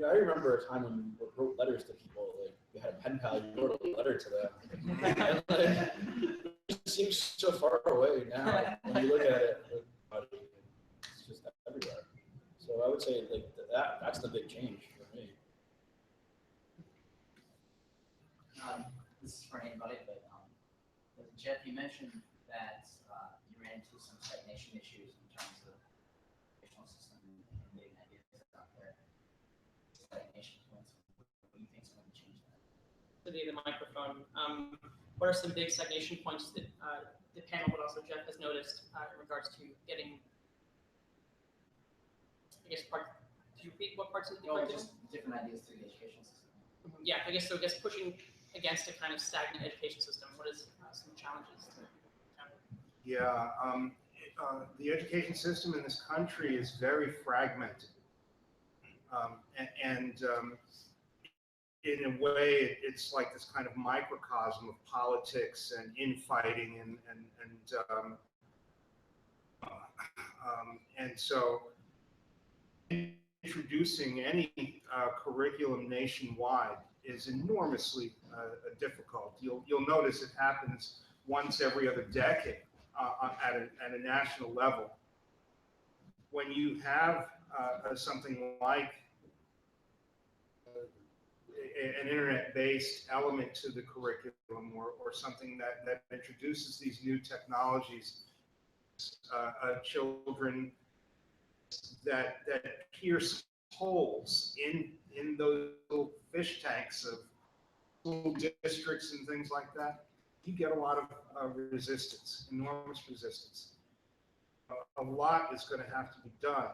I remember a time when we wrote letters to people. Like we had a pen pal, you wrote a letter to them. And, it seems so far away now. When you look at it, it's just everywhere. So I would say that's the big change for me. This is for anybody, but Jeff, you mentioned that you ran into some stagnation issues in terms of the educational system and getting ideas out there. Stagnation points. What do you think is going to change that? The microphone. What are some big stagnation points that the panel, but also Jeff has noticed in regards to getting? I guess Could you repeat what parts of the just different ideas to the educational system. Yeah, I guess pushing against a kind of stagnant education system. What is some challenges? Yeah, the education system in this country is very fragmented, and in a way, it's like this kind of microcosm of politics and infighting and so introducing any curriculum nationwide is enormously difficult. You'll notice it happens once every other decade at a national level. When you have something like an internet-based element to the curriculum, or something that introduces these new technologies, children that pierce holes in those little fish tanks of school districts and things like that, you get a lot of resistance, enormous resistance. A lot is going to have to be done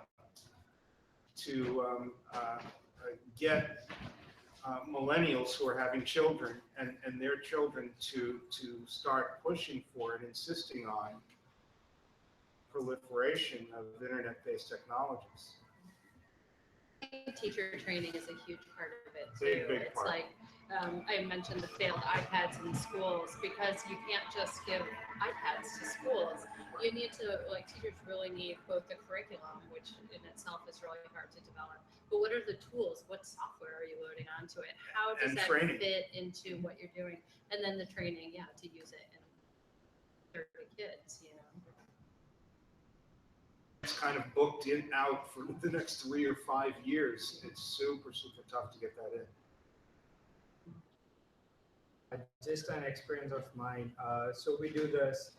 to get millennials who are having children and their children to start pushing for and insisting on proliferation of internet-based technologies. Teacher training is a huge part of it Big too. It's part. like I mentioned the failed iPads in schools, because you can't just give iPads to schools. You need to, like, teachers really need both the curriculum, which in itself is really hard to develop, but what are the tools? What software are you loading onto it? How does And that training. fit into what you're doing? And then the training, yeah, to use it in 30 kids, you know. It's kind of booked out for the next 3 or 5 years. It's super, super tough to get that in. Just an experience of mine. So we do this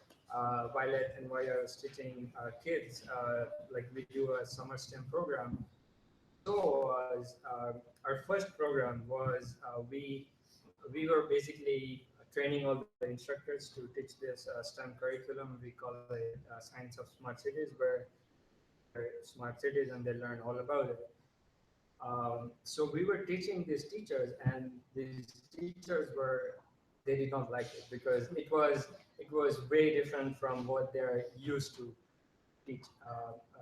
Violet and while I was teaching kids, like we do a summer STEM program. So our first program was we were basically training all the instructors to teach this STEM curriculum. We call it Science of Smart Cities, where smart cities and they learn all about it. So we were teaching these teachers, and these teachers they did not like it, because it was way different from what they're used to teach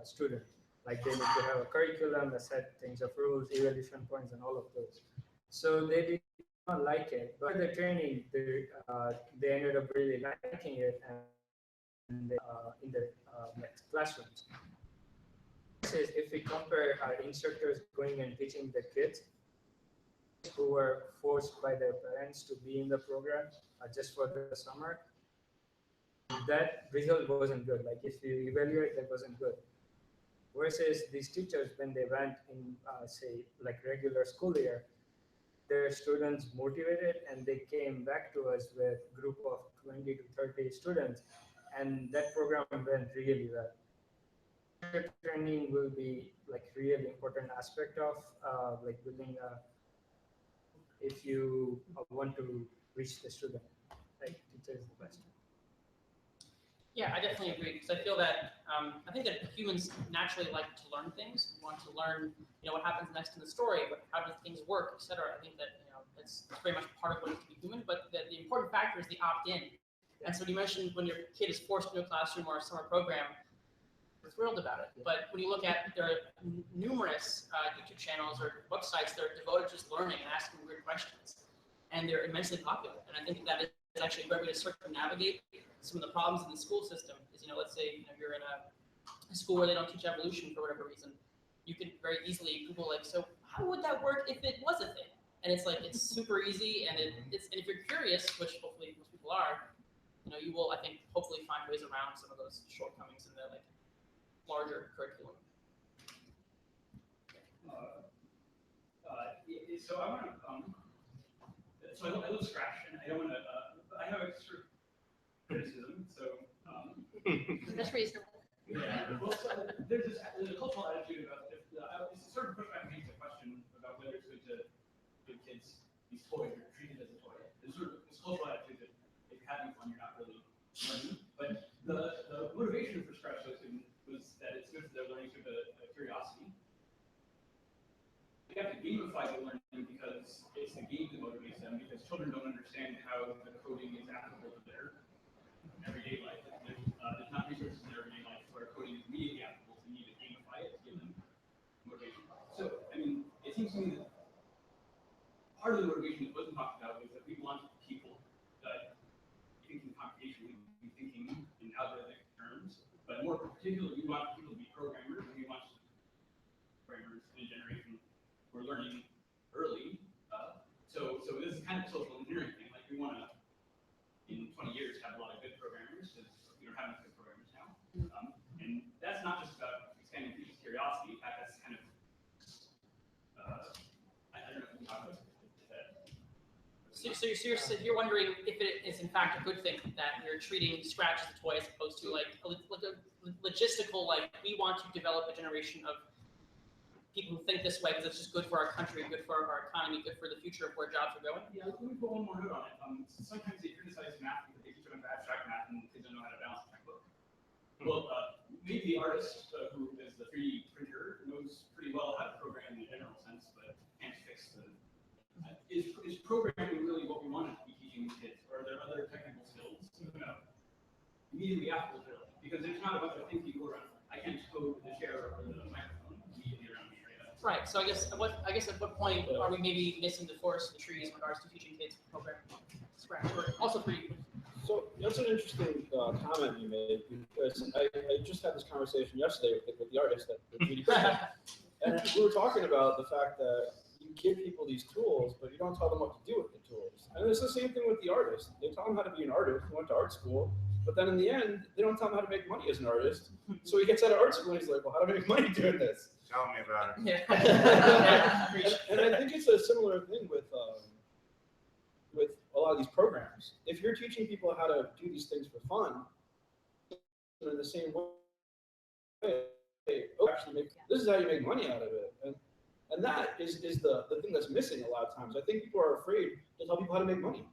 a student. Like, they need to have a curriculum, a set things of rules, evaluation points, and all of those. So they did not like it, but the training, they ended up really liking it, and in the classrooms. If we compare our instructors going and teaching the kids who were forced by their parents to be in the program just for the summer, that result wasn't good. Like, if you evaluate, that wasn't good. Versus these teachers, when they went in, say, like regular school year, their students motivated, and they came back to us with a group of 20 to 30 students, and that program went really well. Training will be like really important aspect of like building if you want to reach the student, like teacher is the best. Yeah, I definitely agree, because I feel that I think that humans naturally like to learn things, want to learn, what happens next in the story, but how do things work, etc. I think that it's very much part of what it is to be human, but the important factor is the opt-in. And so you mentioned when your kid is forced into a classroom or a summer program, we're thrilled about it. But when you look at, there are numerous YouTube channels or websites that are devoted to just learning and asking weird questions, and they're immensely popular. And I think that is actually a great way to circumnavigate some of the problems in the school system. Is, let's say you're in a school where they don't teach evolution for whatever reason, you can very easily Google, like, so how would that work if it was a thing? And it's like, it's super easy, and and if you're curious, which hopefully most people are, you will, I think, hopefully find ways around some of those shortcomings in the larger curriculum. So I want to, so I love Scratch, and I don't want to, I have a sort of criticism, so. That's reasonable. Yeah, well, so there's a cultural attitude about, it's sort of pushback against the question about whether it's good to give kids these toys or treat it as a toy. There's sort of this cultural attitude that if you're having fun, you're not really learning. But the motivation for Scratch was that it's good for their learning through the curiosity. You have to gamify the learning because it's the game that motivates them, because children don't understand how the coding is applicable to their everyday life. There's not resources in their everyday life where coding is immediately applicable, so you need to gamify it to give them motivation. So, I mean, it seems to me that part of the motivation that wasn't talked about was that we want people that thinking computation, we thinking in algorithmic terms, but more particularly, we want people to be programmers, and we want programmers in a generation who are learning early. So this is kind of a social engineering thing. Like we want to, in 20 years, have a lot of good programmers, because we don't have enough good programmers now. And that's not just about expanding people's curiosity. In fact, that's kind of, I don't know if we can talk about that. So you're wondering if it is in fact a good thing that you're treating Scratch as a toy as opposed to like a logistical, like we want to develop a generation of people who think this way because it's just good for our country, good for our economy, good for the future of where jobs are going? Yeah, let me put one more note on it. Sometimes they criticize math because they teach them abstract math and they don't know how to balance a checkbook. Well, maybe the artist who is the 3D printer knows pretty well how to program in a general sense, but can't fix the. Is programming really what we want to be teaching these kids, or are there other technical skills? Immediately after the drill, because there's not a bunch of things you go around. I can't code the chair or the microphone immediately around me. Right. So I guess at what point are we maybe missing the forest of the trees in regards to teaching kids programming Scratch? Or also pretty. So that's an interesting comment you made, because I just had this conversation yesterday with the artist at the 3D printer, and we were talking about the fact that you give people these tools, but you don't tell them what to do with the tools. And it's the same thing with the artist. They tell them how to be an artist, they went to art school, but then in the end, they don't tell him how to make money as an artist. So he gets out of art school and he's like, well, how do I make money doing this? Tell me about it. Yeah. and I think it's a similar thing with a lot of these programs. If you're teaching people how to do these things for fun, in the same way, actually this is how you make money out of it. And that is the thing that's missing a lot of times. I think people are afraid to tell people how to make money.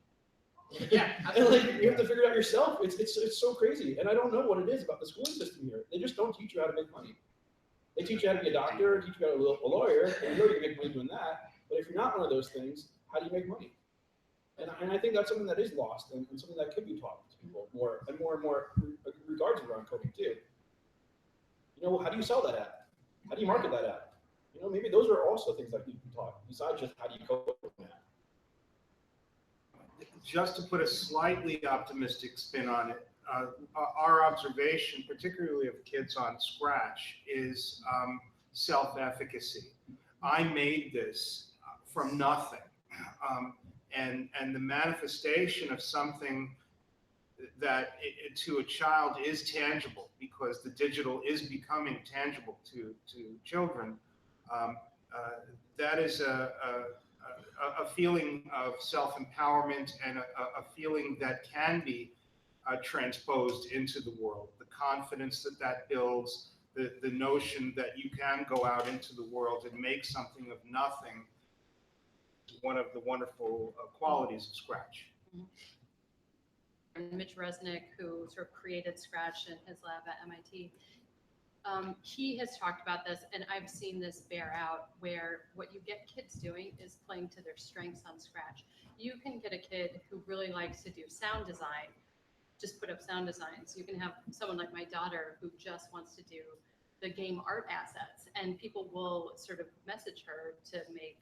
Yeah, and like you have to figure it out yourself. It's so crazy. And I don't know what it is about the schooling system here. They just don't teach you how to make money. They teach you how to be a doctor, teach you how to be a lawyer, and you know you can make money doing that. But if you're not one of those things, how do you make money? And I think that's something that is lost and something that could be taught to people more and more regards around coding too. You know, how do you sell that app? How do you market that app? You know, maybe those are also things that need to be taught besides just how do you code that. Just to put a slightly optimistic spin on it, our observation, particularly of kids on Scratch, is self-efficacy. I made this from nothing. And the manifestation of something that to a child is tangible, because the digital is becoming tangible to children, that is a feeling of self-empowerment and a feeling that can be transposed into the world. The confidence that builds, the notion that you can go out into the world and make something of nothing, one of the wonderful qualities of Scratch. And Mitch Resnick, who sort of created Scratch in his lab at MIT, he has talked about this, and I've seen this bear out, where what you get kids doing is playing to their strengths on Scratch. You can get a kid who really likes to do sound design, just put up sound designs. You can have someone like my daughter who just wants to do the game art assets, and people will sort of message her to make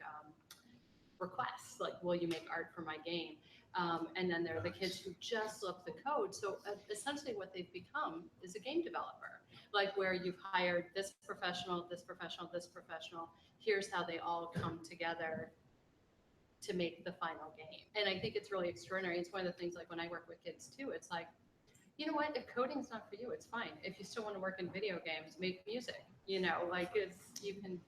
requests, like, will you make art for my game? And then there are the kids who just love the code. So essentially what they've become is a game developer, like where you've hired this professional, this professional, this professional. Here's how they all come together to make the final game. And I think it's really extraordinary. It's one of the things, like when I work with kids too, it's like, you know what, if coding's not for you, it's fine. If you still want to work in video games, make music, you know, like you can,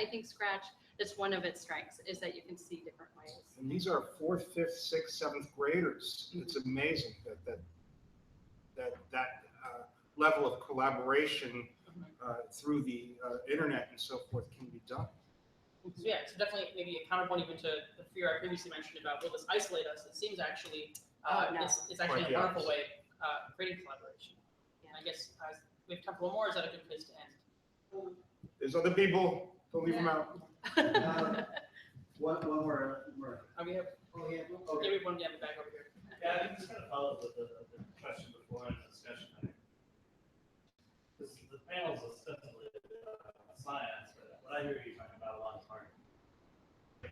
I think Scratch, that's one of its strengths, is that you can see different ways. And these are 4th, 5th, 6th, 7th graders. It's amazing that level of collaboration through the internet and so forth can be done. Yeah, it's definitely maybe a counterpoint even to the fear I previously mentioned about, will this isolate us? It seems actually it's actually a wonderful way of creating collaboration. And I guess we have time for one more. Is that a good place to end? There's other people. Don't leave them out. One more. We have okay. We have one down the back over here. Yeah, I think this kind of follows with the question before in the discussion. I think the panel's ostensibly science, but what I hear you talking about a lot is art.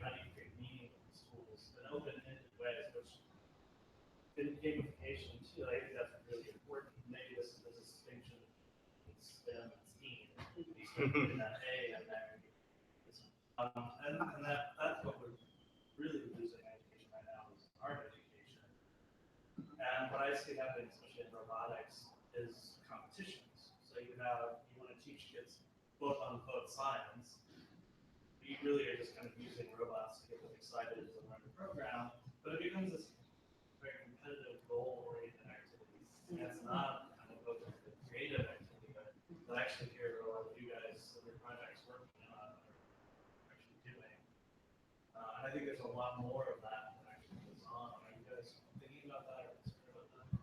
How do you create meaning in schools? open-ended ways, which in gamification too, I think that's really important. Maybe this is a distinction in STEM and STEAM. In that A and that and that's what we're really losing education right now is art education. And what I see happening, especially in robotics, is competitions. So you want to teach kids quote unquote science. You really are just kind of using robots to get them excited to learn the program, but it becomes this very competitive, goal-oriented activity. And it's not kind of a creative activity that I actually hear a lot of you guys and your projects working on are actually doing. And I think there's a lot more of that that actually goes on. Are you guys thinking about that or concerned about that?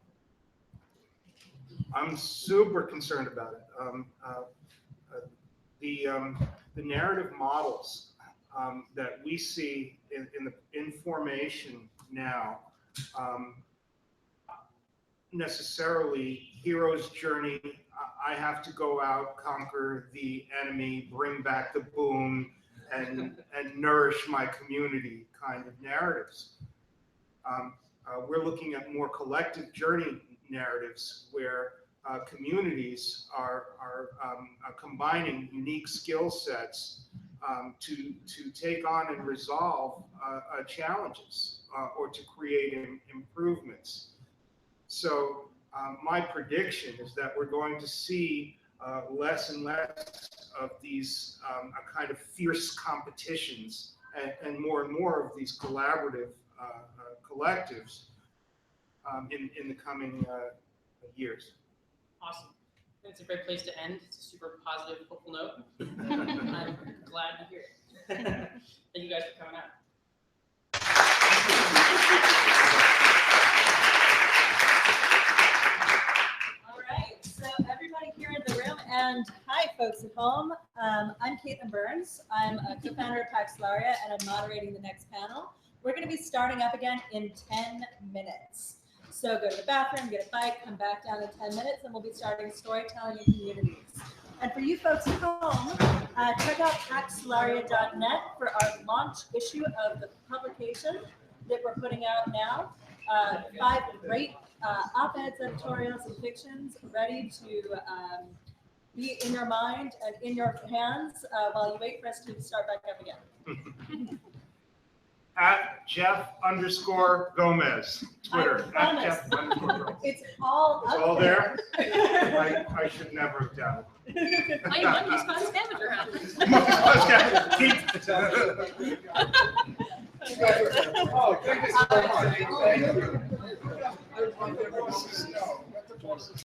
I'm super concerned about it. The narrative models that we see in formation now, necessarily hero's journey. I have to go out, conquer the enemy, bring back the boom, and nourish my community kind of narratives. We're looking at more collective journey narratives where communities are combining unique skill sets to take on and resolve challenges or to create improvements. So my prediction is that we're going to see less and less of these kind of fierce competitions and more of these collaborative collectives in the coming years. Awesome. I think it's a great place to end. It's a super positive, hopeful note. I'm glad to hear it. Thank you guys for coming out. All right, so everybody here in the room, and hi folks at home. I'm Caitlin Burns. I'm a co-founder of Paxlaria, and I'm moderating the next panel. We're going to be starting up again in 10 minutes. So go to the bathroom, get a bite, come back down in 10 minutes, and we'll be starting storytelling in communities. And for you folks at home, check out paxlaria.net for our launch issue of the publication that we're putting out now. 5 great op-eds, editorials, and fictions ready to be in your mind and in your hands while you wait for us to start back up again. At Jeff_Gomez, Twitter. At Jeff_Gomez. It's all It's up all there? I should never have done it. My monkey's got a scavenger hunt. Oh, thank you so much. Thank you.